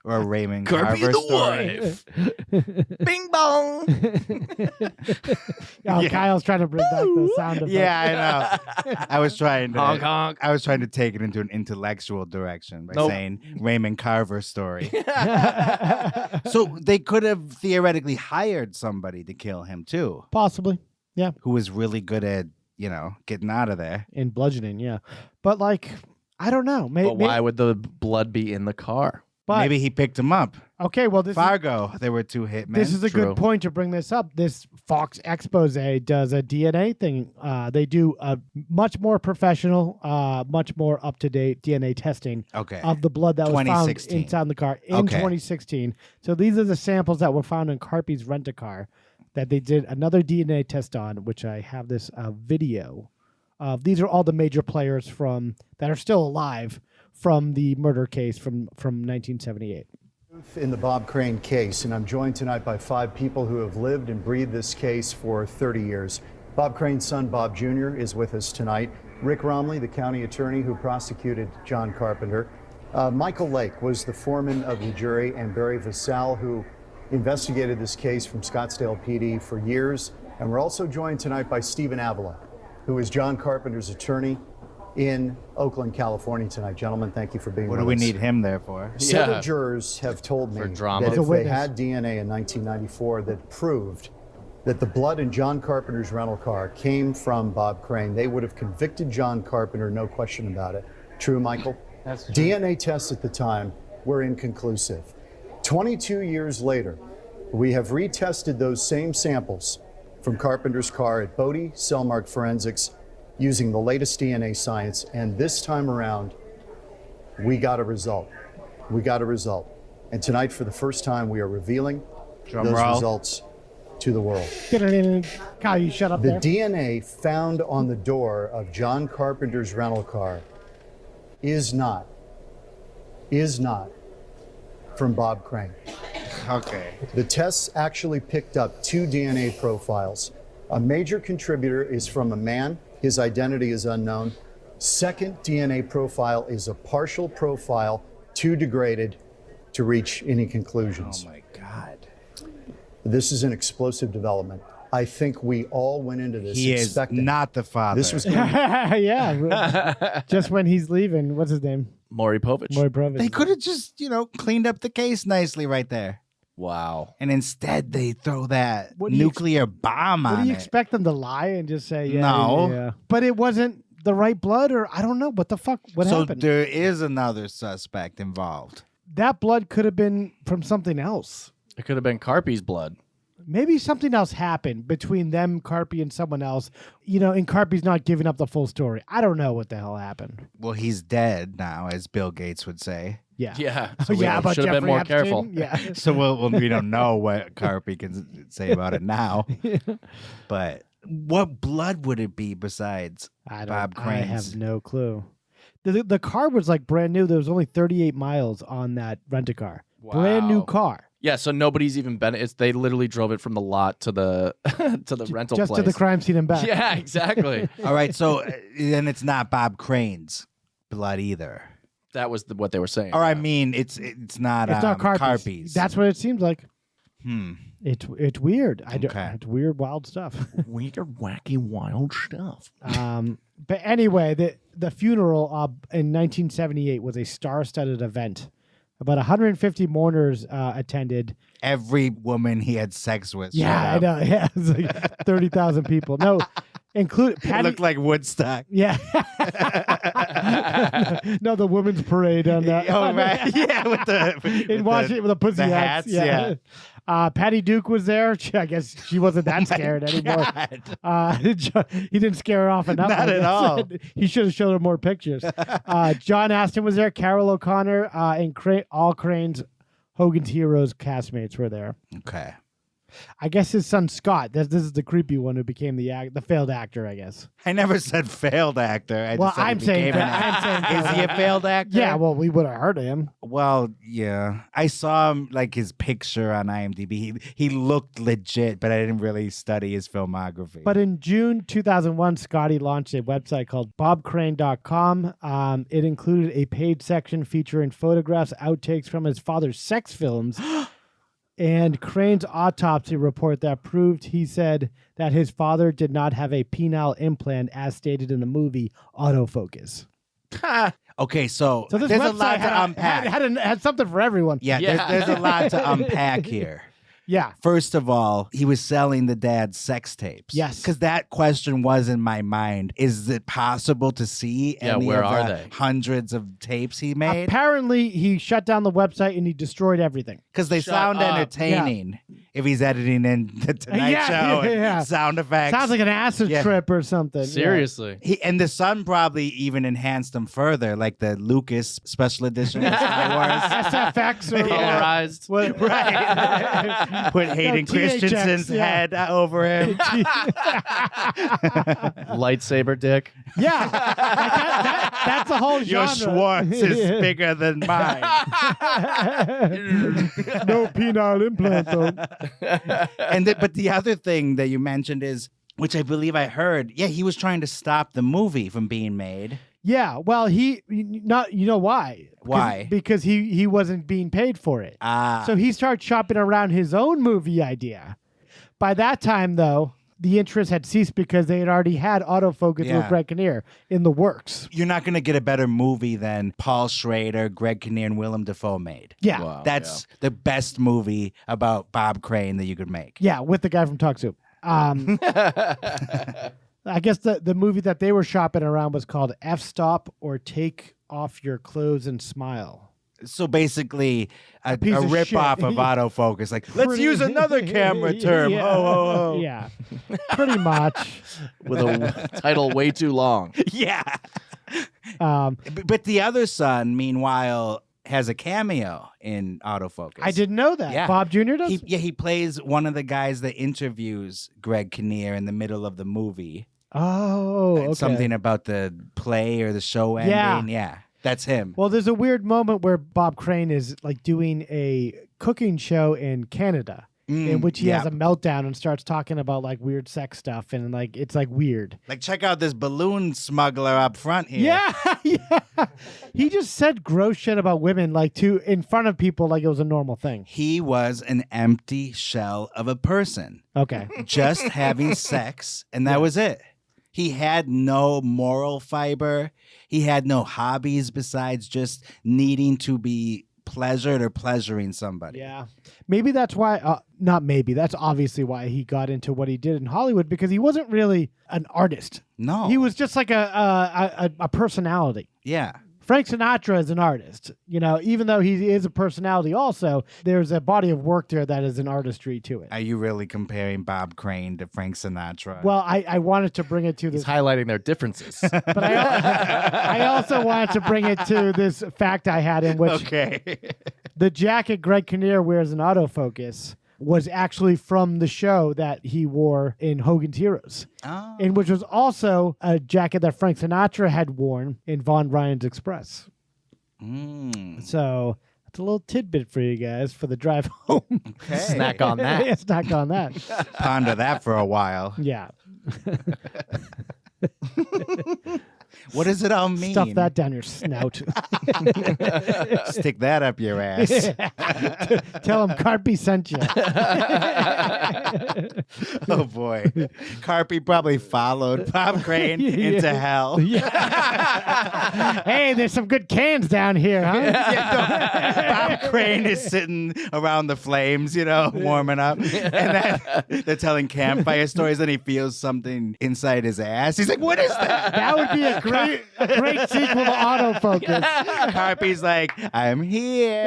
Or a Raymond Carpy Carver the story. wife. Bing bong. Oh, Kyle's trying to bring back the sound of Yeah, I know. I was trying to Honk, honk. I was trying to take it into an intellectual direction by Nope. saying Raymond Carver story. So they could have theoretically hired somebody to kill him too, Possibly. Yeah. who was really good at, getting out of there. In bludgeoning, yeah. But like, I don't know. But why would the blood be in the car? But Maybe he picked him up. okay, well this Fargo, there were two hitmen. this is a True. good point to bring this up. This Fox expose does a DNA thing. They do a much more professional, much more up to date DNA testing Okay. of the blood that was found 2016. inside the car in Okay. 2016. So these are the samples that were found in Carpy's rent-a-car that they did another DNA test on, which I have this video. These are all the major players that are still alive from the murder case from 1978. In the Bob Crane case, and I'm joined tonight by 5 people who have lived and breathed this case for 30 years. Bob Crane's son, Bob Jr., is with us tonight. Rick Romley, the county attorney who prosecuted John Carpenter. Michael Lake was the foreman of the jury, and Barry Vassal, who investigated this case from Scottsdale PD for years. And we're also joined tonight by Stephen Avila, who is John Carpenter's attorney in Oakland, California tonight. Gentlemen, thank you for being with us. What do we need him there for? Several jurors have told me drama. that As a if they witness. had DNA in 1994 that proved that the blood in John Carpenter's rental car came from Bob Crane, they would have convicted John Carpenter, no question about it. True, Michael? That's true. DNA tests at the time were inconclusive. 22 years later, we have retested those same samples from Carpenter's car at Bodie Cellmark Forensics using the latest DNA science, and this time around, we got a result. We got a result. And tonight, for the first time, we are revealing Drum those roll. results to the world. Kyle, you shut up The there. DNA found on the door of John Carpenter's rental car is not from Bob Crane. Okay. The tests actually picked up 2 DNA profiles. A major contributor is from a man. His identity is unknown. Second DNA profile is a partial profile, too degraded to reach any conclusions. Oh my God. This is an explosive development. I think we all went into this expecting. He is not the father. This was Yeah. Just when he's leaving, what's his name? Maury Povich. Maury Povich. They could have just, cleaned up the case nicely right there. Wow. And instead they throw that What do you nuclear bomb on What do you it. expect them to lie and just say, yeah? No. Yeah. But it wasn't the right blood, or I don't know. What the fuck? What So happened? there is another suspect involved. That blood could have been from something else. It could have been Carpy's blood. Maybe something else happened between them, Carpy, and someone else. And Carpy's not giving up the full story. I don't know what the hell happened. Well, he's dead now, as Bill Gates would say. Yeah. Yeah. So yeah, but should have been more Epstein? careful. Yeah. So we don't know what Carpy can say about it now. But what blood would it be besides Bob Crane's? I have no clue. The car was like brand new. There was only 38 miles on that rent-a-car. Brand new car. Yeah, so nobody's even been. They literally drove it from the lot to the to the rental Just place. to the crime scene and back. Yeah, exactly. All right, so then it's not Bob Crane's blood either. That was what they were saying. Or I mean, it's not. It's not Carpy's. That's what it seems like. Hmm. It's weird. Okay. It's weird, wild stuff. Weird, wacky, wild stuff. But anyway, the funeral in 1978 was a star-studded event. About 150 mourners attended. Every woman he had sex with. Yeah, I know. Yeah, it was like 30,000 people. No, include It looked like Woodstock. Yeah. No, the women's parade on that. Oh, right. Yeah, with the in Washington with the pussy the hats. hats, yeah. Patty Duke was there. I guess she wasn't that scared anymore. He didn't scare her off enough. Not I at guess. all. He should have showed her more pictures. John Astin was there. Carol O'Connor and all Crane's Hogan's Heroes castmates were there. Okay. I guess his son Scott. This is the creepy one who became the failed actor. I guess. I never said failed actor. I just said I'm he saying. became an actor. Is he a failed actor? Yeah. Well, we would have heard of him. Well, yeah. I saw him, like his picture on IMDb. He looked legit, but I didn't really study his filmography. But in June 2001, Scotty launched a website called bobcrane.com. It included a paid section featuring photographs, outtakes from his father's sex films, and Crane's autopsy report that proved he said that his father did not have a penile implant as stated in the movie Autofocus. Okay, so So this there's a website lot to unpack. had something for everyone. Yeah, there's a lot to unpack here. Yeah. First of all, he was selling the dad's sex tapes. Yes. Because that question was in my mind. Is it possible to see any where of are the they? hundreds of tapes he made? Apparently, he shut down the website and he destroyed everything. Because they Shut sound up. entertaining. If he's editing in the Tonight Yeah, Show and yeah. sound effects. Sounds like an acid Yeah. trip or something. Seriously. And the son probably even enhanced them further, like the Lucas special edition of Star Wars. SFX or Colorized. Right. Put Hayden THX, Christensen's yeah. head over him. Lightsaber dick. Yeah, that's a whole Your genre. Schwartz is bigger than mine. No penile implant though. But the other thing that you mentioned is, which I believe I heard, he was trying to stop the movie from being made. Yeah, well, you know why? Why? Because he wasn't being paid for it. So he started shopping around his own movie idea. By that time, though, the interest had ceased because they had already had autofocus with Greg Kinnear in the works. You're not going to get a better movie than Paul Schrader, Greg Kinnear, and Willem Dafoe made. Yeah. Wow, That's the best movie about Bob Crane that you could make. Yeah, with the guy from Talk Soup. I guess the movie that they were shopping around was called F-Stop or Take Off Your Clothes and Smile. So basically, a piece of rip-off shit. of autofocus. Like, let's Pretty- use another camera term. Yeah. Oh. Yeah, pretty much. With a title way too long. Yeah. But the other son, meanwhile, has a cameo in autofocus. I didn't know that. Yeah. Bob Jr. does? He plays one of the guys that interviews Greg Kinnear in the middle of the movie. Oh, okay. Something about the play or the show ending. Yeah. Yeah. That's him. Well, there's a weird moment where Bob Crane is like doing a cooking show in Canada. In which he has a meltdown and starts talking about like weird sex stuff and like it's like weird. Like, check out this balloon smuggler up front here. Yeah. He just said gross shit about women like in front of people like it was a normal thing. He was an empty shell of a person. Okay. Just having sex, and that was it. He had no moral fiber. He had no hobbies besides just needing to be pleasured or pleasuring somebody. Yeah. Maybe that's why, not maybe, that's obviously why he got into what he did in Hollywood, because he wasn't really an artist. No. He was just like a personality. Yeah. Frank Sinatra is an artist. You know, even though he is a personality also, there's a body of work there that is an artistry to it. Are you really comparing Bob Crane to Frank Sinatra? Well, I wanted to bring it to this. He's highlighting their differences. But I also wanted to bring it to this fact I had in which the jacket Greg Kinnear wears in autofocus was actually from the show that he wore in Hogan's Heroes. Oh. And which was also a jacket that Frank Sinatra had worn in Von Ryan's Express. So that's a little tidbit for you guys for the drive home. Okay. Snack on that. Yeah, snack on that. Ponder that for a while. Yeah. What does it all mean? Stuff that down your snout. Stick that up your ass. Tell him Carpy sent you. Oh, boy. Carpy probably followed Bob Crane into hell. Hey, there's some good cans down here, huh? Bob Crane is sitting around the flames, warming up. And then they're telling campfire stories, and he feels something inside his ass. He's like, what is that? That would be a great sequel to Autofocus. Carpy's like, I'm here.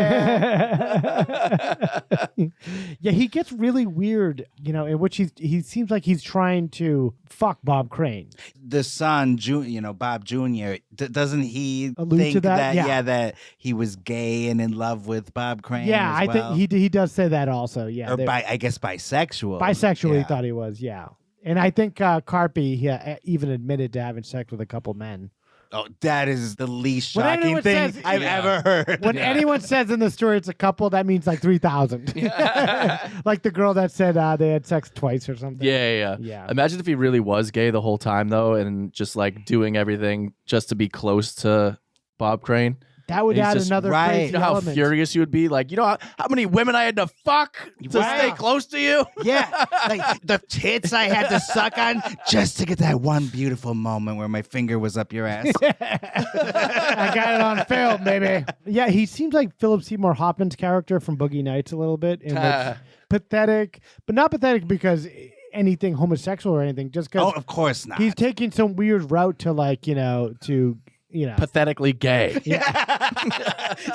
Yeah, he gets really weird, in which he seems like he's trying to fuck Bob Crane. The son, Bob Jr., doesn't he Allude think to that? that he was gay and in love with Bob Crane? Yeah, as well? I think he does say that also. Yeah, or I guess bisexual. Bisexual, yeah. He thought he was. Yeah, and I think Carpy even admitted to having sex with a couple men. Oh, that is the least shocking thing I've ever heard. When anyone says in the story it's a couple, that means like 3,000. Like the girl that said they had sex twice or something. Yeah. Imagine if he really was gay the whole time, though, and just like doing everything just to be close to Bob Crane. That would add another crazy You know how element. furious you would be? Like, you know how many women I had to fuck to stay close to you? Yeah, like the tits I had to suck on just to get that one beautiful moment where my finger was up your ass. I got it on film, baby. Yeah, he seems like Philip Seymour Hoffman's character from Boogie Nights a little bit. In which pathetic, but not pathetic because anything homosexual or anything. Just because. Oh, of course not. He's taking some weird route to pathetically gay. Yeah.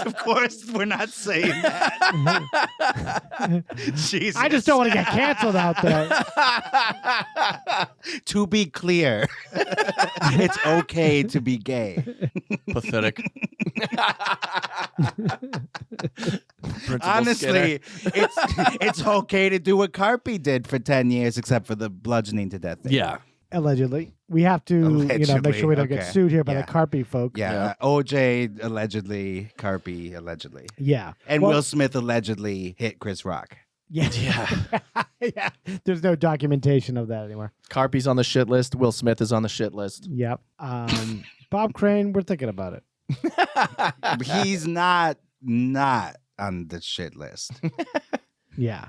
Of course, we're not saying that. Jesus. I just don't want to get canceled out there. To be clear, it's okay to be gay. Pathetic. Honestly, it's okay to do what Carpy did for 10 years, except for the bludgeoning to death thing. Yeah. Allegedly. We have to, make sure we don't get sued here by the Carpy folk. Yeah. OJ allegedly, Carpy allegedly. Yeah. And Will Smith allegedly hit Chris Rock. Yeah. Yeah. There's no documentation of that anymore. Carpy's on the shit list. Will Smith is on the shit list. Yep. Bob Crane, we're thinking about it. He's not on the shit list. Yeah.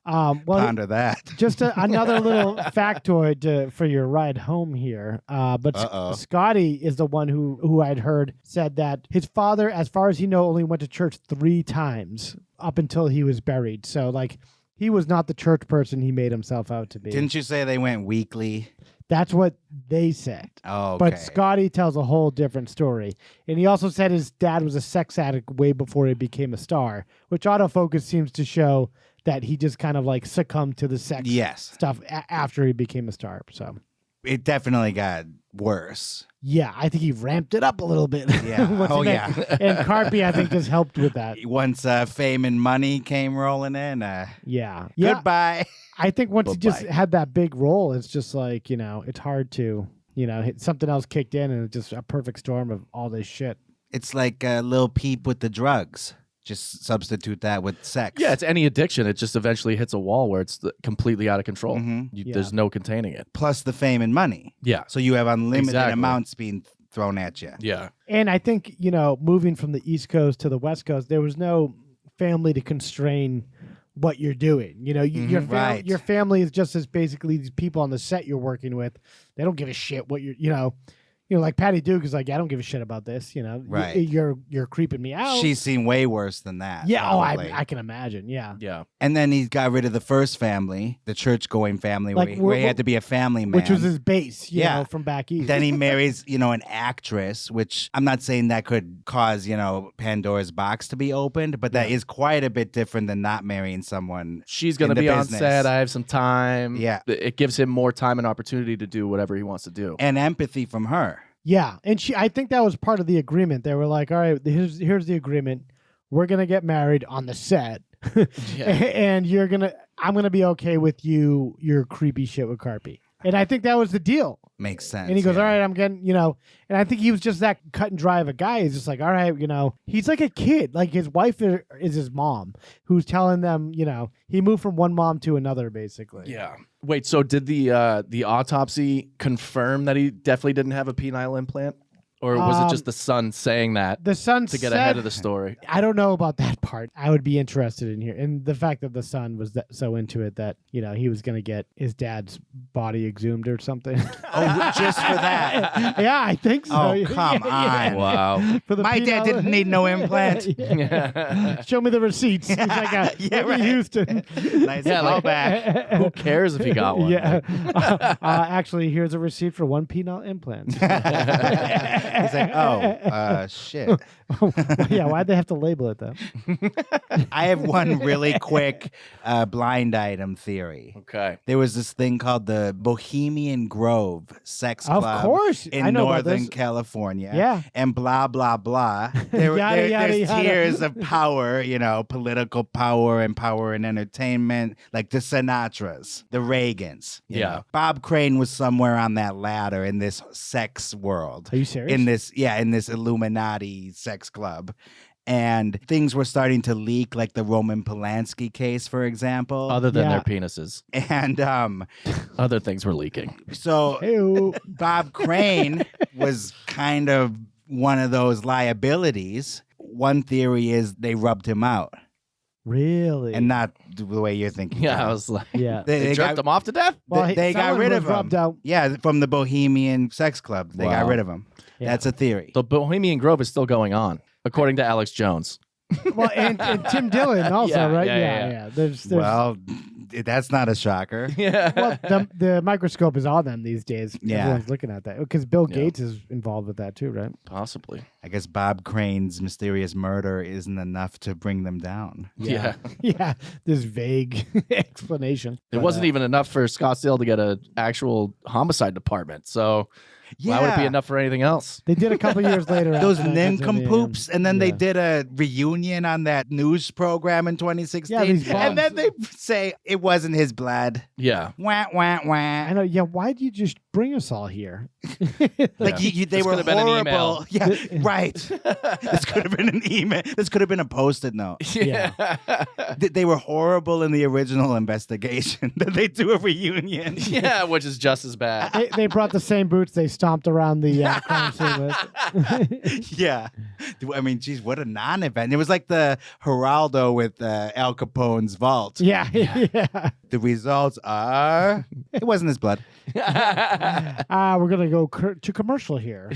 Ponder that. Just another little factoid for your ride home here. But Scotty is the one who I'd heard said that his father, as far as he knows, only went to church 3 times up until he was buried. So, like, he was not the church person he made himself out to be. Didn't you say they went weekly? That's what they said. Oh, okay. But Scotty tells a whole different story. And he also said his dad was a sex addict way before he became a star, which autofocus seems to show that he just kind of like succumbed to the sex stuff after he became a star. So it definitely got worse. Yeah, I think he ramped it up a little bit. Yeah. Yeah. And Carpy, I think, just helped with that. Once fame and money came rolling in. Yeah. Goodbye. I think once he just had that big role, it's just like, it's hard to, something else kicked in and it's just a perfect storm of all this shit. It's like Lil Peep with the drugs. Just substitute that with sex. Yeah, it's any addiction. It just eventually hits a wall where it's completely out of control. There's no containing it. Plus the fame and money. Yeah. So you have unlimited amounts being thrown at you. Yeah. And I think, moving from the East Coast to the West Coast, there was no family to constrain what you're doing. Your family is just as basically these people on the set you're working with. They don't give a shit what you're, like Patty Duke is like, I don't give a shit about this. Right. You're creeping me out. She's seen way worse than that. Yeah. Probably. I can imagine. Yeah. Yeah. And then he got rid of the first family, the church-going family, Like, where he had to be a family man. Which was his base, from back east. Then he marries, an actress, which I'm not saying that could cause, Pandora's box to be opened, but that is quite a bit different than not marrying someone. She's going to be on set. I have some time. Yeah. It gives him more time and opportunity to do whatever he wants to do. And empathy from her. Yeah, and I think that was part of the agreement. They were like, all right, here's the agreement. We're going to get married on the set. And I'm going to be okay with your creepy shit with Carpy. And I think that was the deal. Makes sense. And he goes, all right, I'm getting, and I think he was just that cut and dry of a guy. He's just like, all right, he's like a kid. Like his wife is his mom who's telling them, he moved from one mom to another, basically. Yeah. Wait, so did the autopsy confirm that he definitely didn't have a penile implant? Or was it just the son saying that the son to get ahead of the story? I don't know about that part. I would be interested in here. And the fact that the son was so into it that, he was going to get his dad's body exhumed or something. Oh, just for that? Yeah, I think so. Oh, come on. Wow. My dad didn't need no implant. Show me the receipts. He's like Whitney Houston. Nice callback. Who cares if he got one? Yeah. Actually, here's a receipt for one penile implant. He's like, shit. Yeah, why'd they have to label it, though? I have one really quick blind item theory. Okay. There was this thing called the Bohemian Grove Sex Club Of course. in Northern California. Yeah. And blah, blah, blah. There's tiers of power, political power and power in entertainment, like the Sinatras, the Reagans. you know. Bob Crane was somewhere on that ladder in this sex world. Are you serious? In this Illuminati sex club. And things were starting to leak, like the Roman Polanski case, for example. Other than their penises. And other things were leaking. So Bob Crane was kind of one of those liabilities. One theory is they rubbed him out. Really? And not the way you're thinking. Yeah, I was like, they jerked him off to death? Well, they got rid of him. Out. Yeah, from the Bohemian Sex Club. They got rid of him. Yeah. That's a theory. The Bohemian Grove is still going on, according to Alex Jones. Well, and Tim Dillon also, right? Yeah. There's Well, that's not a shocker. Yeah. Well, the microscope is on them these days. Yeah. Everyone's looking at that because Bill Gates is involved with that too, right? Possibly. I guess Bob Crane's mysterious murder isn't enough to bring them down. Yeah. Yeah. This vague explanation. It wasn't even enough for Scottsdale to get an actual homicide department. So why would it be enough for anything else? They did a couple years later. Those after nincompoops, and then they did a reunion on that news program in 202016. Yeah, these and then they say it wasn't his blood. Yeah. Wah, wah, wah. I know. Yeah. Why'd you just bring us all here? Like they This were could have been an email. horrible. Yeah, right. This could have been an email. This could have been a Post-it note. Yeah. They were horrible in the original investigation. Then they do a reunion. Yeah, which is just as bad. They brought the same boots they stomped around the crime scene with. Yeah. I mean, geez, what a non-event. It was like the Geraldo with Al Capone's vault. Yeah. The results are... It wasn't his blood. We're going to go to commercial here.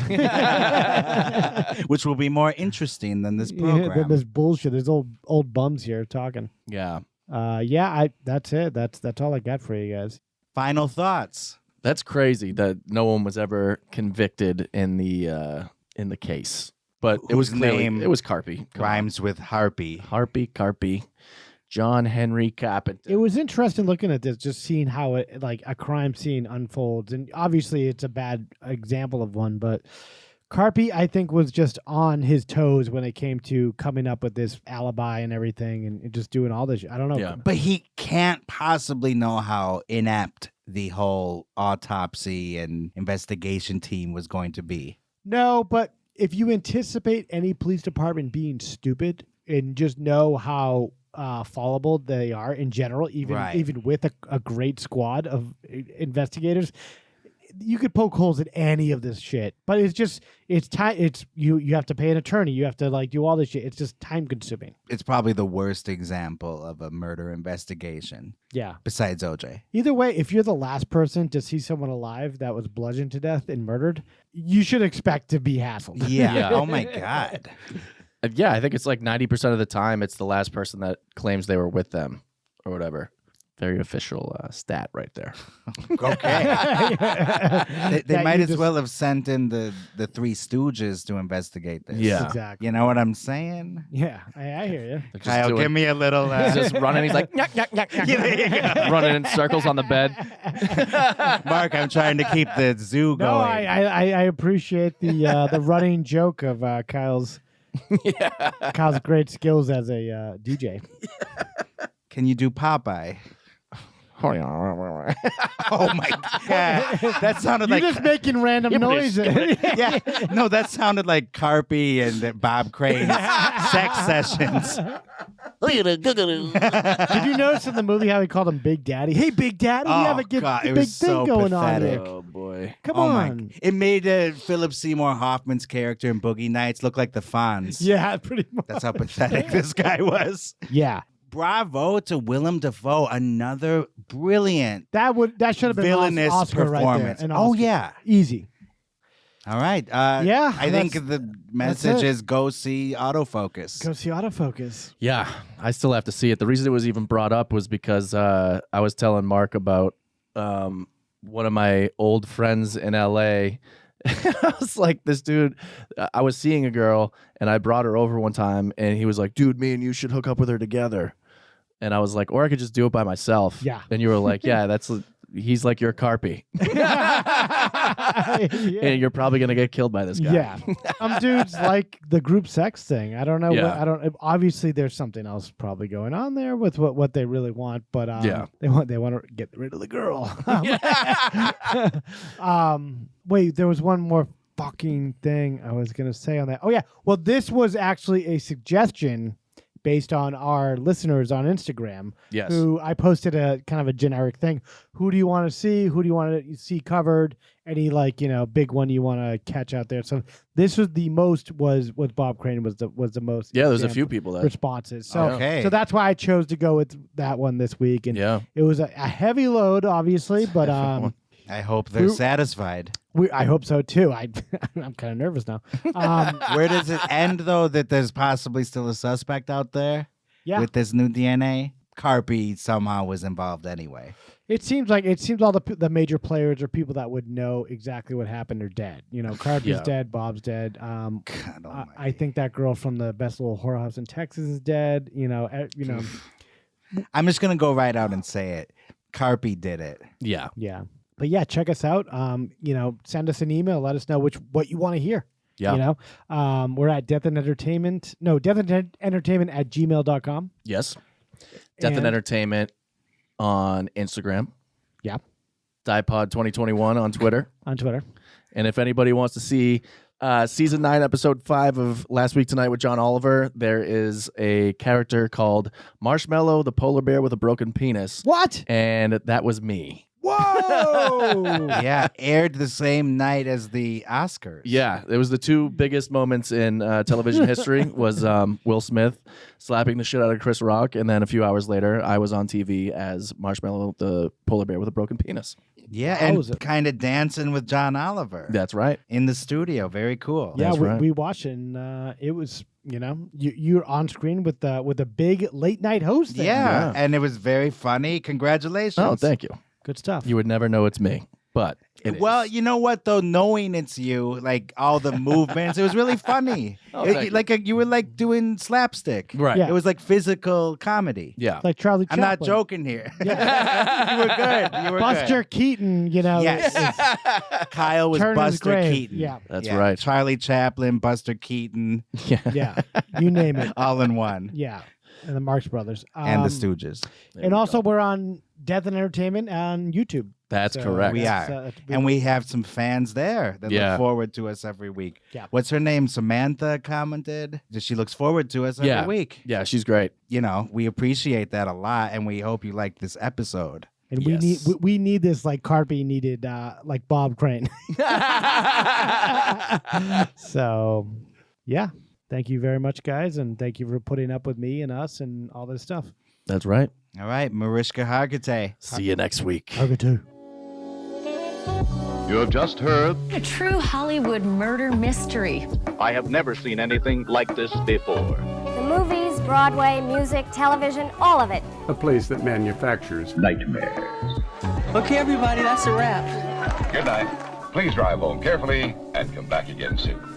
Which will be more interesting than this program. Than this bullshit. There's old bums here talking. Yeah. That's it. That's all I got for you guys. Final thoughts. That's crazy that no one was ever convicted in the case. But it was name it was Carpy. Rhymes with Harpy. Carpy. John Henry Carpenter. It was interesting looking at this, just seeing how it like a crime scene unfolds, and obviously it's a bad example of one, but Carpy, I think, was just on his toes when it came to coming up with this alibi and everything, and just doing all this. I don't know, Yeah. But he can't possibly know how inept the whole autopsy and investigation team was going to be. No, but if you anticipate any police department being stupid and just know how fallible they are in general, even with a great squad of investigators, you could poke holes in any of this shit. But it's time. It's you have to pay an attorney. You have to like do all this shit. It's just time consuming. It's probably the worst example of a murder investigation. Yeah. Besides OJ. Either way, if you're the last person to see someone alive that was bludgeoned to death and murdered, you should expect to be hassled. Yeah. Oh my God. Yeah, I think it's like 90% of the time it's the last person that claims they were with them or whatever. Very official stat right there. Okay. They might as well have sent in the Three Stooges to investigate this. Yeah. Exactly. You know what I'm saying? Yeah, I hear you. Kyle, give me a little... He's just running. He's like, yuck, yuck, yuck, yuck. Running in circles on the bed. Mark, I'm trying to keep the zoo going. No, I appreciate the running joke of Kyle's great skills as a DJ. Can you do Popeye? Oh my God. That sounded You're like... just making random noises. Yeah. No, that sounded like Carpy and Bob Crane's sex sessions. Did you notice in the movie how he called him Big Daddy? Hey, Big Daddy, we have a big thing so going on pathetic. here. Oh, boy. Come on. It made Philip Seymour Hoffman's character in Boogie Nights look like the Fonz. Yeah, pretty much. That's how pathetic this guy was. Yeah. Bravo to Willem Dafoe, another brilliant That should have been villainous Oscar performance. right there. An Oh Oscar. yeah, Easy. all right. Yeah, I think that's- the message it. is go see autofocus. Go see autofocus. Yeah, I still have to see it. The reason it was even brought up was because I was telling Mark about one of my old friends in LA. I was like, this dude, I was seeing a girl and I brought her over one time and he was like, dude, me and you should hook up with her together. And I was like, or I could just do it by myself. Yeah. And you were like, yeah, he's like your Carpy. And you're probably going to get killed by this guy. Yeah. Some dudes like the group sex thing. I don't know. Yeah. Obviously, there's something else probably going on there with what they really want. But they want to get rid of the girl. Wait, there was one more fucking thing I was gonna say on that. Oh yeah. Well, this was actually a suggestion based on our listeners on Instagram. Yes. Who I posted a kind of a generic thing. Who do you want to see? Who do you want to see covered? Any big one you want to catch out there? So this was the most was Bob Crane was the most. Yeah, there's a few people that responses. So Okay. so that's why I chose to go with that one this week. And it was a heavy load, obviously, but I hope they're satisfied. I hope so too. I'm kind of nervous now. Where does it end, though, that there's possibly still a suspect out there? Yeah. With this new DNA? Carpy somehow was involved anyway. It seems all the major players or people that would know exactly what happened are dead. Carpy's dead, Bob's dead. I think that girl from the best little whorehouse in Texas is dead. I'm just going to go right out and say it. Carpy did it. Yeah. Yeah. But yeah, check us out. Send us an email. Let us know what you want to hear. Yeah. We're at Death and Entertainment. No, deathandentertainment@gmail.com. Yes. Death and Entertainment on Instagram. Yeah. DIEPod 2021 on Twitter. On Twitter. And if anybody wants to see season 9, episode 5 of Last Week Tonight with John Oliver, there is a character called Marshmallow, the polar bear with a broken penis. What? And that was me. Whoa! Yeah, aired the same night as the Oscars. Yeah, it was the two biggest moments in television history was Will Smith slapping the shit out of Chris Rock, and then a few hours later, I was on TV as Marshmallow, the polar bear with a broken penis. Yeah, and kind of dancing with John Oliver. That's right. In the studio. Very cool. Yeah, That's right. we watched it, and it was, you're on screen with a big late night host. There. Yeah, and it was very funny. Congratulations. Oh, thank you. Good stuff. You would never know it's me, but it well, is. you know what though? Knowing it's you, like all the movements, it was really funny. You were like doing slapstick, right? Yeah. It was like physical comedy. Yeah, like Charlie I'm Chaplin. not joking here. Yeah. You were good. You were Buster good. Keaton, Yes. Kyle was Turner's Buster grave. Keaton. Yeah. That's right. Charlie Chaplin, Buster Keaton, Yeah, you name it. all in one. Yeah, and the Marx Brothers And the Stooges. And also we're on Death and Entertainment on YouTube. That's correct. We are. And we have some fans there that look forward to us every week. Yeah. What's her name? Samantha commented that she looks forward to us every week. Yeah, she's great. You know, we appreciate that a lot, and we hope you like this episode. And we need this like Carpy needed like Bob Crane. So, yeah. Thank you very much, guys, and thank you for putting up with me and us and all this stuff. That's right. All right, Mariska Hargitay. See you next week. Hargitay. You have just heard A true Hollywood murder mystery. I have never seen anything like this before. The movies, Broadway, music, television, all of it. A place that manufactures nightmares. Okay, everybody, that's a wrap. Good night. Please drive home carefully and come back again soon.